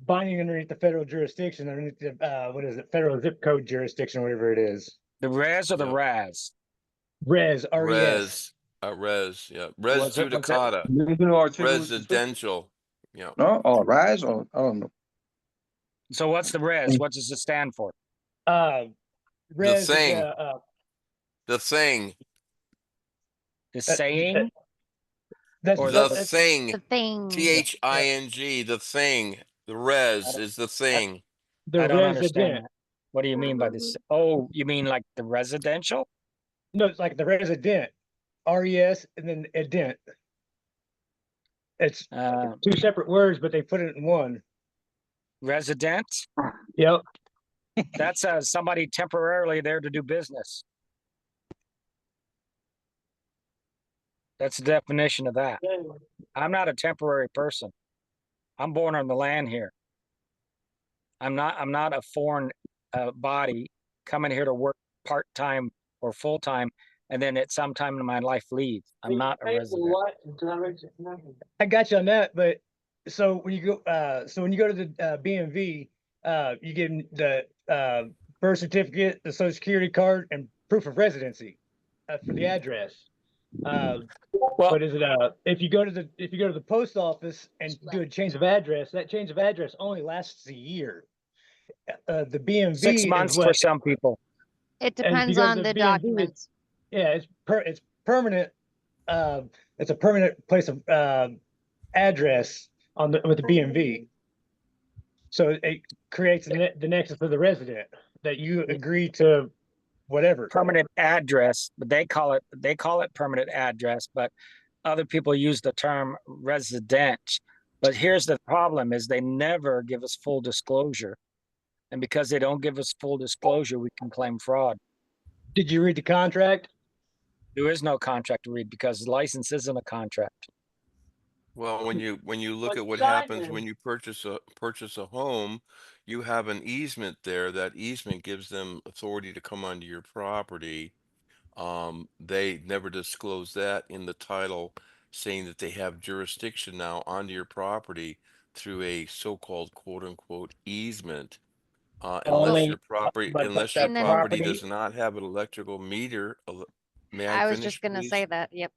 binding underneath the federal jurisdiction, underneath the federal zip code jurisdiction, whatever it is. The res or the raz? Res, R-E-S. Res, yeah. Res judicata. Residential. Yeah. No, rise or no. So what's the res? What does it stand for? Res the thing. Is, the thing. The saying? The thing. The thing. T-H-I-N-G. The thing. The res is the thing. I don't understand. What do you mean by this? Oh, you mean like the residential? No, it's like the resident. R-E-S and then ident. It's two separate words, but they put it in one. Resident? Yep. That's somebody temporarily there to do business. That's the definition of that. I'm not a temporary person. I'm born on the land here. I'm not a foreign body coming here to work part-time or full-time and then at some time in my life leave. I'm not a resident. I got you on that, but so when you go to the BMV, you give them the birth certificate, the social security card, and proof of residency for the address. What is it? If you go to the post office and do a change of address, that change of address only lasts a year. The BMV 6 months is what for some people. It and if you depends go to on the BMV, documents. it's permanent. It's a permanent place of address with the BMV. So it creates the nexus of the resident that you agree to whatever. Permanent address, but they call it permanent address, but other people use the term resident. But here's the problem is they never give us full disclosure. And because they don't give us full disclosure, we can claim fraud. Did you read the contract? There is no contract to read because the license isn't a contract. Well, when you look at what happens when you purchase a home, you have an easement there. That easement gives them authority to come onto your property. They never disclose that in the title, saying that they have jurisdiction now onto your property through a so-called quote unquote easement. Only, Unless your And then- property does not have an electrical meter. May I I was finish, just gonna please? say that. Yep.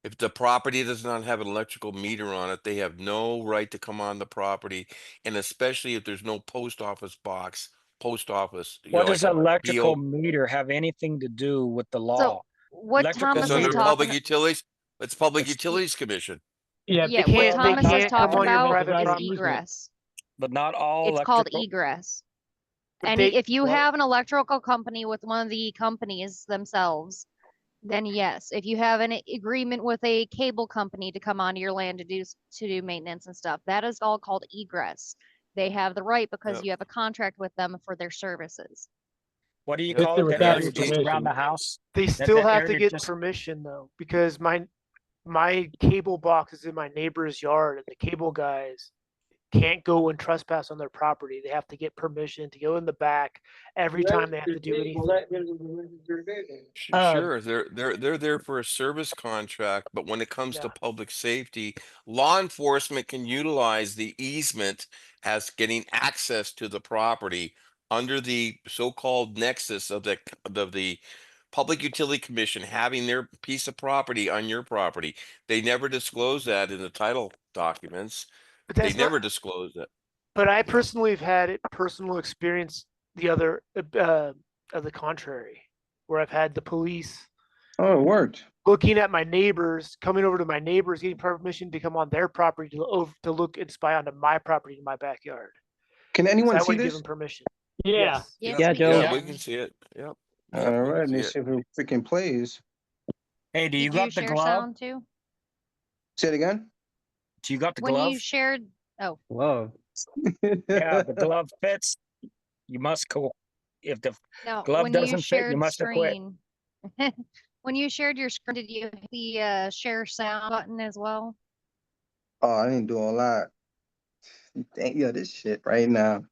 If the property does not have an electrical meter on it, they have no right to come on the property, and especially if there's no post office box, post office. what does like a electrical PO meter have anything to do with the law? So what Electrical Thomas It's is under meter- Public talking, Utilities. It's Public It's- Utilities Commission. Yeah, yeah, They what can't- they Thomas is can't come talking on your about private is property. egress. But not all It's called electrical. egress. But And they- if you well- have an electrical company with one of the companies themselves, then yes. If you have an agreement with a cable company to come onto your land to do maintenance and stuff, that is all called egress. They have the right because Yep. you have a contract with them for their services. What do you Yep. call it? With That or area without just your around the permission. house? They That- still that have to area get just- permission though, because my cable box is in my neighbor's yard, and the cable guys can't go and trespass on their property. They have to get permission to go in the back every time they have to do anything. Sure, they're there for a service contract, but when it comes to Yeah. public safety, law enforcement can utilize the easement as getting access to the property under the so-called nexus of the Public Utility Commission having their piece of property on your property. They never disclose that in the title documents. But They that's never not. disclose it. But I personally have had it personal experience the other of the contrary, where I've had the police Oh, it worked. looking at my neighbors, coming over to my neighbors, getting permission to come on their property to look and spy onto my property in my backyard. Can 'Cause anyone I see wouldn't give this? them permission. Yeah. Yes. Yes, Yeah, we Joe. Yeah, can. we can see it. Yep. All Yep, we right, can see let's it. see if it freaking plays. Hey, do you Did you got the share glove? sound too? Say it again. Do you got the When glove? you shared, oh, Whoa. Yeah, the glove fits. You must go. If the no, glove when you doesn't fit, you shared must have quit. screen. When you shared your screen, did you hit the share sound button as well? Oh, I didn't do all that. Dang, yeah, this shit right now.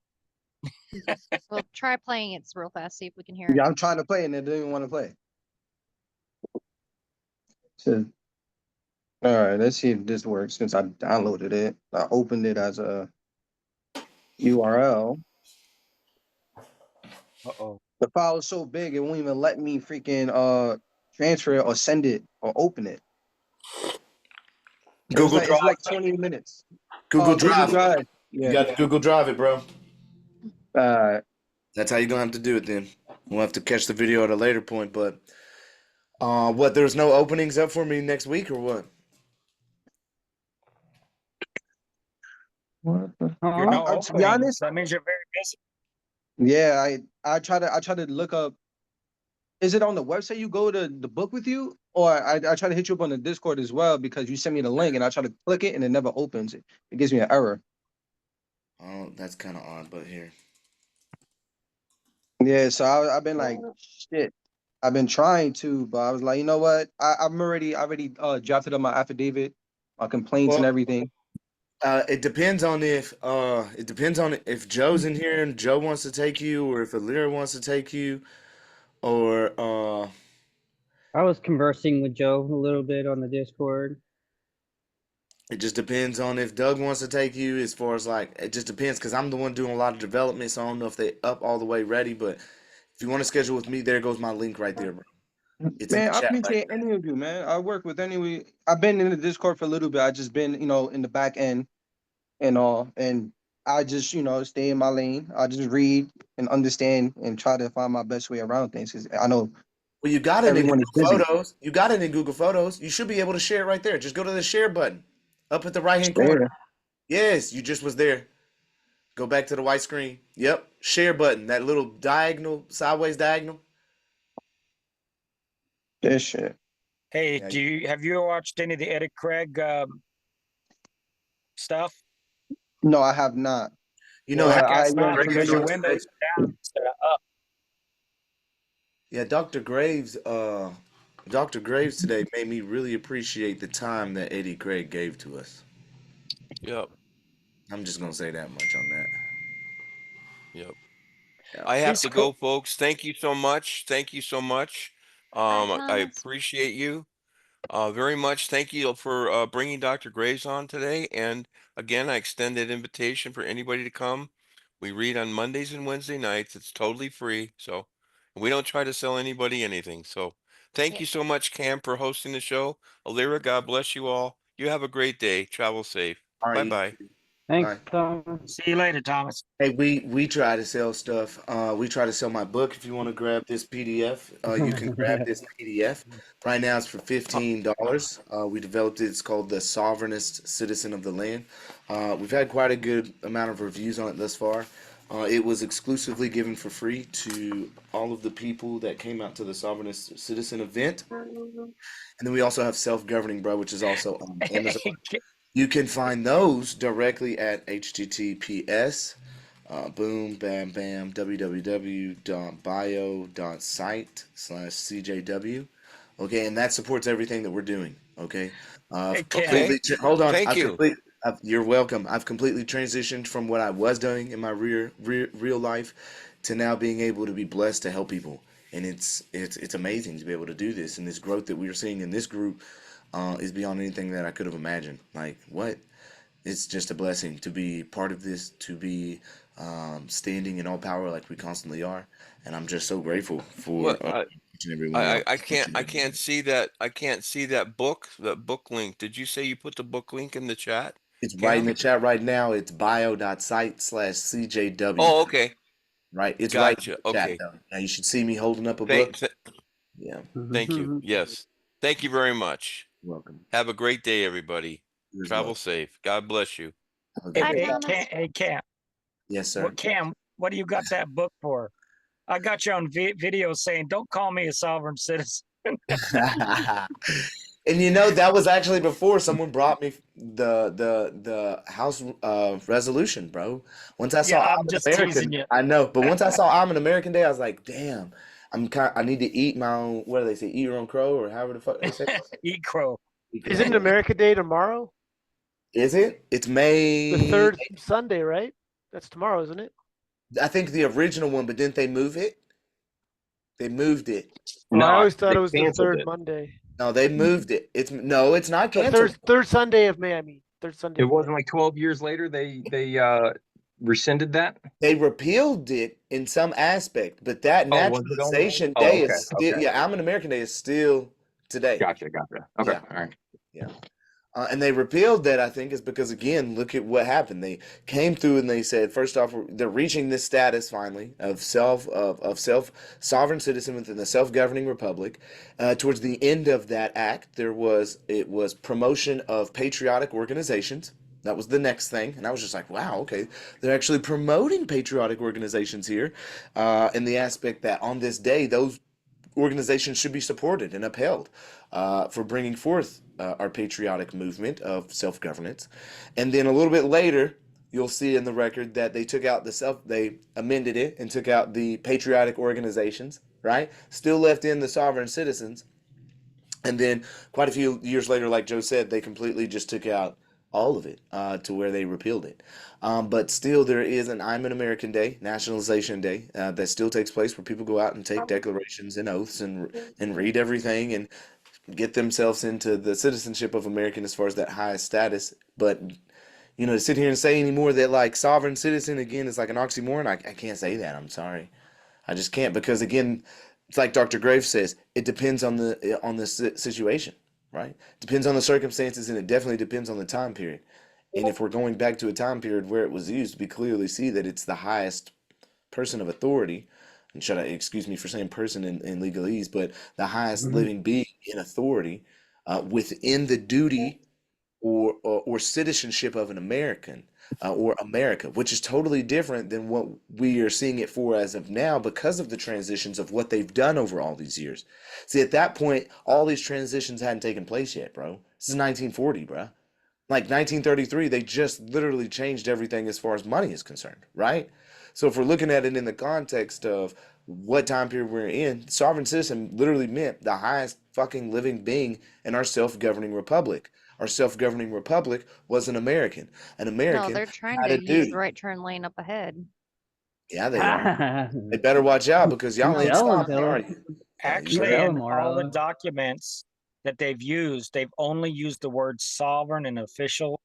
Well, try playing it real fast, see if we can hear it. Yeah, I'm trying to play and it didn't want to play. So, all right, let's see if this works since I downloaded it. I opened it as a URL. Uh-oh. The file is so big it won't even let me freaking transfer it or send it or open it. Google it's Drive. like 20 minutes. Google Oh, Drive. Drive. You Yeah. got to Google Drive it, bro. That's how you're gonna have to do it then. We'll have to catch the video at a later point, but what, there's no openings up for me next week or what? What the? You're no To be opening. honest, That means you're very busy. yeah, I try to look up. Is it on the website you go to the book with you, or I try to hit you up on the Discord as well because you send me the link and I try to click it and it never opens. It gives me an error. Oh, that's kind of odd, but here. Yeah, so I've been like, shit. I've been trying to, but I was like, you know what? I'm already drafted up my affidavit, my complaints and everything. It depends on if Joe's in here and Joe wants to take you, or if Alira wants to take you, or I was conversing with Joe a little bit on the Discord. it just depends on if Doug wants to take you. As far as like, it just depends because I'm the one doing a lot of development, so I don't know if they up all the way ready. But if you want to schedule with me, there goes my link right there, bro. It's in the Man, I chat right appreciate any of you, man. I work with any. I've been in the Discord for a little bit. I just been, in the back end and all, and I just, stay in my lane. I just read and understand and try to find my best way around things. Cause I know Well, you got it in everyone is Google busy. Photos. You got it in Google Photos. You should be able to share it right there. Just go to the share button up at the right hand corner. Share. Yes, you just was there. Go back to the white screen. Yep, share button. That little diagonal, sideways diagonal. This shit. Hey, Yeah. have you watched any of the Eddie Craig stuff? No, I have not. You know, But I how got I stop learned Greg from is because your Dr. you. windows Graves. are down instead of up. Yeah, Dr. Graves today made me really appreciate the time that Eddie Craig gave to us. Yep. I'm just gonna say that much on that. Yep. Yeah. I have He's to cool. go, folks. Thank you so much. Thank you so much. Bye, I Thomas. appreciate you very much. Thank you for bringing Dr. Graves on today. And again, I extend that invitation for anybody to come. We read on Mondays and Wednesday nights. It's totally free. So we don't try to sell anybody anything. So thank Yeah. you so much, Cam, for hosting the show. Alira, God bless you all. You have a great day. Travel safe. All right. Bye-bye. Thanks, Bye. Tom. See you later, Thomas. Hey, we try to sell stuff. We try to sell my book. If you want to grab this PDF, you can grab this PDF. Right now, it's for $15. We developed it. It's called The Sovereignist Citizen of the Land. We've had quite a good amount of reviews on it thus far. It was exclusively given for free to all of the people that came out to the Sovereignist Citizen event. And then we also have Self-Governing Bro, which is also on Amazon. You can find those directly at https boom bam bam www.bio.site/cjw. Okay, and that supports everything that we're doing. Okay, Hey, Cam. Okay. hold on. Thank you. You're welcome. I've completely transitioned from what I was doing in my real life to now being able to be blessed to help people, and it's amazing to be able to do this. And this growth that we're seeing in this group is beyond anything that I could have imagined. Like what? It's just a blessing to be part of this, to be standing in all power like we constantly are, and I'm just so grateful for What each and every one of y'all. I can't see that book link. Did you say you put the book link in the chat? It's right in Cam? the chat right now. It's bio.site/CJW. Oh, okay. Right. It's right in Gotcha. the chat Okay. though. Now you should see me holding up a book. Yeah. Thank you. Yes. Thank you very much. You're welcome. Have a great day, everybody. You as Travel well. safe. God bless you. Have a good Bye, day. Thomas. Cam. Yes, sir. Cam, what do you got that book for? I got you on video saying, "Don't call me a sovereign citizen." And that was actually before someone brought me the House resolution, bro. Once I saw Yeah, I'm I'm an just American, teasing you. I know, but once I saw I'm an American Day, I was like, damn, I need to eat my own. What do they say? Eat your own crow, or however the fuck they say. Eat crow. Isn't America Day tomorrow? Is it? It's May The third Sunday, right? That's tomorrow, isn't it? I think the original one, but didn't they move it? They moved it. No, I always thought they it was the canceled third it. Monday. No, they moved it. It's not The canceled. third Sunday of May. I mean, third Sunday. It wasn't like 12 years later they rescinded that. They repealed it in some aspect, but that Oh, was it only? naturalization Oh, day okay, is still okay. I'm an American Day is still today. Gotcha. Okay, Yeah. all right. Yeah. And they repealed that, I think, is because, again, look at what happened. They came through and they said, first off, they're reaching this status finally of sovereign citizen within the self-governing republic. Towards the end of that act, it was promotion of patriotic organizations. That was the next thing. And I was just like, wow, okay. They're actually promoting patriotic organizations here in the aspect that on this day, those organizations should be supported and upheld for bringing forth our patriotic movement of self-governance. And then a little bit later, you'll see in the record that they amended it and took out the patriotic organizations, right? Still left in the sovereign citizens. And then quite a few years later, like Joe said, they completely just took out all of it to where they repealed it. But still, there is an I'm an American Day, Nationalization Day, that still takes place where people go out and take declarations and oaths and read everything and get themselves into the citizenship of American as far as that highest status. But to sit here and say anymore that like sovereign citizen again is like an oxymoron, I can't say that. I'm sorry. I just can't, because again, It's like Dr. Graves says, it depends on the situation, right? Depends on the circumstances, and it definitely depends on the time period. And if we're going back to a time period where it was used, we clearly see that it's the highest person of authority. And should I excuse me for saying person in legalese, but the highest living being in authority within the duty or citizenship of an American or America, which is totally different than what we are seeing it for as of now because of the transitions of what they've done over all these years. See, at that point, all these transitions hadn't taken place yet, bro. This is 1940, bro. Like 1933, they just literally changed everything as far as money is concerned, right? So if we're looking at it in the context of what time period we're in, sovereign citizen literally meant the highest fucking living being in our self-governing republic. Our self-governing republic was an American. An No, American they're trying had to a use duty. the right turn lane up ahead. Yeah, they are. They better watch out because y'all ain't Telling stopping, are Bill. you? Actually, Tell in him, all the Marlo. documents that they've used, they've only used the word sovereign and official.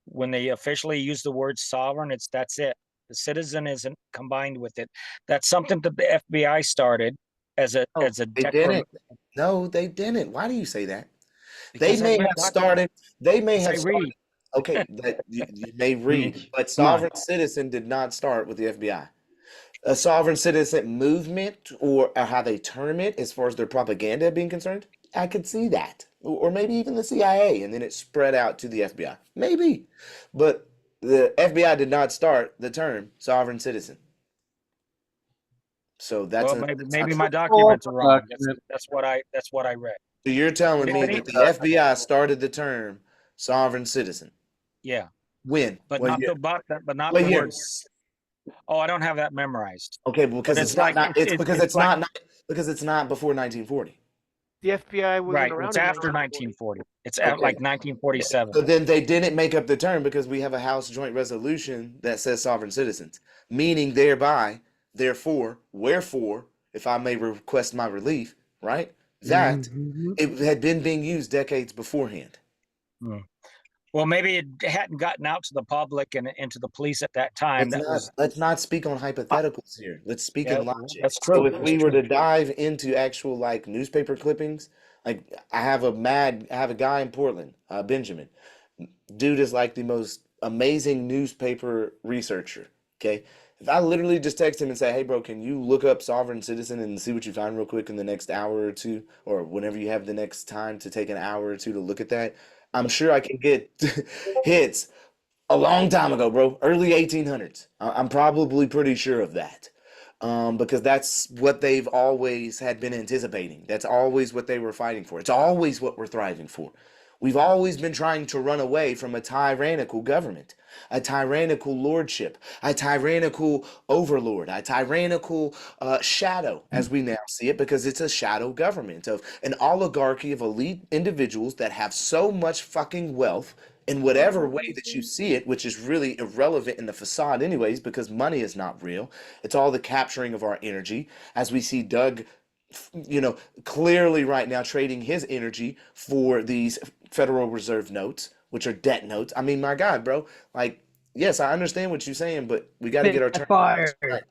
When they officially use the word sovereign, that's it. The citizen isn't combined with it. That's something that the FBI started as a Oh, they declaration. didn't. No, they didn't. Why do you say that? They Because I may read have documents. started. They may Because I have started. read. Okay, that you may read, Mitch, but come on. sovereign citizen did not start with the FBI. A sovereign citizen movement, or how they term it, as far as their propaganda being concerned, I could see that, or maybe even the CIA, and then it spread out to the FBI, maybe. But the FBI did not start the term sovereign citizen. So Well, that's maybe not my true. documents are wrong. Document. That's what I read. So you're telling But me he, that the FBI started the term sovereign citizen? yeah, When? but What not year? not What the year? words. Oh, I don't have that memorized. Okay, But because it's it's not, like not it's because it's like not because it's not before 1940. The FBI wasn't right. around It's in after 1940. 1940. It's Okay. like 1947. So then they didn't make up the term because we have a House Joint Resolution that says sovereign citizens, meaning thereby, therefore, wherefore, if I may request my relief, right? That it had been being used decades beforehand. Hmm. Well, maybe it hadn't gotten out to the public and into the police at that time. Let's not speak on hypotheticals here. Let's speak Yeah, in logic. that's So true. if we were to dive into actual like newspaper clippings, like I have a guy in Portland, Benjamin. Dude is like the most amazing newspaper researcher. Okay. If I literally just text him and say, hey bro, can you look up sovereign citizen and see what you find real quick in the next hour or two, or whenever you have the next time to take an hour or two to look at that, I'm sure I can get hits a long time ago, bro. Early 1800s. I'm probably pretty sure of that. Because that's what they've always had been anticipating. That's always what they were fighting for. It's always what we're thriving for. We've always been trying to run away from a tyrannical government, a tyrannical lordship, a tyrannical overlord, a tyrannical shadow, as we now see it, because it's a shadow government of an oligarchy of elite individuals that have so much fucking wealth in whatever way that you see it, which is really irrelevant in the facade, anyways, because money is not real. It's all the capturing of our energy, as we see Doug, clearly right now trading his energy for these Federal Reserve notes, which are debt notes. I mean, my God, bro. Like, yes, I understand what you're saying, but we got to get our terms right.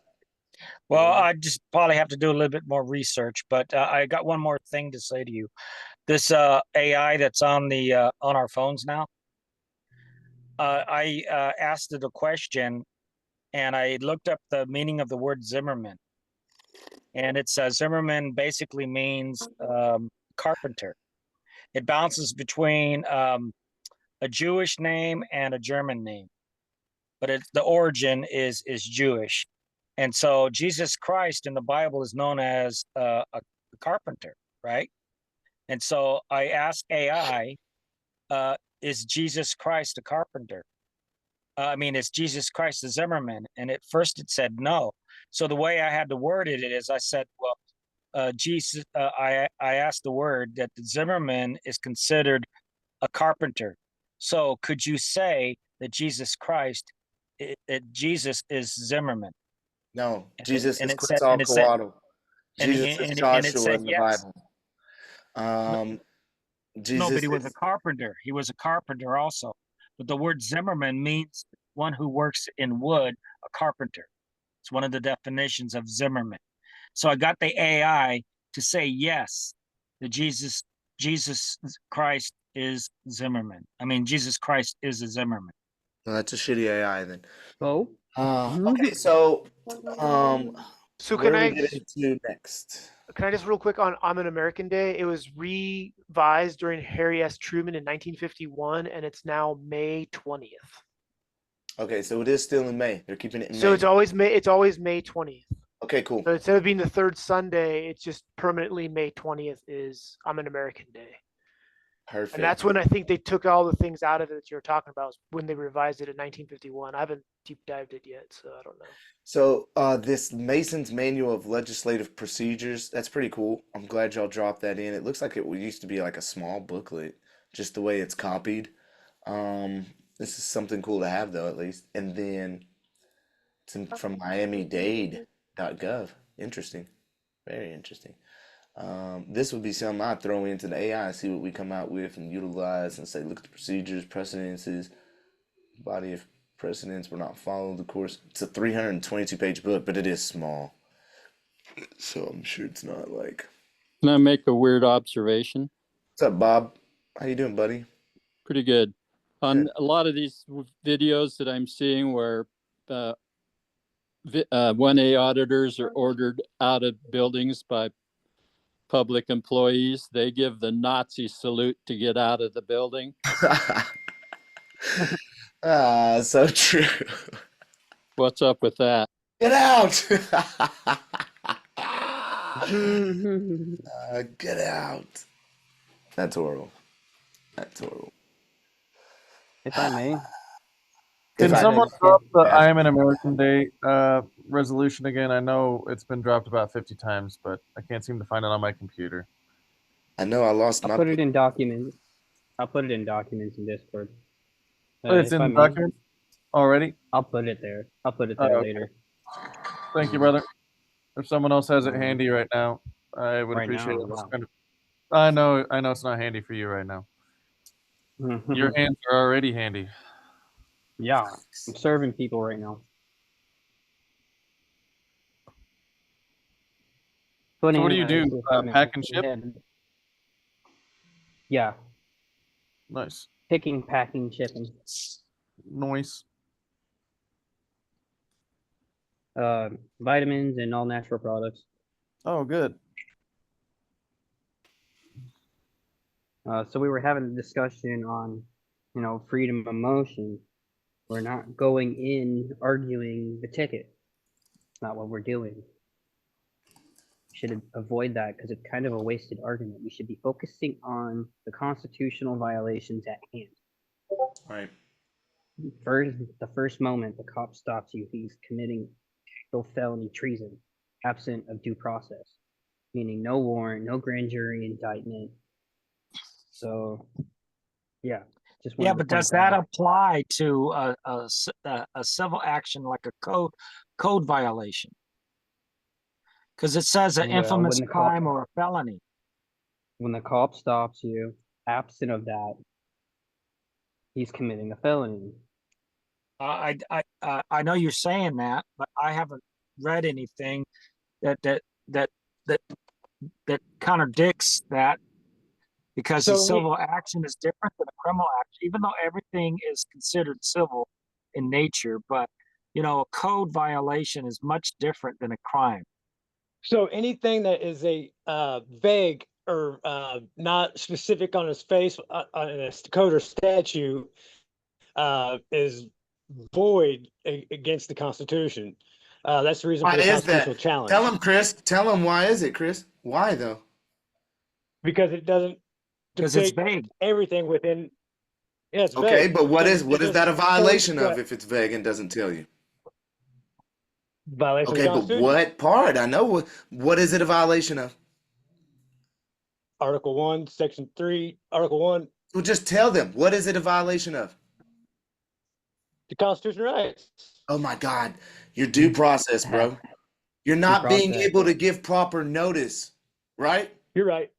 Well, I just probably have to do a little bit more research, but I got one more thing to say to you. This AI that's on our phones now. I asked it a question, and I looked up the meaning of the word Zimmerman, and it says Zimmerman basically means carpenter. It bounces between a Jewish name and a German name, but the origin is Jewish. And so Jesus Christ in the Bible is known as a carpenter, right? And so I asked AI, is Jesus Christ a carpenter? Is Jesus Christ a Zimmerman? And at first it said no. So the way I had to word it is I said, well, Jesus, I asked the word that the Zimmerman is considered a carpenter. So could you say that Jesus Christ, Jesus is Zimmerman? No, Jesus is It said, Quetzalcoatl. Jesus is and it Joshua said in the yes. Bible. No, Jesus but he was a is carpenter. He was a carpenter also. But the word Zimmerman means one who works in wood, a carpenter. It's one of the definitions of Zimmerman. So I got the AI to say yes, that Jesus Christ is Zimmerman. I mean, Jesus Christ is a Zimmerman. Well, that's a shitty AI then. Oh. Okay, so So where can are we I getting to next? Can I just real quick on I'm an American Day? It was revised during Harry S. Truman in 1951, and it's now May 20th. Okay, so it is still in May. They're keeping it in So May. it's always May. It's always May 20th. Okay, cool. So instead of being the third Sunday, it's just permanently May 20th is I'm an American Day. Perfect. And that's when I think they took all the things out of it that you're talking about when they revised it in 1951. I haven't deep dived it yet, so I don't know. So this Mason's Manual of Legislative Procedures, that's pretty cool. I'm glad y'all dropped that in. It looks like it used to be like a small booklet, just the way it's copied. This is something cool to have though, at least. And then it's from miamidade.gov. Interesting. Very interesting. This would be something I'd throw into the AI, see what we come out with and utilize and say, look at the procedures, precedences, body of precedents were not followed, of course. It's a 322-page book, but it is small. So I'm sure it's not like... Can I make a weird observation? What's up, Bob? How you doing, buddy? Pretty good. On a lot of these videos that I'm seeing where 1A auditors are ordered out of buildings by public employees, they give the Nazi salute to get out of the building. So true. What's up with that? Get out! Get out. That's horrible. That's horrible. If I may. Can someone drop the I Am an American Day resolution again? I know it's been dropped about 50 times, but I can't seem to find it on my computer. I know I lost I'll put it in documents. I'll put it in documents in Discord. It's in documents already? I'll put it there. I'll put it there later. Thank you, brother. If someone else has it handy right now, I would appreciate it. Wow. I know it's not handy for you right now. Your hands are already handy. Yeah, I'm serving people right now. So what do you do? Pack and ship? Yeah. Nice. Picking, packing, shipping. Nice. Vitamins and all natural products. Oh, good. So we were having a discussion on, freedom of motion. We're not going in arguing the ticket. It's not what we're doing. We should avoid that because it's kind of a wasted argument. We should be focusing on the constitutional violations at hand. Right. The first moment the cop stops you, he's committing felony treason, absent of due process, meaning no warrant, no grand jury indictment. So, yeah. Yeah, but does that apply to a civil action like a code violation? Because it says an infamous crime or a felony. When the cop stops you, absent of that, he's committing a felony. I know you're saying that, but I haven't read anything that contradicts that. Because a civil action is different than a criminal action, even though everything is considered civil in nature. But, a code violation is much different than a crime. So anything that is a vague or not specific on his face on a code or statute is void against the Constitution. That's the reason for the constitutional challenge. Tell him, Chris. Tell him why is it, Chris? Why though? Because it doesn't. Because it's vague. Everything within. Yeah, it's okay, vague. but what is that a violation of if it's vague and doesn't tell you? Violation okay, of the but what part? I know what is it a violation of? Article 1, Section 3, Article 1. Well, just tell them. What is it a violation of? The Constitution rights. Oh my God. Your due process, bro. You're not being able to give proper notice, right? You're right.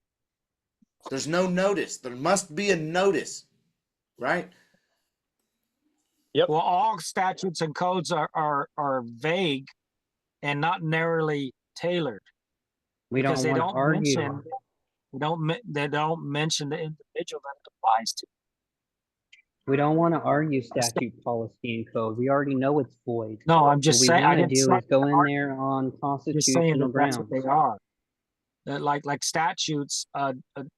There's no notice. There must be a notice, right? Yep. Well, all statutes and codes are vague and not narrowly tailored. We don't because they want to don't argue. mention they don't mention the individual that it applies to. We don't want to argue statute, policy, and code. We already know it's void. No, I'm What just we saying. I want to didn't say do is go in are there on just saying constitutional that that's what grounds. they are. Like statutes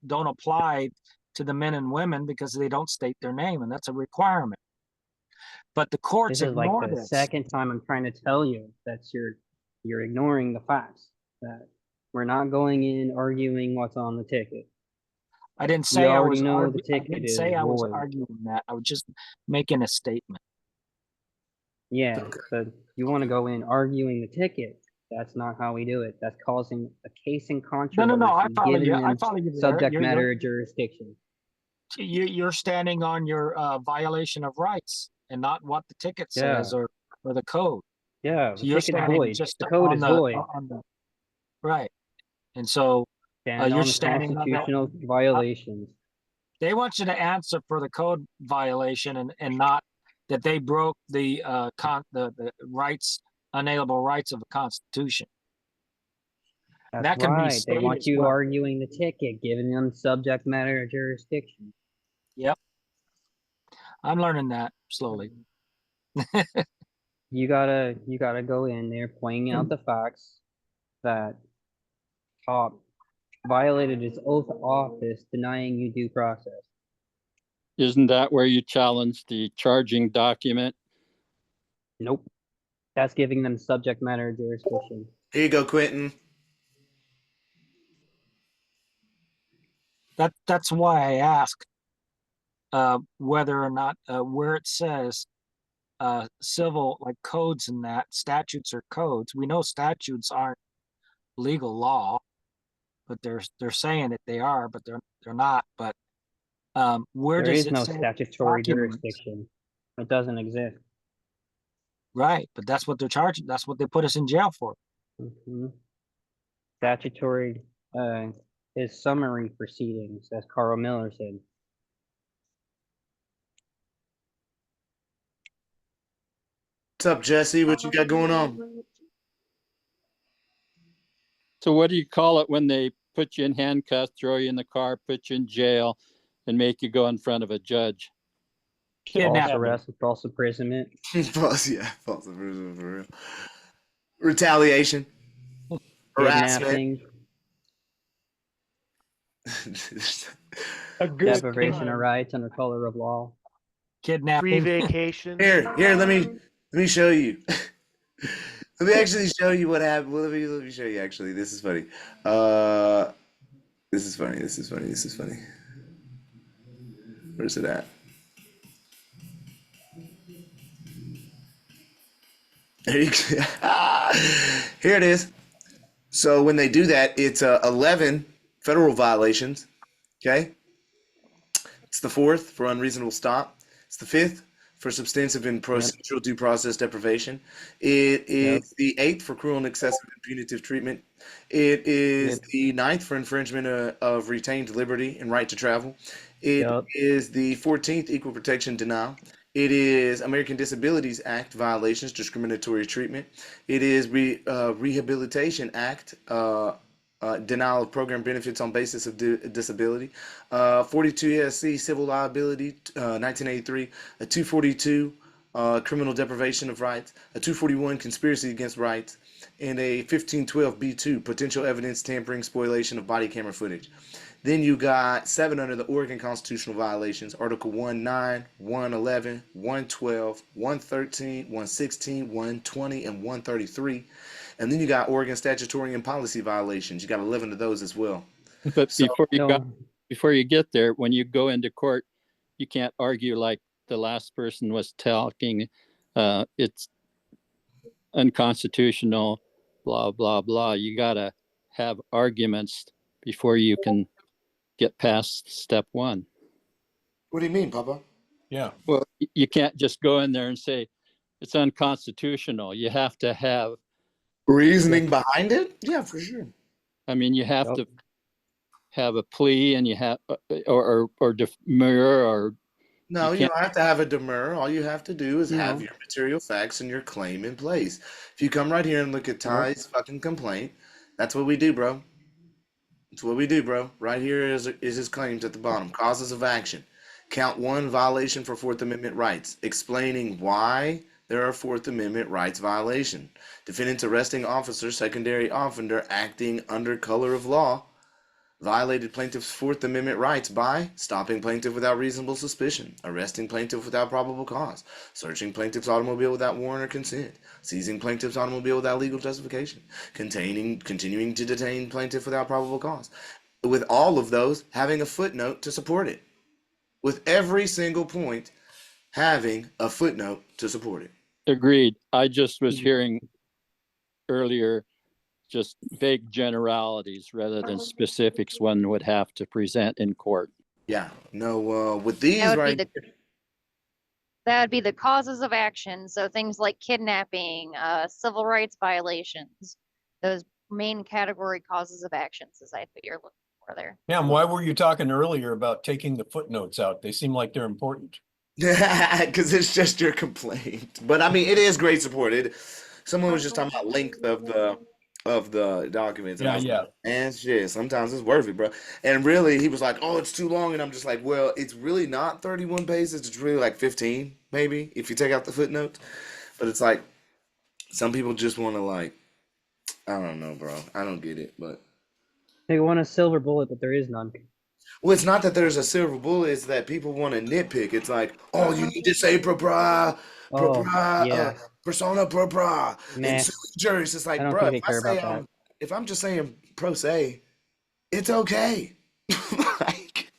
don't apply to the men and women because they don't state their name, and that's a requirement. But the courts This is like ignore the this. second time I'm trying to tell you that you're ignoring the facts. That we're not going in arguing what's on the ticket. I didn't We say I already was know the I ticket didn't is say I was void. arguing that. I was just making a statement. Yeah, but you want to go in arguing the ticket. That's not how we do it. That's causing a case in controversy, No. I follow giving you. I them follow you there. subject matter jurisdiction. You're standing on your violation of rights and not what the ticket says Yeah. or the code. Yeah, So the you're ticket's standing void. just The code on is the, void. on the right. And so Stand you're on the standing on that. constitutional violations. They want you to answer for the code violation and not that they broke the rights, unalienable rights of the Constitution. That's that can be right. They stated want as you well. arguing the ticket, giving them subject matter jurisdiction. Yep. I'm learning that slowly. You gotta go in there pointing out the facts that Top violated his oath of office, denying you due process. Isn't that where you challenge the charging document? Nope. That's giving them subject matter jurisdiction. Here you go, Quentin. That's why I ask whether or not where it says civil, like codes and that, statutes or codes. We know statutes aren't legal law, but they're saying that they are, but they're not. But where There does is it no say statutory documents? jurisdiction. It doesn't exist. Right, but that's what they're charging. That's what they put us in jail for. Mm-hmm. Statutory is summary proceedings, as Carl Miller said. What's up, Jesse? What you got going on? So what do you call it when they put you in handcuffs, throw you in the car, put you in jail, and make you go in front of a judge? False arrest and false imprisonment. False imprisonment for real. Retaliation. Harassment. Deprivation of rights under color of law. Kidnapping. Free vacation. Here, let me show you. Let me actually show you what happened. Well, let me show you actually. This is funny. This is funny. Where's it at? There you go. Here it is. So when they do that, it's 11 federal violations. Okay. It's the 4th for unreasonable stop. It's the 5th for substantive and procedural due process deprivation. It is the 8th for cruel and excessive and punitive treatment. It is the 9th for infringement of retained liberty and right to travel. It is the 14th equal protection denial. It is American Disabilities Act violations, discriminatory treatment. It is Rehabilitation Act, denial of program benefits on basis of disability. 42 USC civil liability, 1983. A 242 criminal deprivation of rights. A 241 conspiracy against rights. And a 1512 B2 potential evidence tampering, spoliation of body camera footage. Then you got 7 under the Oregon constitutional violations, Article 1.9, 1.11, 1.12, 1.13, 1.16, 1.20, and 1.33. And then you got Oregon statutory and policy violations. You got 11 of those as well. But before you get there, when you go into court, you can't argue like the last person was talking. It's unconstitutional, blah, blah, blah. You got to have arguments before you can get past step 1. What do you mean, Papa? Yeah. Well, you can't just go in there and say it's unconstitutional. You have to have reasoning behind it. Yeah, for sure. I mean, you have to have a plea, and you have or demur, or no, you don't have to have a demur. All you have to do is have your material facts and your claim in place. If you come right here and look at Ty's fucking complaint, that's what we do, bro. That's what we do, bro. Right here is his claims at the bottom. Causes of action. Count 1, violation for Fourth Amendment rights. Explaining why there are Fourth Amendment rights violation. Defendant's arresting officer, secondary offender, acting under color of law, violated plaintiff's Fourth Amendment rights by stopping plaintiff without reasonable suspicion, arresting plaintiff without probable cause, searching plaintiff's automobile without warrant or consent, seizing plaintiff's automobile without legal justification, continuing to detain plaintiff without probable cause. With all of those, having a footnote to support it. With every single point having a footnote to support it. Agreed. I just was hearing earlier just vague generalities rather than specifics one would have to present in court. Yeah, no, with these That would right, that would be the causes of action. So things like kidnapping, civil rights violations, those main category causes of actions is what you're looking for there. Pam, why were you talking earlier about taking the footnotes out? They seem like they're important. because it's just your complaint. But I mean, it is great support. Someone was just talking about length of the documents. And I was like, man, shit, sometimes it's worth it, bro. And really, he was like, oh, it's too long. And I'm just like, well, it's really not 31 pages. It's really like 15, maybe, if you take out the footnotes. But it's like, some people just want to like, I don't know, bro. I don't get it, but. They want a silver bullet, but there is none. Well, it's not that there's a silver bullet. It's that people want to nitpick. It's like, oh, you need to say persona propria, and juris. It's like, bro, if I'm just saying pro se, it's okay. Like,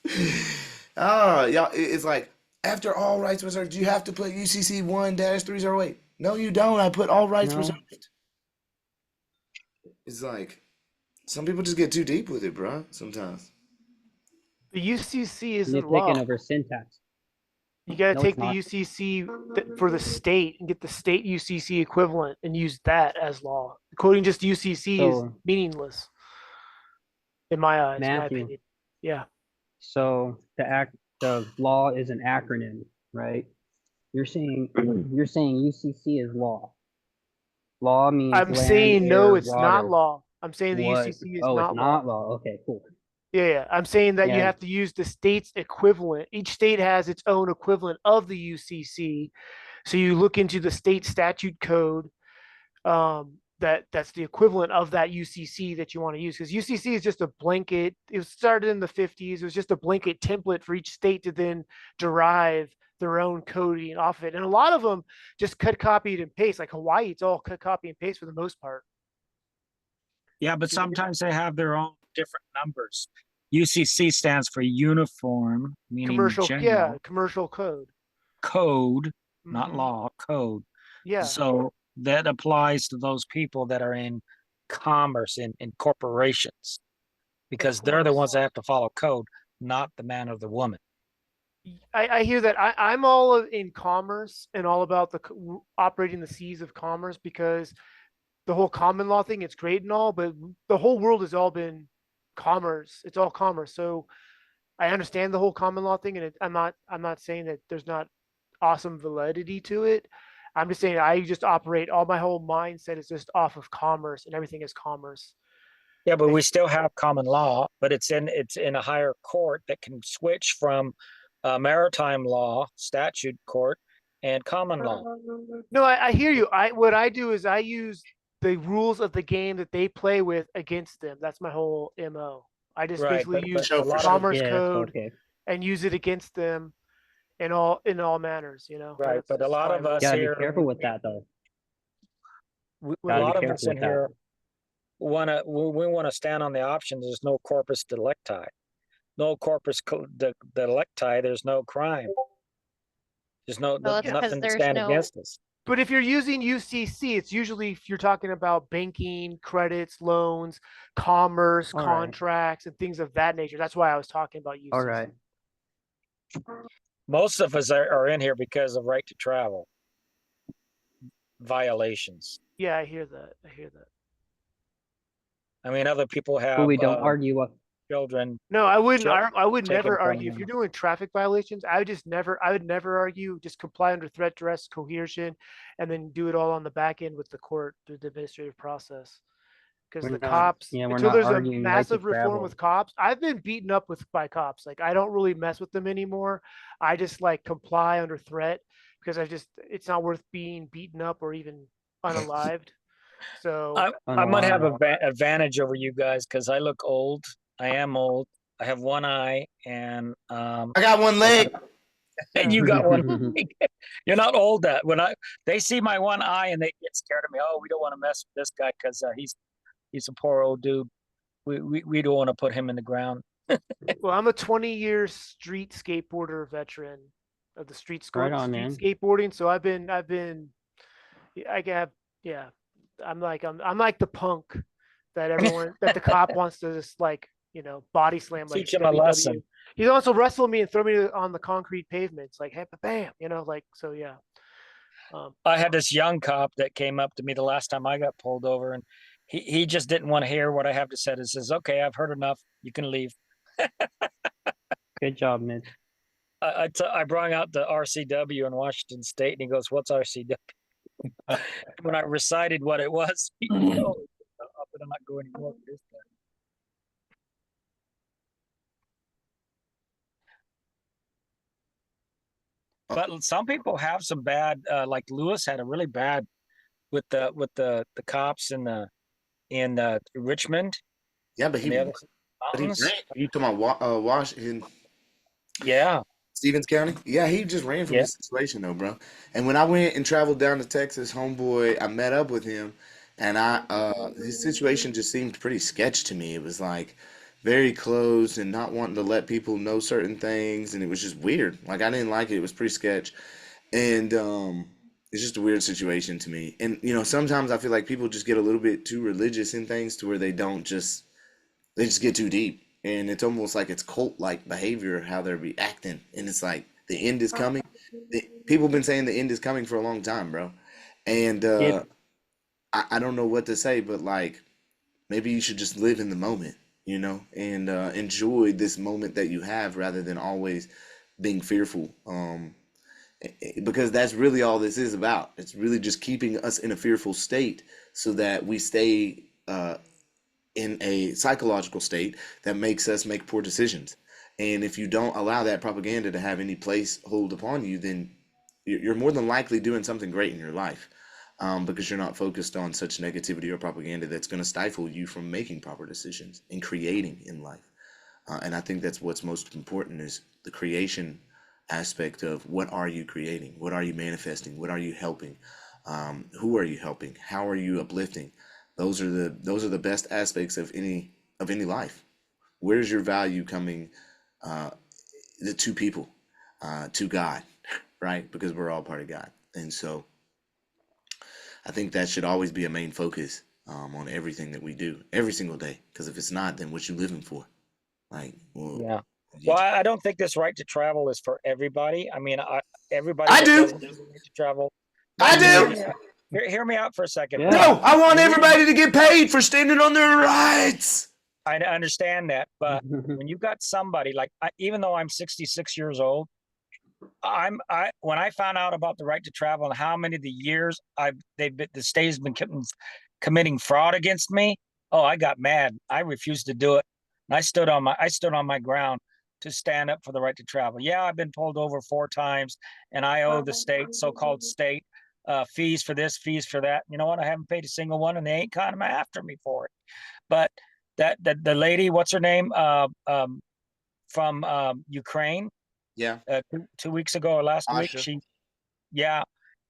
y'all, it's like after all rights reserved, you have to put UCC 1-308. No, you don't. I put all rights reserved. It's like some people just get too deep with it, bro. Sometimes. The UCC isn't nitpicking law. over syntax. You got to take the UCC for the state and get the state UCC equivalent and use that as law. Quoting just UCC is meaningless in my eyes, in my opinion. Yeah. So the law is an acronym, right? You're saying UCC is law. Law means I'm saying no, it's not law. I'm saying the UCC is not law. Okay, cool. Yeah, I'm saying that you have to use the state's equivalent. Each state has its own equivalent of the UCC. So you look into the state statute code that's the equivalent of that UCC that you want to use. Because UCC is just a blanket. It was started in the 50s. It was just a blanket template for each state to then derive their own coding off it. And a lot of them just cut, copied, and paste. Like Hawaii, it's all cut, copy, and paste for the most part. Yeah, but sometimes they have their own different numbers. UCC stands for uniform, meaning commercial, general. commercial code. Code, not law, code. Yeah. So that applies to those people that are in commerce, in corporations, because they're the ones that have to follow code, not the man or the woman. I hear that. I'm all in commerce and all about operating the seas of commerce, because the whole common law thing, it's great and all, but the whole world has all been commerce. It's all commerce. So I understand the whole common law thing, and I'm not saying that there's not awesome validity to it. I'm just saying I just operate, all my whole mindset is just off of commerce, and everything is commerce. Yeah, but we still have common law, but it's in a higher court that can switch from maritime law, statute court, and common law. No, I hear you. What I do is I use the rules of the game that they play with against them. That's my whole MO. I just basically use commerce code and use it against them in all manners, you know. Right, but a lot of us gotta here, be careful with that though. A lot of us in here we want to stand on the option. There's no corpus delicti, delicti. There's no crime. There's nothing to stand against us. But if you're using UCC, it's usually if you're talking about banking, credits, loans, commerce, contracts, and things of that nature. That's why I was talking about UCC. All right. Most of us are in here because of right to travel violations. Yeah, I hear that. I mean, other people have. But we don't argue with children. No, I wouldn't. I would never argue if you're doing traffic violations. I would never argue. Just comply under threat, duress, coercion, and then do it all on the back end with the court through the administrative process. because We're the not, cops, yeah, we're until not there's a arguing right to massive reform travel. with cops, I've been beaten up by cops. Like I don't really mess with them anymore. I just like comply under threat because it's not worth being beaten up or even unalived. So I might have an advantage over you guys because I look old. I am old. I have one eye and I got one leg. you got one. You're not old. That when they see my one eye and they get scared of me. Oh, we don't want to mess with this guy because he's a poor old dude. We don't want to put him in the ground. well, I'm a 20-year street skateboarder veteran of the Right on, street man. skateboarding. So I have, yeah, I'm like the punk that that the cop wants to just like, body slam like Teach him a lesson. He's also wrestled me and throw me on the concrete pavements like, hey, bam, like, so yeah. I had this young cop that came up to me the last time I got pulled over, and he just didn't want to hear what I have to say. He says, "Okay, I've heard enough. You can leave." Good job, Mitch. I brought out the RCW in Washington State, and he goes, "What's RCW?" When I recited what it was, he goes, "Oh, I'm not going anymore for this guy." But some people have some bad, like Lewis had a really bad with the cops in Richmond. Yeah, but he ran. You talking about Washington? Yeah. Stevens County? Yeah, he just ran from his situation though, bro. And when I went and traveled down to Texas, homeboy, I met up with him, and his situation just seemed pretty sketch to me. It was like very closed and not wanting to let people know certain things, and it was just weird. Like I didn't like it. It was pretty sketch, and it's just a weird situation to me. And sometimes I feel like people just get a little bit too religious in things to where they just get too deep. And it's almost like it's cult-like behavior, how they're reacting. And it's like the end is coming. People have been saying the end is coming for a long time, bro. And I don't know what to say, but like maybe you should just live in the moment, and enjoy this moment that you have rather than always being fearful. Because that's really all this is about. It's really just keeping us in a fearful state so that we stay in a psychological state that makes us make poor decisions. And if you don't allow that propaganda to have any place hold upon you, then you're more than likely doing something great in your life, because you're not focused on such negativity or propaganda that's going to stifle you from making proper decisions and creating in life. And I think that's what's most important is the creation aspect of what are you creating? What are you manifesting? What are you helping? Who are you helping? How are you uplifting? Those are the best aspects of any life. Where's your value coming to people, to God, right? Because we're all part of God. And so I think that should always be a main focus on everything that we do every single day. Because if it's not, then what you living for? Like, well, yeah. Well, I don't think this right to travel is for everybody. I mean, everybody I that do. doesn't have the right to travel. I do. Hear me out for a second. Yeah. No, I want everybody to get paid for standing on their rights. I understand that, but when you got somebody like, even though I'm 66 years old, when I found out about the right to travel and how many of the years the state has been committing fraud against me, oh, I got mad. I refused to do it, and I stood on my ground to stand up for the right to travel. Yeah, I've been pulled over 4 times, and I owe the state, so-called state, fees for this, fees for that. You know what? I haven't paid a single one, and they ain't kind of after me for it. But that the lady, what's her name, from Ukraine? Yeah. 2 weeks ago or last week,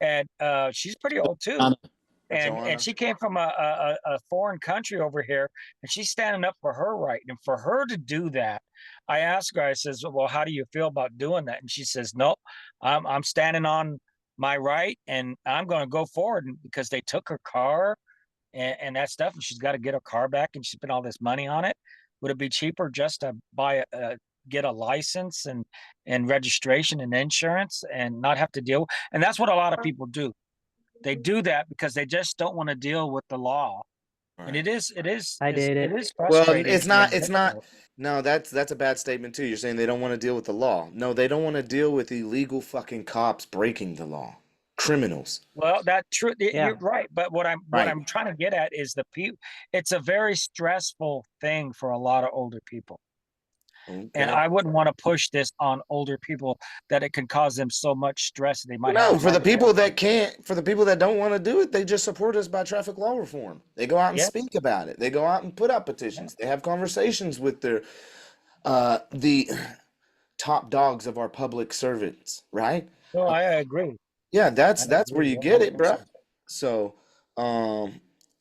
and she's pretty old too. And she came from a foreign country over here, and she's standing up for her right. And for her to do that, I asked her, I says, well, how do you feel about doing that? And she says, no, I'm standing on my right, and I'm going to go forward because they took her car and that stuff, and she's got to get her car back, and she spent all this money on it. Would it be cheaper just to get a license and registration and insurance and not have to deal? And that's what a lot of people do. They do that because they just don't want to deal with the law. Right. And it is frustrating. Well, it's not. No, that's a bad statement too. You're saying they don't want to deal with the law. No, they don't want to deal with illegal fucking cops breaking the law. criminals. Well, that true. Yeah. You're right. But what Right. I'm trying to get at is it's a very stressful thing for a lot of older people. And Okay. I wouldn't want to push this on older people that it can cause them so much stress they might have. No, for the people that can't, for the people that don't want to do it, they just support us by traffic law reform. They go out and Yes. speak about it. They go out and put up petitions. They have conversations with their the top dogs of our public servants, right? No, I agree. Yeah, I that's where agree you get it, 100%. bruh. So,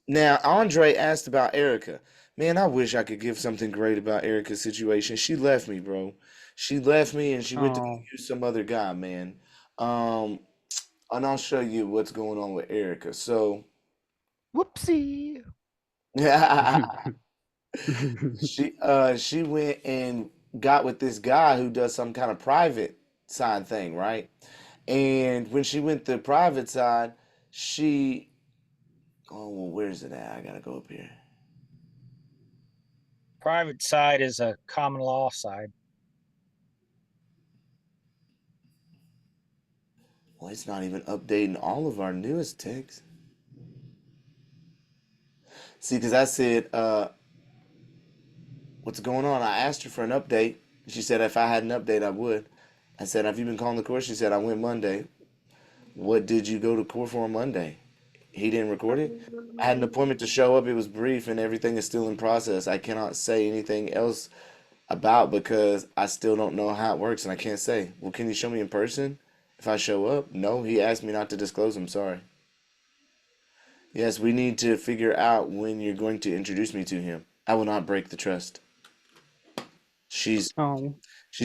now Andre asked about Erica. Man, I wish I could give something great about Erica's situation. She left me, bro. She left me and she went to go Oh. use some other guy, man. And I'll show you what's going on with Erica. So, Whoopsie. she went and got with this guy who does some kind of private side thing, right? And when she went the private side, oh, well, where's it at? I gotta go up here. Private side is a common law side. Well, it's not even updating all of our newest texts. See, because I said, what's going on? I asked her for an update. She said if I had an update, I would. I said, have you been calling the court? She said, I went Monday. What did you go to court for on Monday? He didn't record it? I had an appointment to show up. It was brief and everything is still in process. I cannot say anything else about because I still don't know how it works and I can't say. Well, can you show me in person if I show up? No, he asked me not to disclose. I'm sorry. Yes, we need to figure out when you're going to introduce me to him. I will not break the trust. She's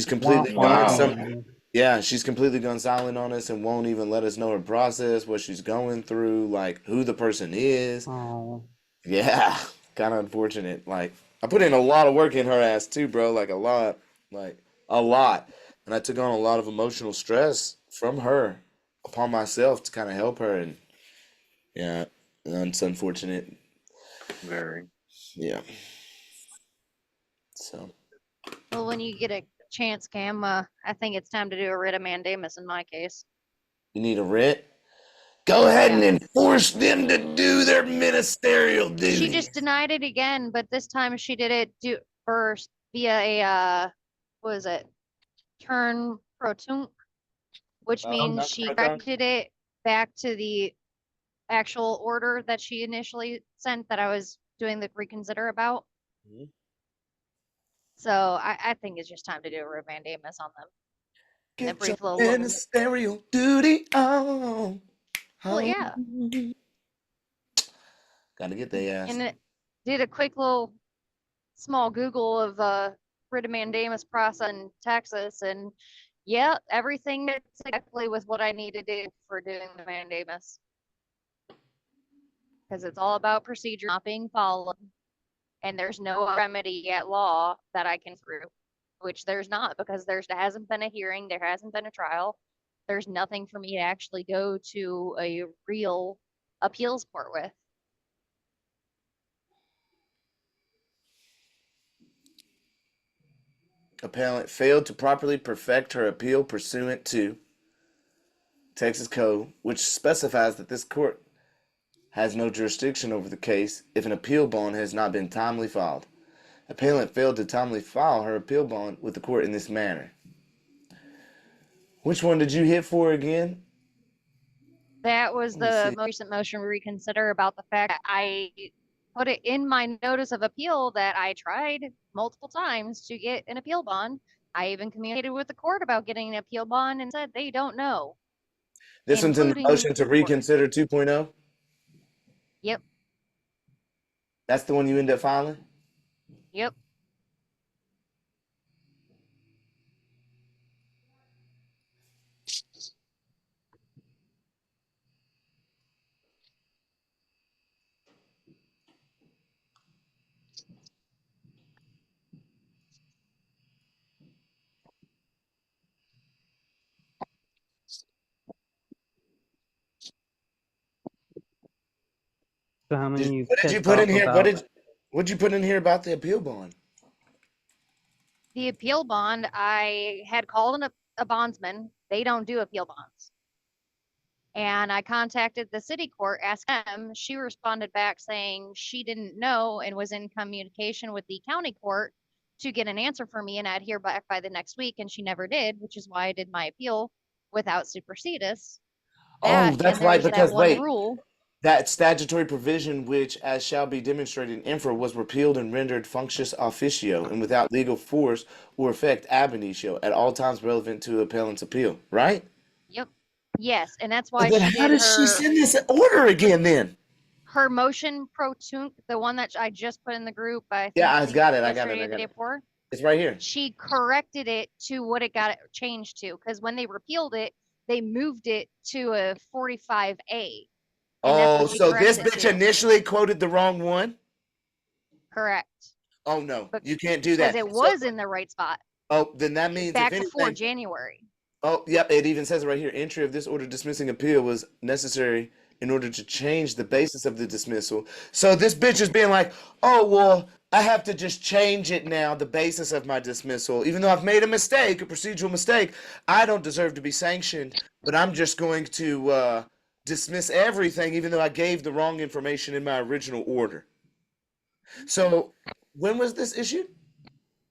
completely gone. Yeah, she's completely gone silent on us and won't even let us know her process, what she's going through, like who the person is. Oh. Yeah, kind of unfortunate. Like I put in a lot of work in her ass too, bro. Like a lot, and I took on a lot of emotional stress from her upon myself to kind of help her, and yeah, it's unfortunate. Very. Yeah. So. Well, when you get a chance, Cam, I think it's time to do a writ of mandamus in my case. You need a writ? Go ahead and enforce them to do their ministerial duty. She just denied it again, but this time she did it first via a what is it? Turn pro tunc, which means she corrected it back to the actual order that she initially sent that I was doing the reconsider about. Mm-hmm. So I think it's just time to do a writ of mandamus on them. Get your ministerial duty on. Well, yeah. Gotta get their ass. And it did a quick little small Google of writ of mandamus process in Texas, and yeah, everything that's exactly with what I need to do for doing the mandamus. Because it's all about procedure not being followed, and there's no remedy at law that I can through, which there's not because there hasn't been a hearing, there hasn't been a trial, there's nothing for me to actually go to a real appeals court with. Appellant failed to properly perfect her appeal pursuant to Texas Code, which specifies that this court has no jurisdiction over the case if an appeal bond has not been timely filed. Appellant failed to timely file her appeal bond with the court in this manner. Which one did you hit for again? That was the most recent motion to reconsider about the fact that I put it in my notice of appeal that I tried multiple times to get an appeal bond. I even communicated with the court about getting an appeal bond and said they don't know. This one's in the motion to reconsider 2.0? Yep. That's the one you end up filing? Yep. So how many What did you put in here? What'd you put in here about the appeal bond? The appeal bond, I had called a bondsman. They don't do appeal bonds. And I contacted the city court, asked them. She responded back saying she didn't know and was in communication with the county court to get an answer for me, and I'd hear back by the next week, and she never did, which is why I did my appeal without supersedis. Oh, That, that's and there right. was that Because one wait, rule. that statutory provision, which, as shall be demonstrated in infra, was repealed and rendered functious officio and without legal force or effect ab initio at all times relevant to appellant's appeal. Right? Yep. Yes, and that's So why then, she how did does she her send this order again? Then? her motion pro tunc, the one that I just put in the group, I Yeah, think I got it. I got it. yesterday I or the got day it. before. It's right here. She corrected it to what it got changed to, because when they repealed it, they moved it to a 45A, and that's Oh, what she so this corrected it bitch to. initially quoted the wrong one? Correct. Oh no, But you can't do because that. it So, was in the right spot oh, then that means if back before anything, January. oh, yep, it even says it right here. Entry of this order dismissing appeal was necessary in order to change the basis of the dismissal. So this bitch is being like, oh, well, I have to just change it now, the basis of my dismissal. Even though I've made a mistake, a procedural mistake, I don't deserve to be sanctioned, but I'm just going to dismiss everything, even though I gave the wrong information in my original order. So when was this issued?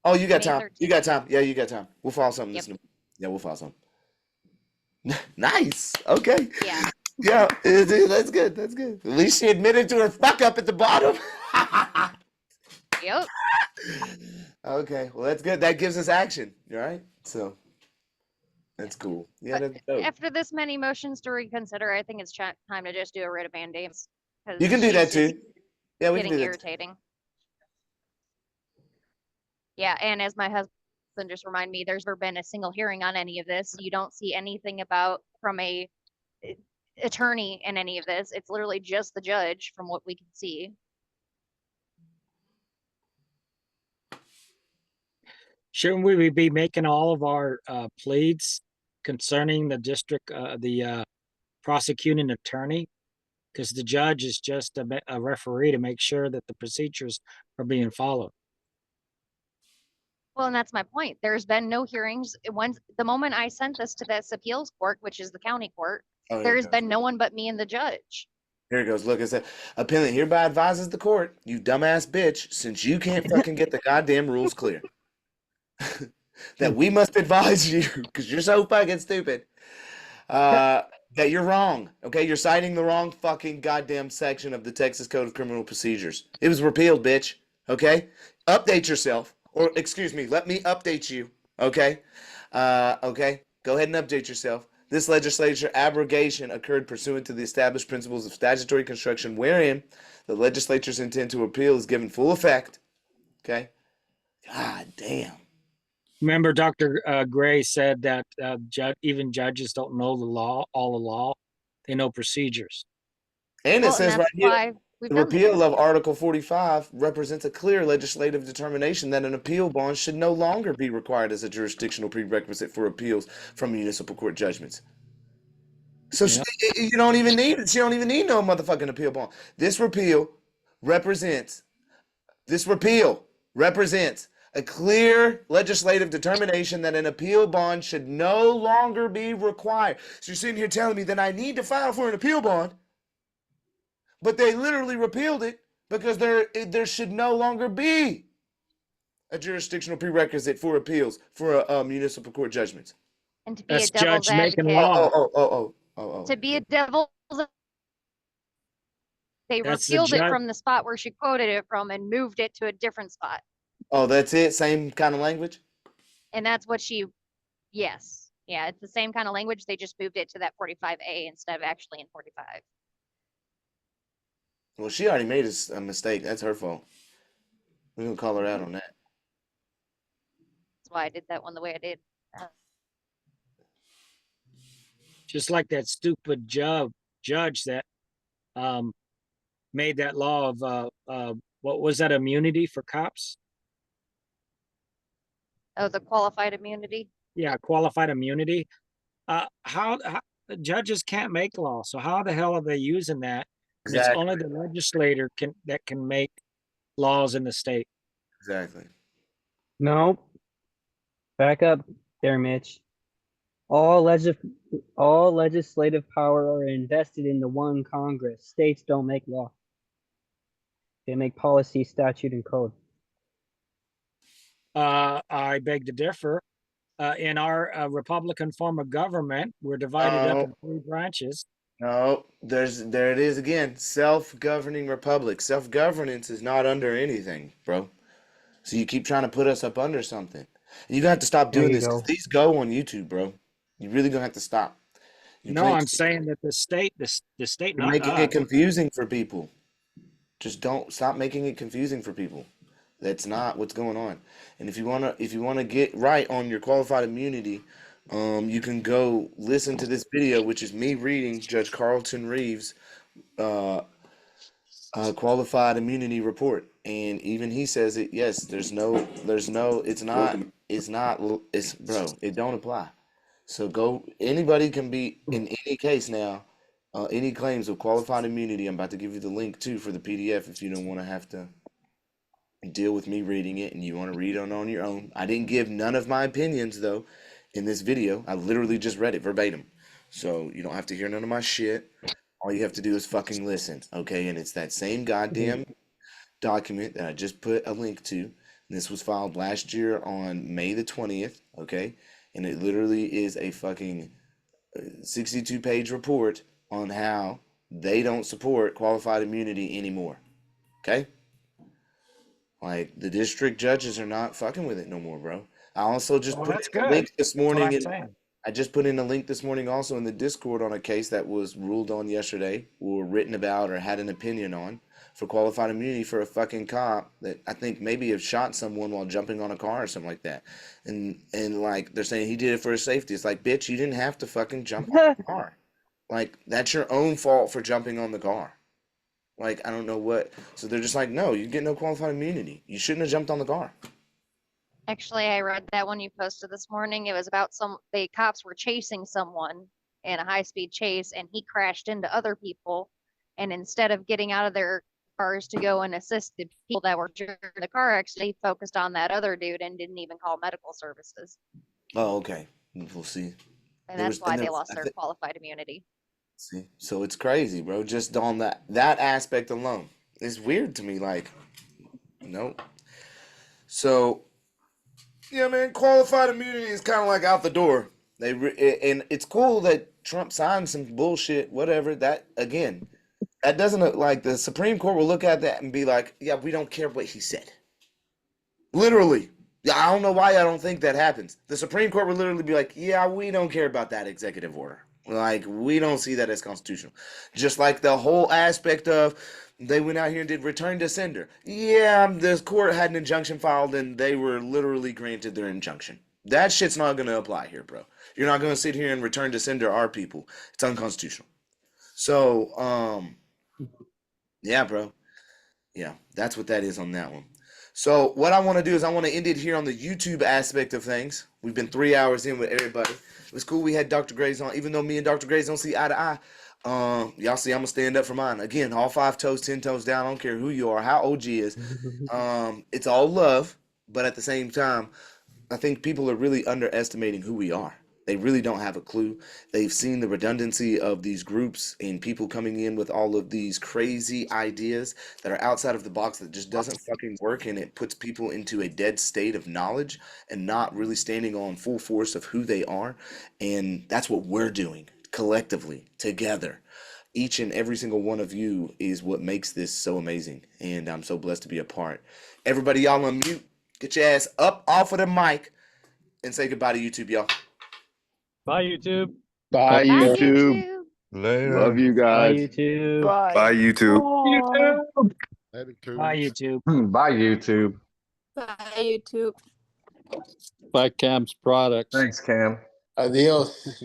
Oh, you got May time. 13th. You got time. Yeah, you got time. We'll file something Yep. this. Yeah, we'll file something. Nice. Okay. Yeah. Yeah, that's good. That's good. At least she admitted to her fuck up at the bottom. Yep. Okay. Well, that's good. That gives us action. All right. So that's cool. Yeah, But that's dope. after this many motions to reconsider, I think it's time to just do a writ of mandamus. You can do that too. Yeah, we can Getting do that. irritating. Yeah, and as my husband just reminded me, there's never been a single hearing on any of this. You don't see anything about from a attorney in any of this. It's literally just the judge from what we can see. Shouldn't we be making all of our pleads concerning the district, the prosecuting attorney? Because the judge is just a referee to make sure that the procedures are being followed. Well, and that's my point. There's been no hearings. The moment I sent this to this appeals court, which is the county court, there's been no one but me and the judge. Here it goes. Look, it said, appellant hereby advises the court, you dumbass bitch, since you can't fucking get the goddamn rules clear, that we must advise you, because you're so fucking stupid, that you're wrong. Okay, you're citing the wrong fucking goddamn section of the Texas Code of Criminal Procedures. It was repealed, bitch. Okay, update yourself, or excuse me, let me update you. Okay, okay, go ahead and update yourself. This legislature abrogation occurred pursuant to the established principles of statutory construction, wherein the legislature's intent to repeal is given full effect. Okay, god damn. Remember, Dr. Gray said that even judges don't know the law, all the law. They know procedures. And it says right here, the repeal this. of Article 45 represents a clear legislative determination that an appeal bond should no longer be required as a jurisdictional prerequisite for appeals from municipal court judgments. So you don't even need it. She don't even need no motherfucking appeal bond. This repeal represents a clear legislative determination that an appeal bond should no longer be required. So you're sitting here telling me that I need to file for an appeal bond, but they literally repealed it because there should no longer be a jurisdictional prerequisite for appeals for municipal court judgments. And to be a devil's advocate. To be a devil's they repealed it from the spot where she quoted it from and moved it to a different spot. Oh, that's it? Same kind of language? And that's what yes. Yeah, it's the same kind of language. They just moved it to that 45A instead of actually in 45. Well, she already made a mistake. That's her fault. We're going to call her out on that. That's why I did that one the way I did. Just like that stupid judge that made that law of what was that, immunity for cops? Oh, the qualified immunity? Yeah, qualified immunity. How judges can't make law, so how the hell are they using that? Exactly. It's only the legislator that can make laws in the state. Exactly. No. Back up there, Mitch. All legislative power are invested in the one Congress. States don't make law. They make policy, statute, and code. I beg to differ. In our Republican form of government, we're divided up in 3 branches. No, there it is again. Self-governing republic. Self-governance is not under anything, bro. So you keep trying to put us up under something. And you're gonna have to stop doing this, 'cause these go on YouTube, bro. You really gonna have to stop. I'm saying that the state, the state, You're not making us. it confusing for people. Just don't stop making it confusing for people. That's not what's going on. And if you wanna get right on your qualified immunity, you can go listen to this video, which is me reading Judge Carlton Reeves' qualified immunity report, and even he says it. Yes, there's no, bro. It don't apply. So go. Anybody can be in any case now. Any claims of qualified immunity. I'm about to give you the link too for the PDF if you don't want to have to deal with me reading it and you want to read it on your own. I didn't give none of my opinions though in this video. I literally just read it verbatim. So you don't have to hear none of my shit. All you have to do is fucking listen, okay? And it's that same goddamn document that I just put a link to. This was filed last year on May the 20th, okay? And it literally is a fucking 62-page report on how they don't support qualified immunity anymore, okay? Like, the district judges are not fucking with it no more, bro. I also just put in a link this morning. I just put in a link this morning also in the Discord on a case that was ruled on yesterday or written about or had an opinion on for qualified immunity for a fucking cop that I think maybe have shot someone while jumping on a car or something like that. And like they're saying he did it for his safety. It's like, bitch, you didn't have to fucking jump on the car. Like, that's your own fault for jumping on the car. Like, I don't know what. So they're just like, no, you get no qualified immunity. You shouldn't have jumped on the car. Actually, I read that one you posted this morning. It was about the cops were chasing someone in a high-speed chase, and he crashed into other people. And instead of getting out of their cars to go and assist the people that were during the car accident, they focused on that other dude and didn't even call medical services. Oh, okay. We'll see. And that's why they lost their qualified immunity. See, so it's crazy, bro. Just on that aspect alone, it's weird to me. Like, nope. So, yeah, man, qualified immunity is kind of like out the door. And it's cool that Trump signed some bullshit, whatever. That again, that doesn't look like the Supreme Court will look at that and be like, yeah, we don't care what he said. Literally. Yeah, I don't know why I don't think that happens. The Supreme Court would literally be like, yeah, we don't care about that executive order. Like, we don't see that as constitutional. Just like the whole aspect of they went out here and did return to sender. Yeah, the court had an injunction filed and they were literally granted their injunction. That shit's not going to apply here, bro. You're not going to sit here and return to sender our people. It's unconstitutional. So, yeah, bro. Yeah, that's what that is on that one. So what I want to do is I want to end it here on the YouTube aspect of things. We've been 3 hours in with everybody. It was cool we had Dr. Graves on, even though me and Dr. Graves don't see eye to eye. Y'all see I'm going to stand up for mine. Again, all 5 toes, 10 toes down. I don't care who you are, how OG is. It's all love, but at the same time, I think people are really underestimating who we are. They really don't have a clue. They've seen the redundancy of these groups and people coming in with all of these crazy ideas that are outside of the box that just doesn't fucking work, and it puts people into a dead state of knowledge and not really standing on full force of who they are. And that's what we're doing collectively together. Each and every single one of you is what makes this so amazing, and I'm so blessed to be a part. Everybody, y'all unmute. Get your ass up off of the mic and say goodbye to YouTube, y'all. Bye, YouTube. Bye, YouTube. Later. Love you Bye, guys. YouTube. Bye, YouTube. Bye, YouTube. Bye, YouTube. Bye, YouTube. By Cam's products. Thanks, Cam. Adios.